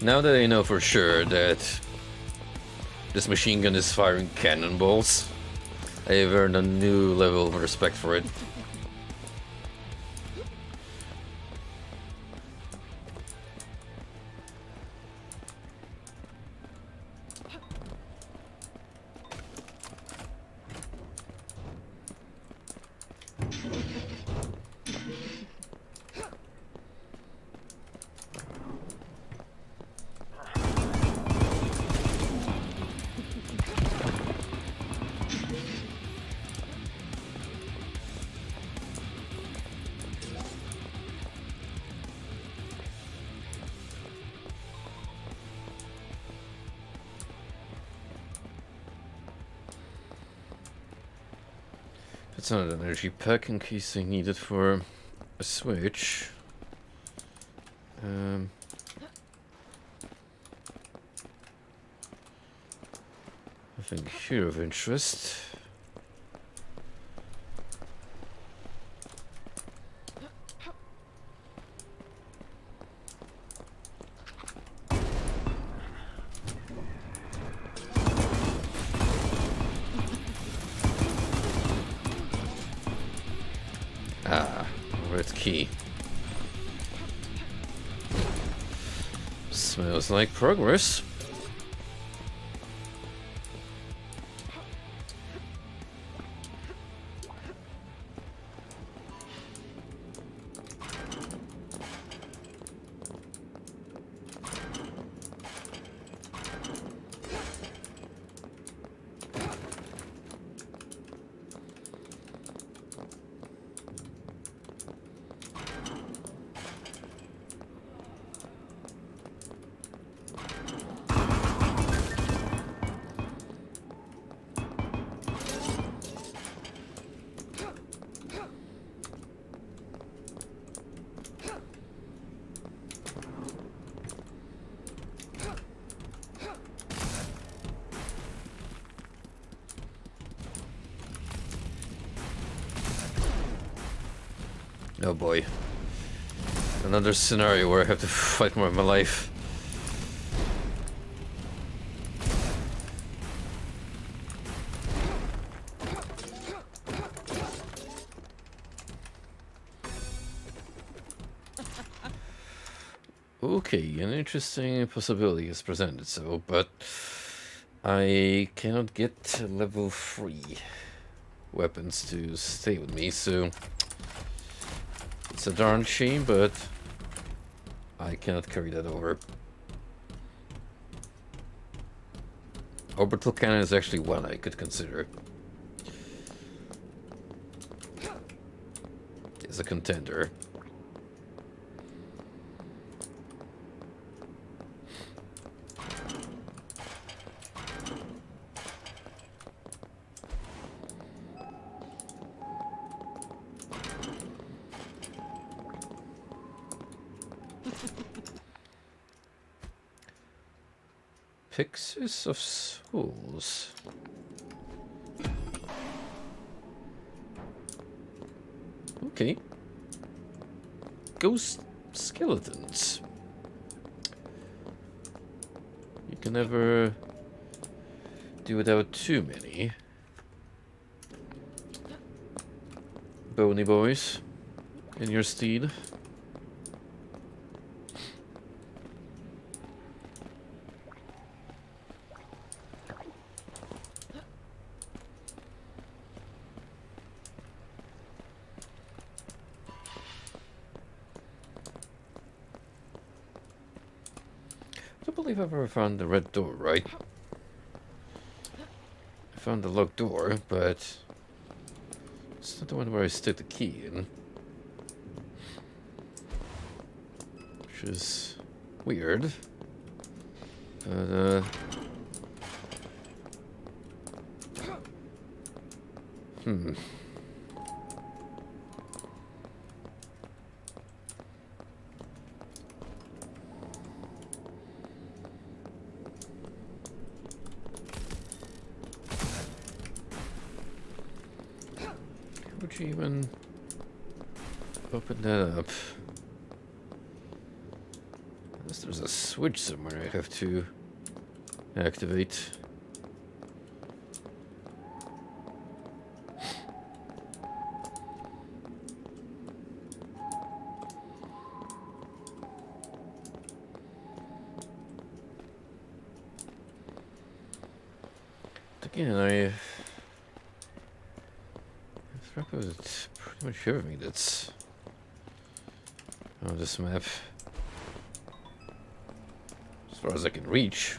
Now that I know for sure that this machine gun is firing cannonballs, I have earned a new level of respect for it. That's not an energy pack in case I need it for a switch. Nothing here of interest. Ah, red key. Smells like progress. Oh boy. Another scenario where I have to fight more of my life. Okay, an interesting possibility is presented, so, but I cannot get level 3 weapons to stay with me, so it's a darn shame, but I cannot carry that over. Orbital cannon is actually one I could consider as a contender. Pyxis of Souls. Okay. Ghost skeletons. You can never do without too many. Bony boys in your steed. I don't believe I've ever found the red door, right? I found the locked door, but it's not the one where I stick the key in. Which is weird. But, would you even open that up? Unless there's a switch somewhere I have to activate. Again, I was pretty much everything that's on this map, as far as I can reach.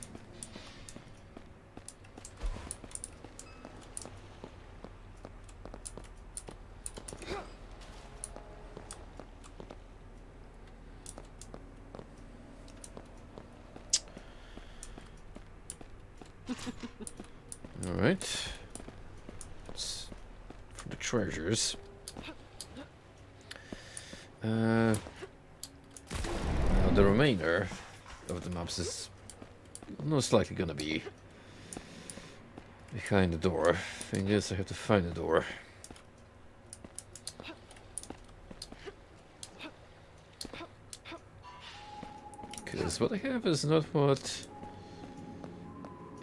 All right. For the treasures. Now the remainder of the maps is most likely gonna be behind the door. Thing is, I have to find the door. Because what I have is not what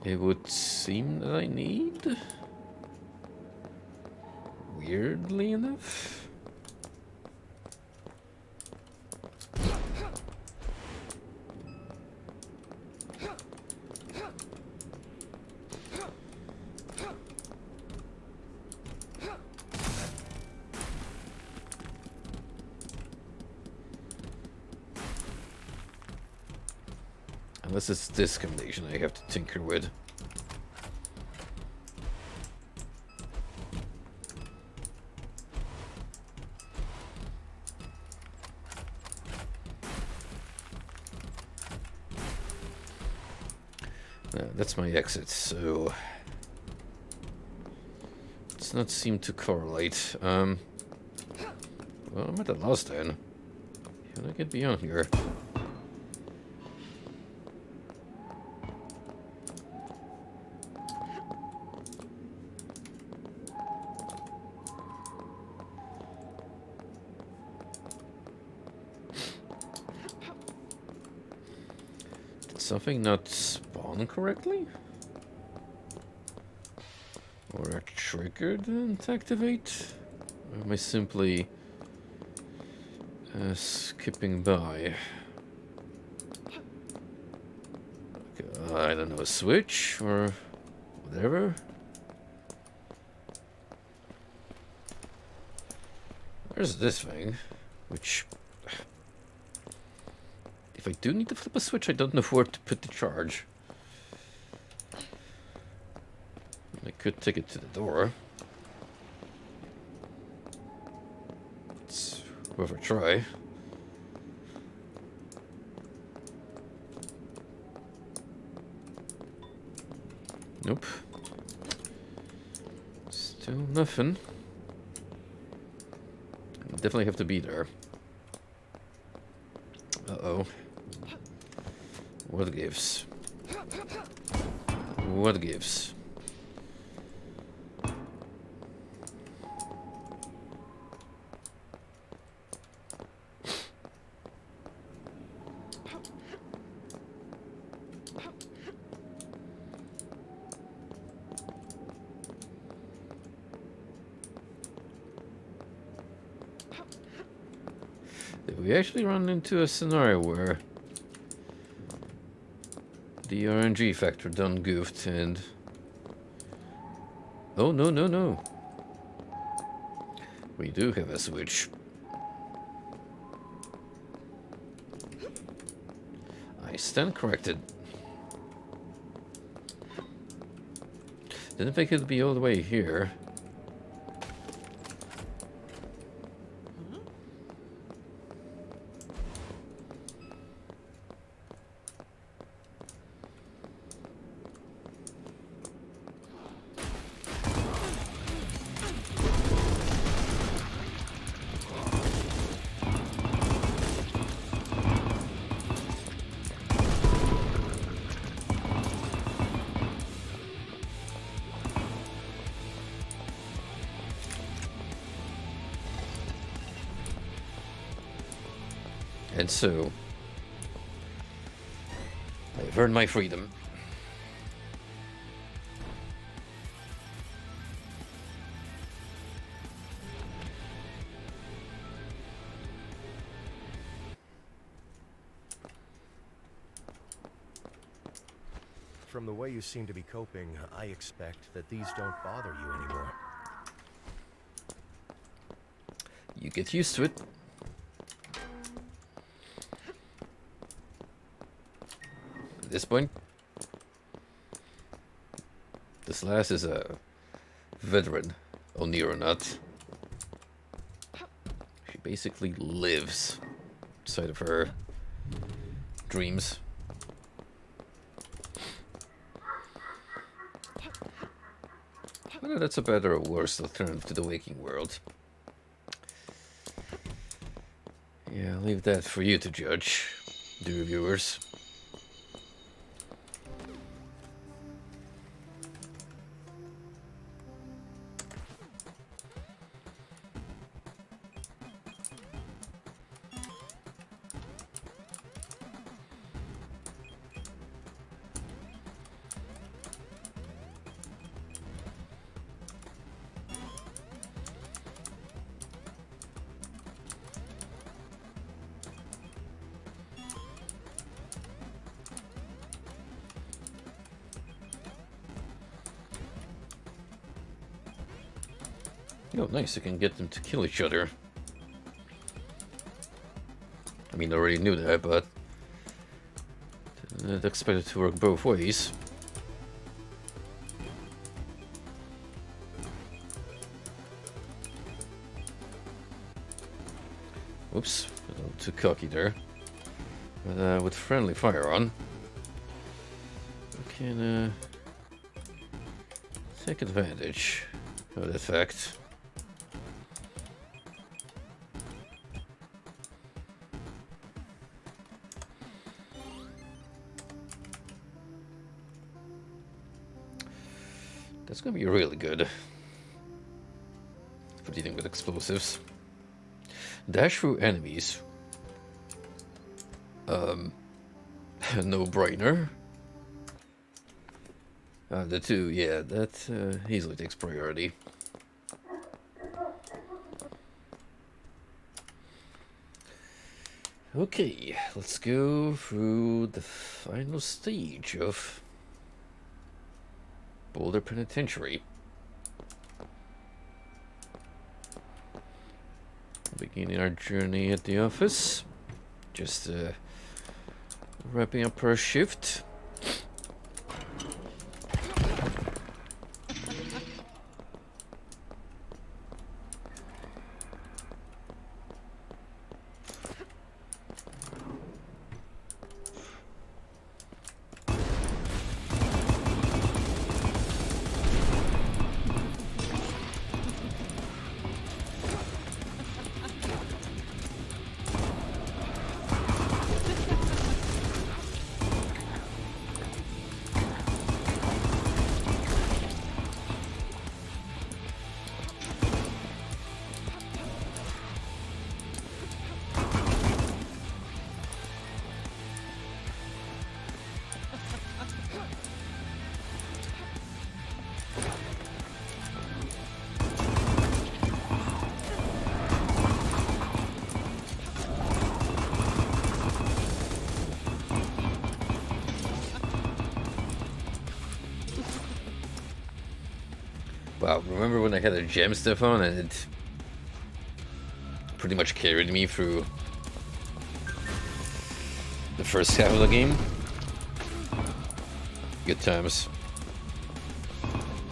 it would seem that I need. Weirdly enough. Unless it's this combination I have to tinker with. That's my exit, so it's not seem to correlate. Well, I'm at a loss then. Can I get beyond here? Did something not spawn correctly? Or a trigger didn't activate? Or am I simply skipping by? I don't know, a switch or whatever? There's this thing, which... If I do need to flip a switch, I don't know where to put the charge. I could take it to the door. It's worth a try. Nope. Still nothing. Definitely have to be there. Uh-oh. What gives? What gives? Did we actually run into a scenario where the RNG factor done goofed and... Oh, no, no, no. We do have a switch. I stand corrected. Didn't think it'd be all the way here. And so, I've earned my freedom. From the way you seem to be coping, I expect that these don't bother you anymore. You get used to it. At this point, this lass is a veteran, Oni or not. She basically lives inside of her dreams. Whether that's a better or worse alternative to the waking world, yeah, I'll leave that for you to judge, dear viewers. Oh, nice, you can get them to kill each other. I mean, I already knew that, but Not expected to work both ways. Oops, a little too cocky there. But with friendly fire on, we can take advantage of that fact. That's gonna be really good for dealing with explosives. Dash through enemies. No brainer. The two, yeah, that easily takes priority. Okay, let's go through the final stage of Boulder Penitentiary. Beginning our journey at the office. Just wrapping up our shift. Wow, remember when I had a gem stuff on and it pretty much carried me through the first half of the game? Good times.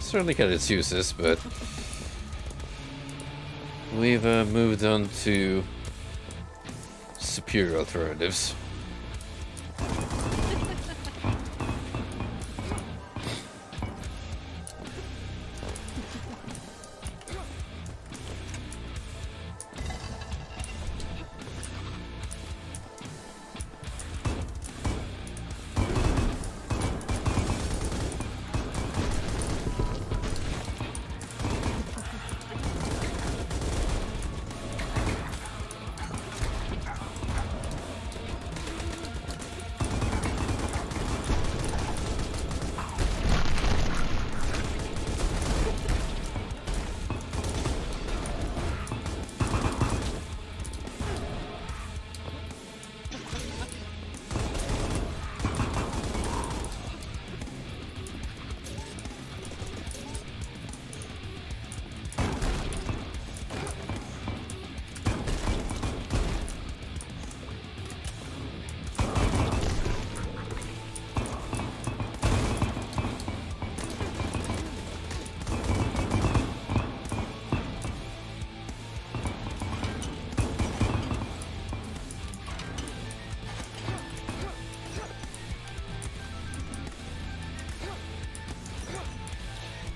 Certainly had its uses, but we've moved on to superior alternatives.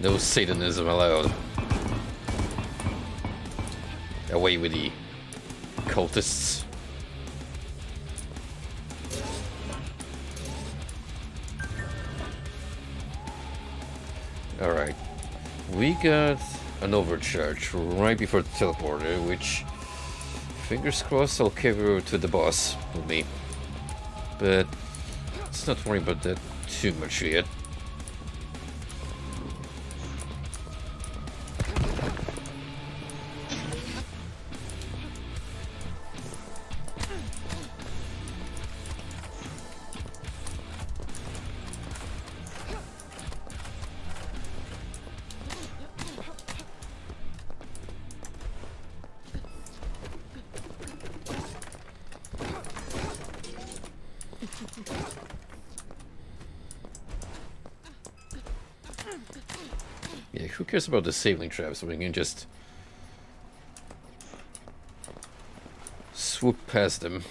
No Satanism allowed. Away with the cultists. Alright. We got an overcharge right before the teleporter, which, fingers crossed, I'll carry over to the boss with me. But let's not worry about that too much yet. who cares about the sailing traps when you can just swoop past them?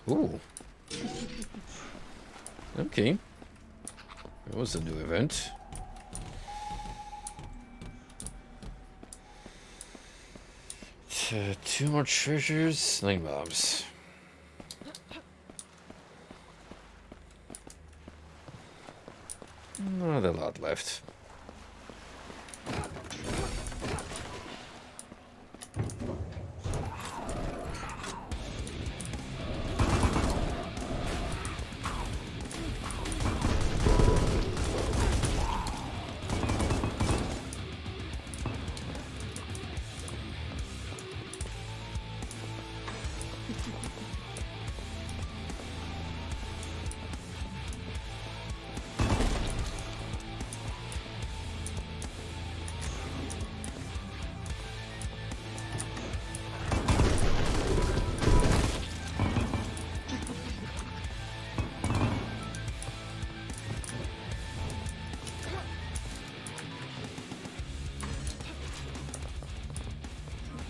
Ooh. Okay. That was a new event. Two more treasures, 9 mobs. Not a lot left.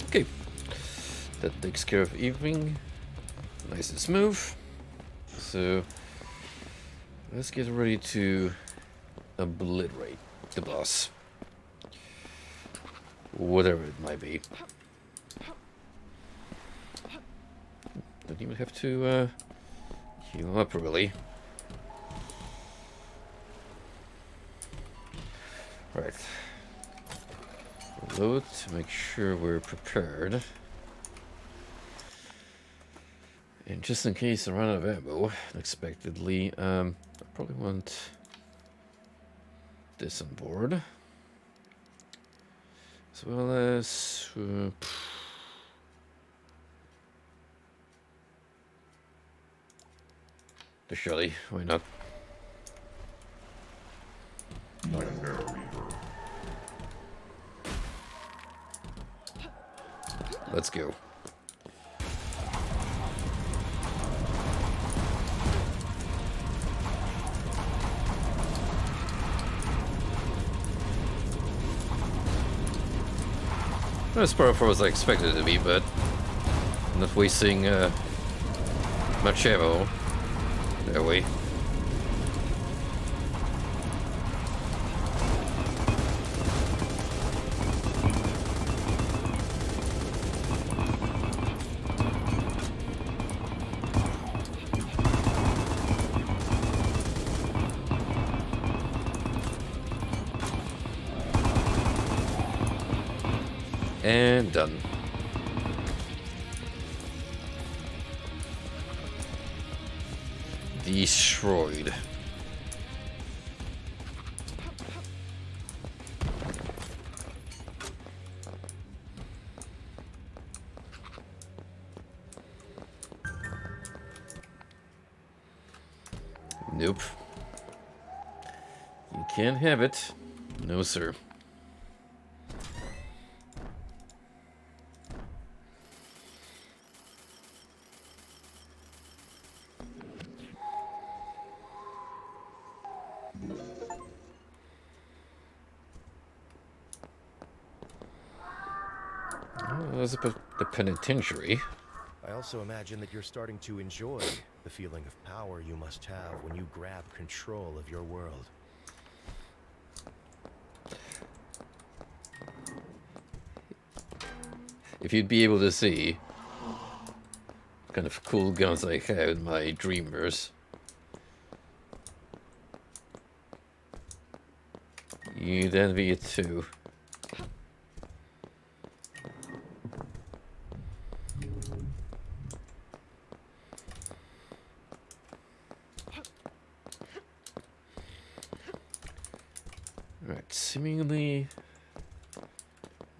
Okay, that takes care of evening. Nice and smooth. So let's get ready to obliterate the boss, whatever it might be. Don't even have to heal up really. Right. Reload to make sure we're prepared. And just in case I run out of ammo unexpectedly, I probably want this on board. As well as the Shelly, why not? Nightmare Reaper. Let's go. As far as I expected it to be, but not wasting much ammo that way. And done. Destroyed. Nope. You can't have it. No, sir. That's the penitentiary. I also imagine that you're starting to enjoy the feeling of power you must have when you grab control of your world. If you'd be able to see what kind of cool guns I have in my Dreamers, you'd envy it too. Right, seemingly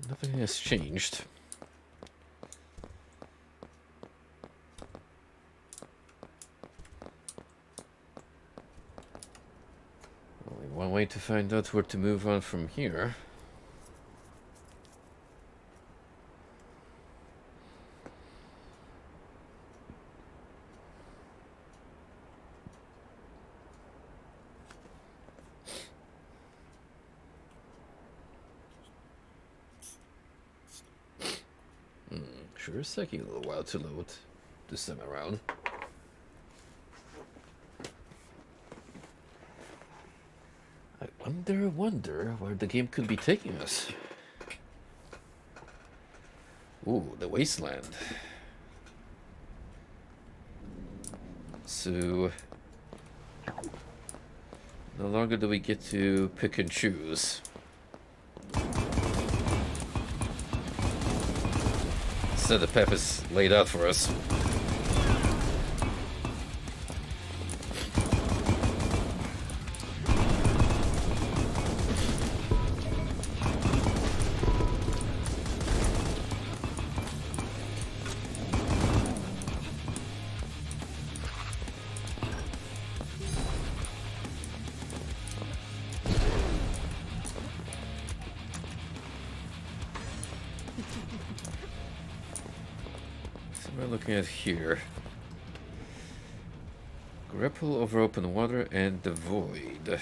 nothing has changed. One way to find out where to move on from here. Sure is taking a little while to load this time around. I wonder where the game could be taking us. Ooh, the wasteland. So no longer do we get to pick and choose. Instead, the path is laid out for us. We're looking at here. Grapple over open water and the void.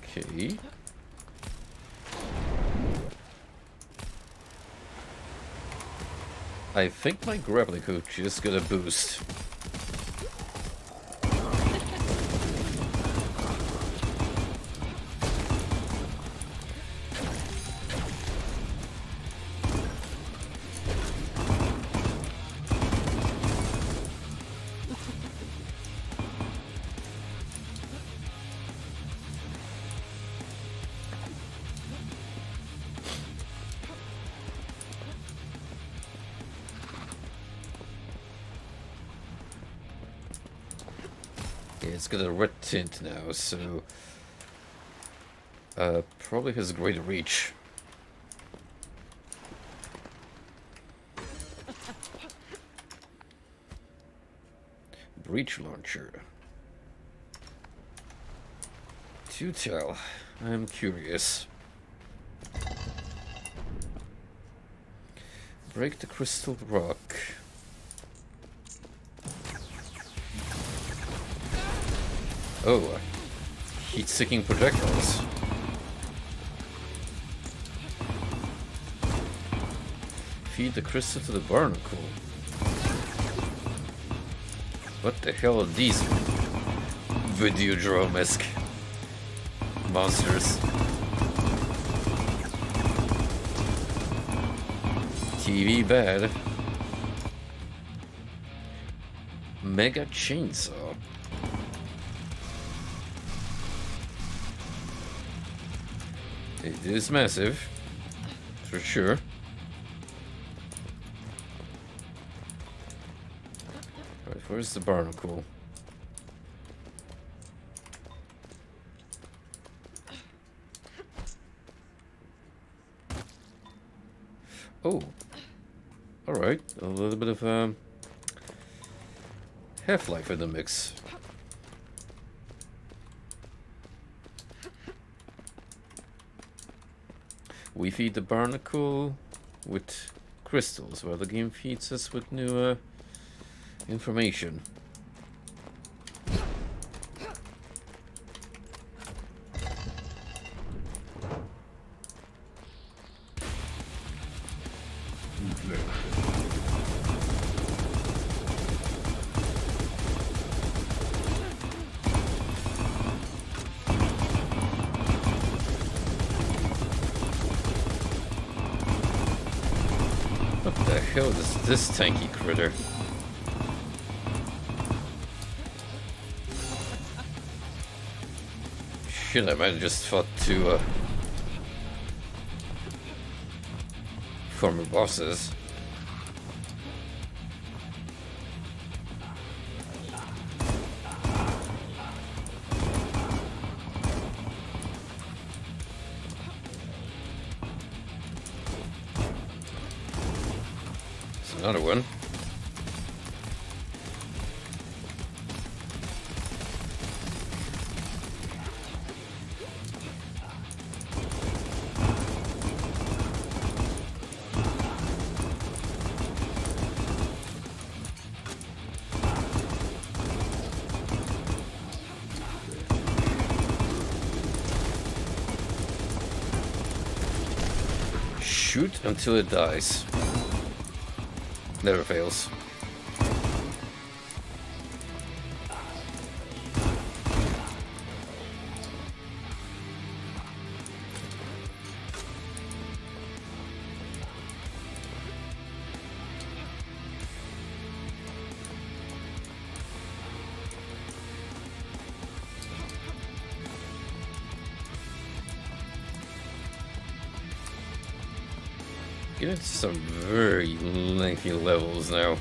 Okay. I think my grappling hook just got a boost. It's got a red tint now, so probably has great reach. Breach launcher. To tell, I'm curious. Break the crystal rock. Oh, heat-seeking projectiles. Feed the crystal to the barnacle. What the hell are these Videodrome-esque monsters? TV bad. Mega chainsaw. It is massive, for sure. Alright, where's the barnacle? Oh, alright, a little bit of Half-Life in the mix. We feed the barnacle with crystals, while the game feeds us with new information. What the hell is this tanky critter? Shit, I might have just fought two former bosses. another one. Shoot until it dies. Never fails. Get into some very lengthy levels now.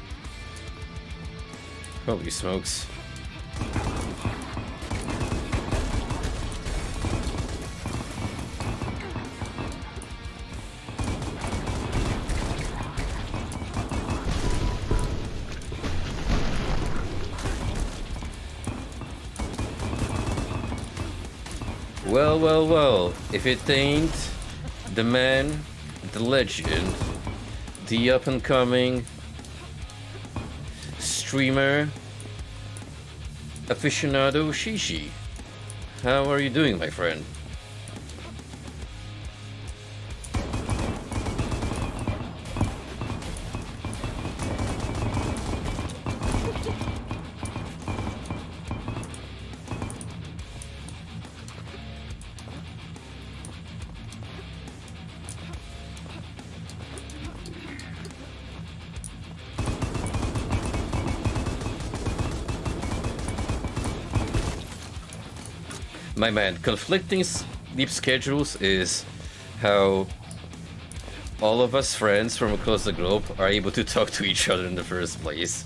Holy smokes. Well, well, well, if it ain't the man, the legend, the up-and-coming streamer, aficionado Shishi. How are you doing, my friend? My man, conflicting sleep schedules is how all of us friends from across the globe are able to talk to each other in the first place.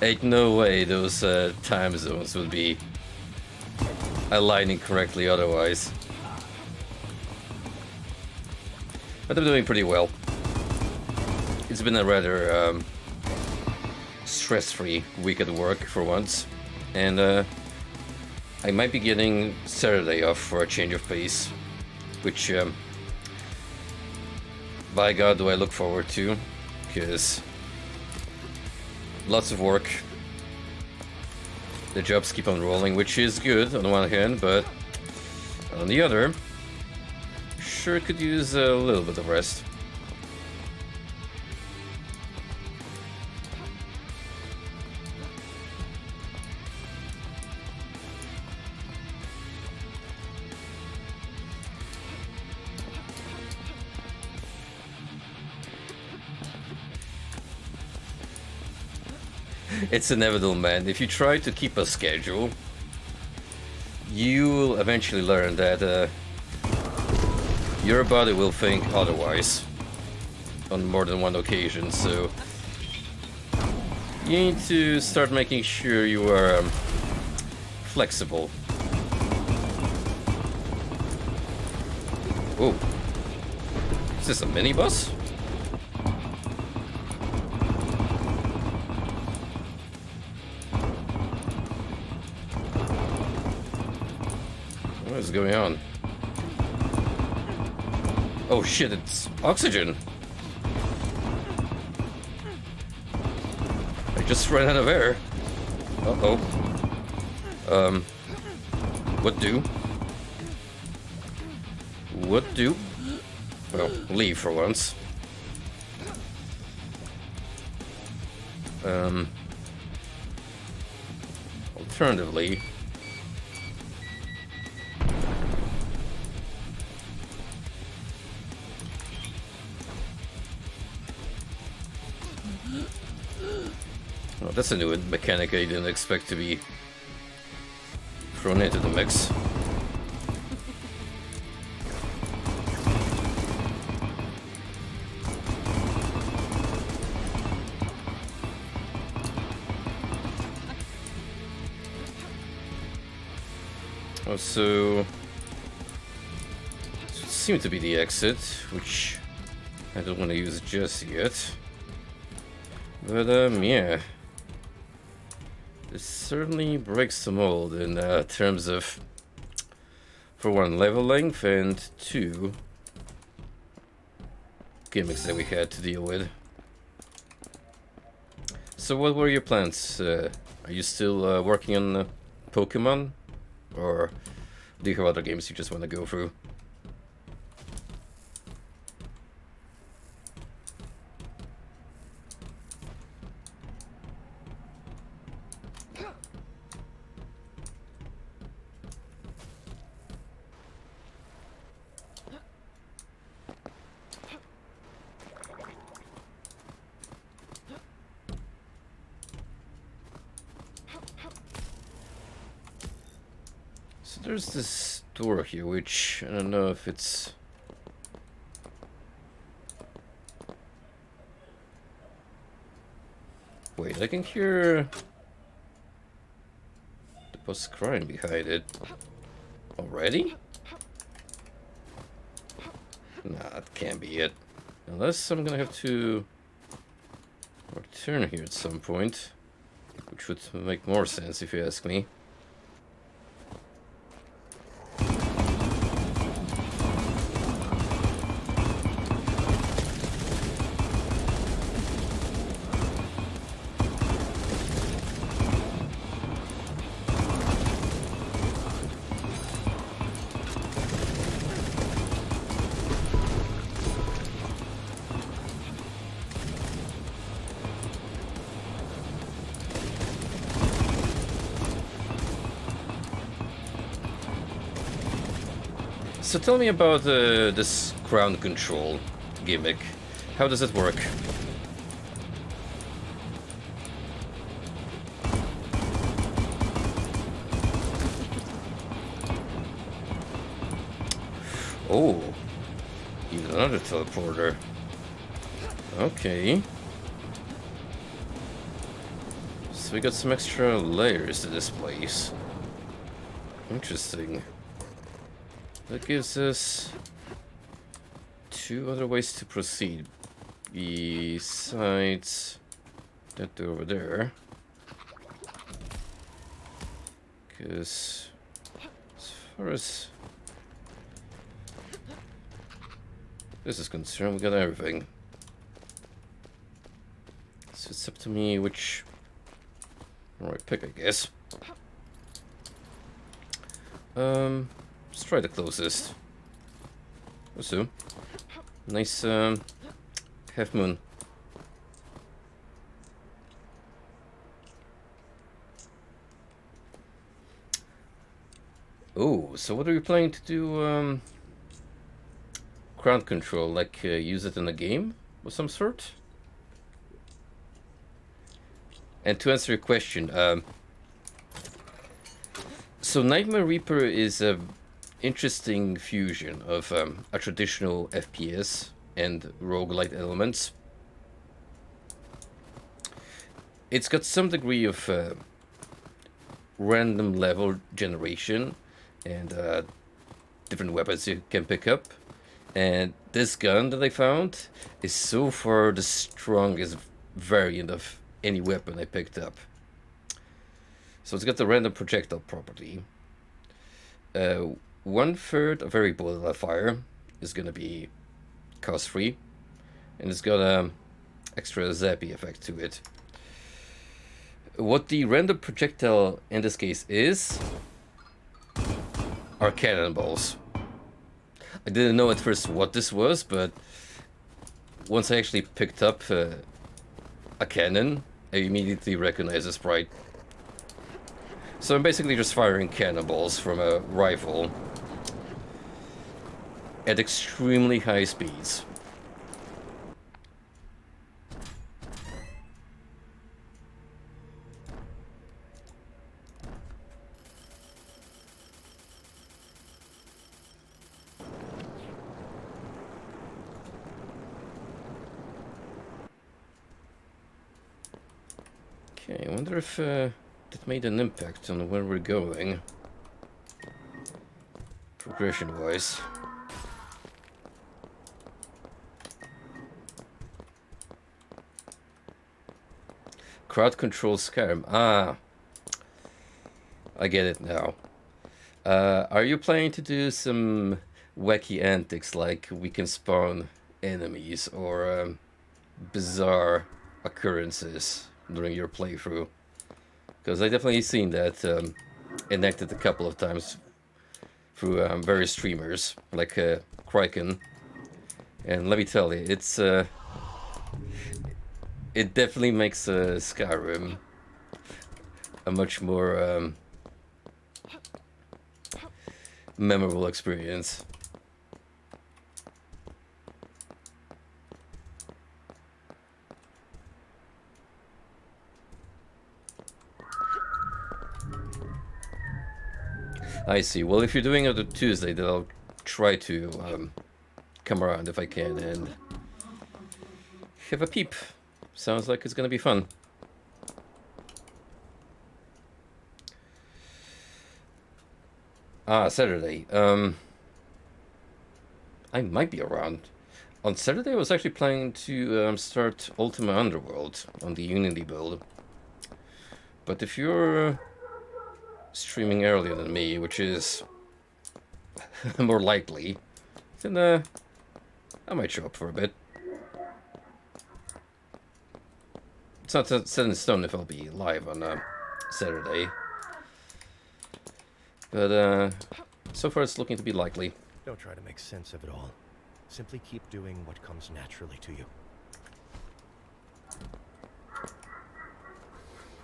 Ain't no way those time zones would be aligning correctly otherwise. But I'm doing pretty well. It's been a rather stress-free week at work for once, and I might be getting Saturday off for a change of pace, which, by God, do I look forward to, because lots of work, the jobs keep on rolling, which is good on the one hand, but on the other, sure could use a little bit of rest. It's inevitable, man. If you try to keep a schedule, you will eventually learn that your body will think otherwise on more than one occasion, so you need to start making sure you are flexible. Oh, is this a minibus? What is going on? Oh shit, it's oxygen! I just ran out of air. Uh-oh. What do? What do? Well, leave for once. Alternatively, oh, that's a new mechanic I didn't expect to be thrown into the mix. Oh, so it seemed to be the exit, which I don't want to use it just yet. But, yeah. This certainly breaks the mold in terms of, for one, level length, and two, gimmicks that we had to deal with. So what were your plans? Are you still working on Pokemon? Or do you have other games you just want to go through? So there's this door here, which I don't know if it's... Wait, I can hear the boss crying behind it. Already? Nah, that can't be it. Unless I'm gonna have to return here at some point, which would make more sense if you ask me. So tell me about this ground control gimmick. How does it work? Oh, even another teleporter. Okay. So we got some extra layers to this place. Interesting. That gives us two other ways to proceed, besides that door over there. Because as far as this is concerned, we got everything. So it's up to me which one I pick, I guess. Let's try the closest. So, nice half moon. Oh, so what are you planning to do? Ground control, like use it in a game of some sort? And to answer your question, so Nightmare Reaper is a interesting fusion of a traditional FPS and roguelite elements. It's got some degree of random level generation and different weapons you can pick up. And this gun that I found is so far the strongest variant of any weapon I picked up. So it's got the random projectile property. 1/3 of every bullet I fire is gonna be cost free, and it's got a extra zappy effect to it. What the random projectile in this case is are cannonballs. I didn't know at first what this was, but once I actually picked up a cannon, I immediately recognized the sprite. So I'm basically just firing cannonballs from a rifle at extremely high speeds. Okay, I wonder if that made an impact on where we're going, progression-wise. crowd control Skyrim. Ah, I get it now. Are you planning to do some wacky antics like we can spawn enemies or bizarre occurrences during your playthrough? Because I definitely seen that enacted a couple of times through various streamers like Kraken, and let me tell you, it's it definitely makes Skyrim a much more memorable experience. I see. Well, if you're doing it on Tuesday, then I'll try to come around if I can and have a peep. Sounds like it's gonna be fun. Ah, Saturday. I might be around. On Saturday, I was actually planning to start Ultima Underworld on the Unity build. But if you're streaming earlier than me, which is more likely, then I might show up for a bit. It's not set in stone if I'll be live on Saturday. But so far it's looking to be likely. Don't try to make sense of it all. Simply keep doing what comes naturally to you.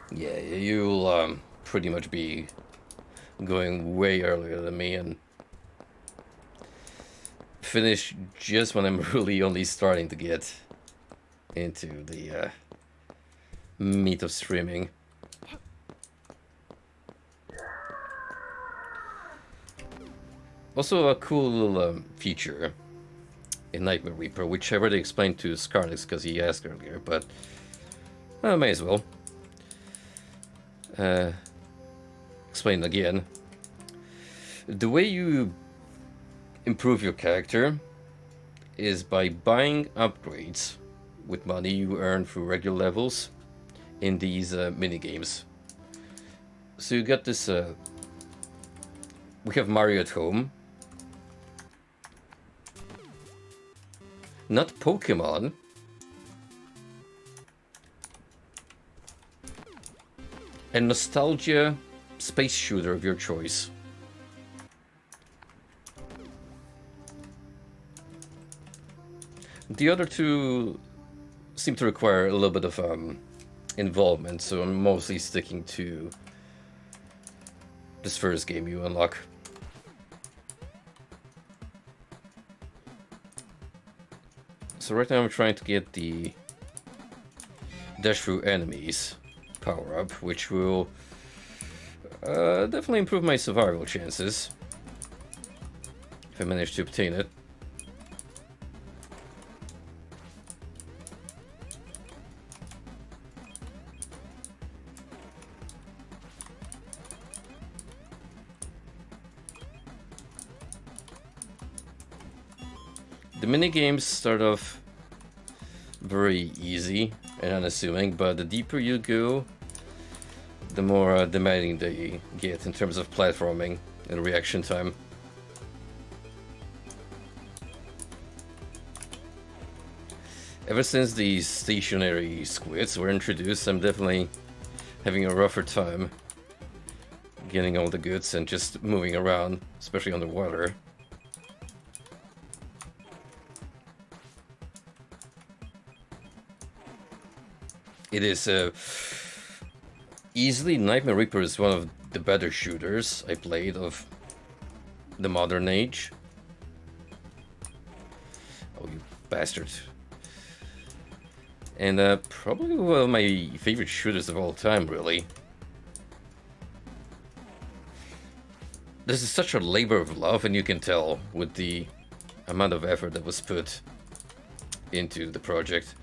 Yeah, you'll pretty much be going way earlier than me and finish just when I'm really only starting to get into the meat of streaming. Also a cool little feature in Nightmare Reaper, which I already explained to Scarlix because he asked earlier, but I may as well explain again. The way you improve your character is by buying upgrades with money you earn through regular levels in these mini-games. So you got this, we have Mario at Home. Not Pokemon. A nostalgia space shooter of your choice. The other two seem to require a little bit of involvement, so I'm mostly sticking to this first game you unlock. So right now I'm trying to get the dash through enemies power up, which will definitely improve my survival chances if I manage to obtain it. The minigames start off very easy and unassuming, but the deeper you go, the more demanding they get in terms of platforming and reaction time. Ever since these stationary squids were introduced, I'm definitely having a rougher time getting all the goods and just moving around, especially underwater. It is easily Nightmare Reaper is one of the better shooters I played of the modern age. Oh, you bastard. And probably one of my favorite shooters of all time, really. This is such a labor of love, and you can tell with the amount of effort that was put into the project.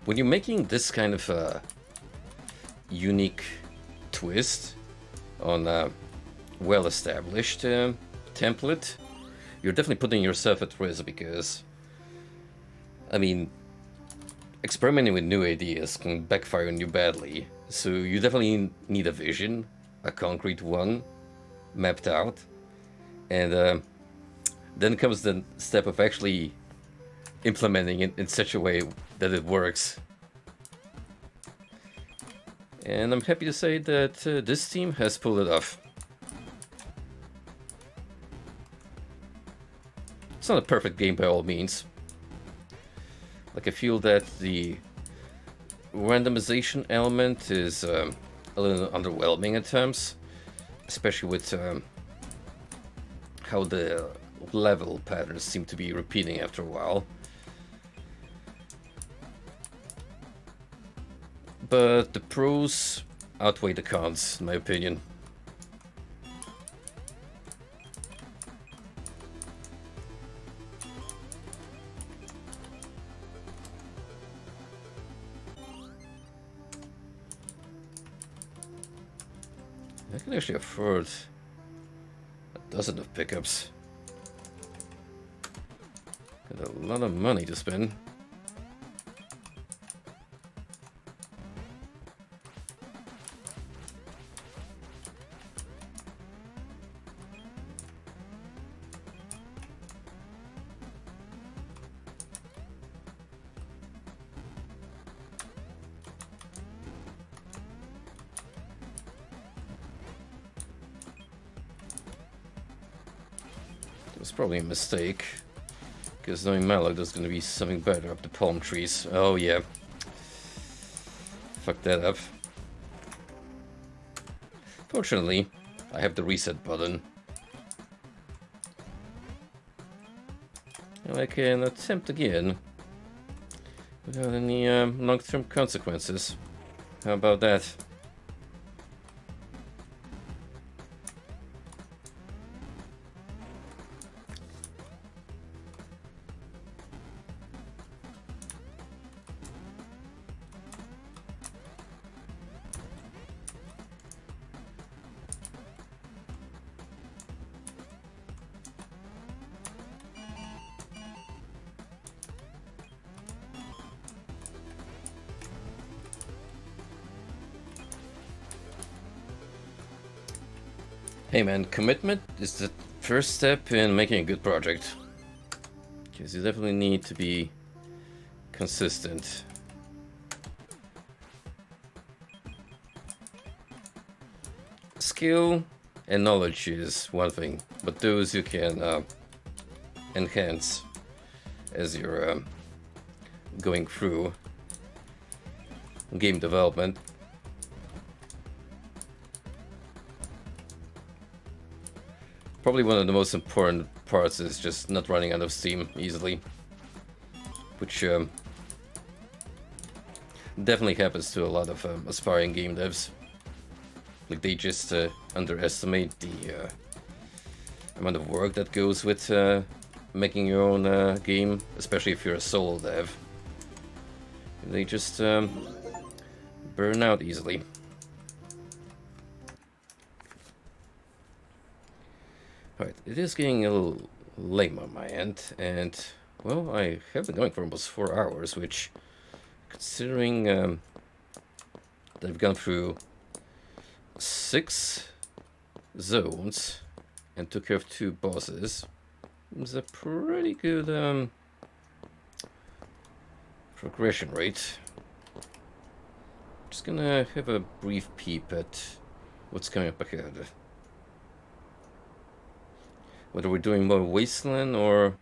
When you're making this kind of unique twist on a well-established template, you're definitely putting yourself at risk because, I mean, experimenting with new ideas can backfire on you badly. So you definitely need a vision, a concrete one, mapped out, and then comes the step of actually implementing it in such a way that it works. And I'm happy to say that this team has pulled it off. It's not a perfect game by all means. Like, I feel that the randomization element is a little underwhelming at times, especially with how the level patterns seem to be repeating after a while. But the pros outweigh the cons, in my opinion. I can actually afford a dozen of pickups. Got a lot of money to spend. It's probably a mistake, because knowing my luck, there's going to be something better up the palm trees. Oh yeah, fuck that up. Fortunately, I have the reset button, and I can attempt again without any long-term consequences. How about that? Hey man, commitment is the first step in making a good project. Because you definitely need to be consistent. Skill and knowledge is one thing, but those you can enhance as you're going through game development. Probably one of the most important parts is just not running out of steam easily, which definitely happens to a lot of aspiring game devs. Like, they just underestimate the amount of work that goes with making your own game, especially if you're a solo dev. They just burn out easily. Alright, it is getting a little lame on my end, and, well, I have been going for almost 4 hours, which, considering that I've gone through 6 zones and took care of 2 bosses, is a pretty good progression rate. Just gonna have a brief peep at what's coming up ahead. Whether we're doing more Wasteland or...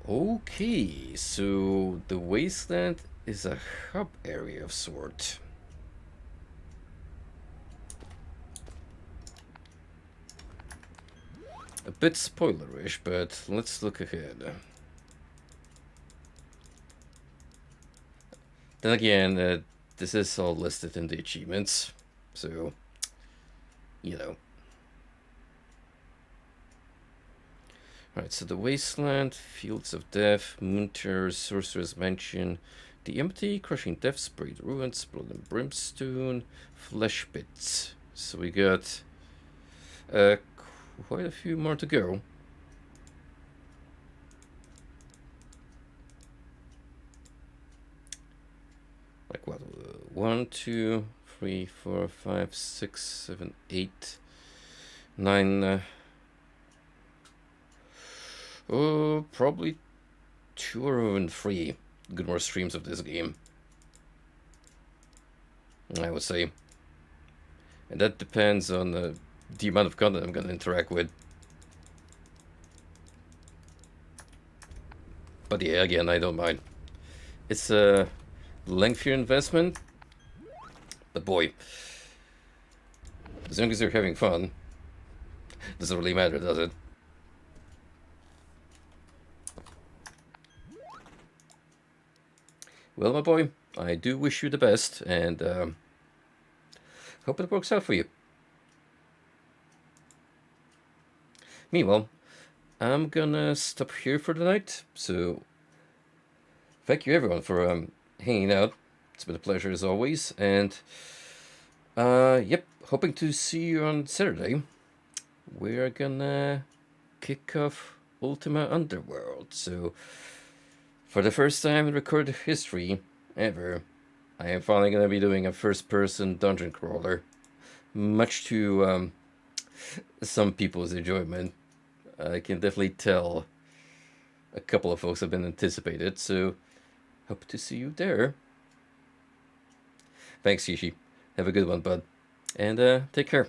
Okay, so the Wasteland is a hub area of sort. A bit spoilerish, but let's look ahead. Then again, this is all listed in the achievements, so... you know. Alright, so the Wasteland, Fields of Death, Moonter, Sorcerer's Mansion, the Empty, Crushing Death, Sprayed Ruins, Blood and Brimstone, Flesh Pits. So we got quite a few more to go. 1, 2, 3, 4, 5, 6, 7, 8, 9. Oh, probably 2 or even 3 good more streams of this game, I would say. And that depends on the amount of content I'm going to interact with. But yeah, again, I don't mind. It's a lengthier investment, but boy, as long as you're having fun, doesn't really matter, does it? Well, my boy, I do wish you the best, and hope it works out for you. Meanwhile, I'm gonna stop here for the night, so thank you everyone for hanging out. It's been a pleasure as always, and yep, hoping to see you on Saturday. We're gonna kick off Ultima Underworld, so for the first time in recorded history ever, I am finally gonna be doing a first-person dungeon crawler, much to some people's enjoyment. I can definitely tell a couple of folks have been anticipated, so hope to see you there. Thanks, Yishi. Have a good one, bud. And take care.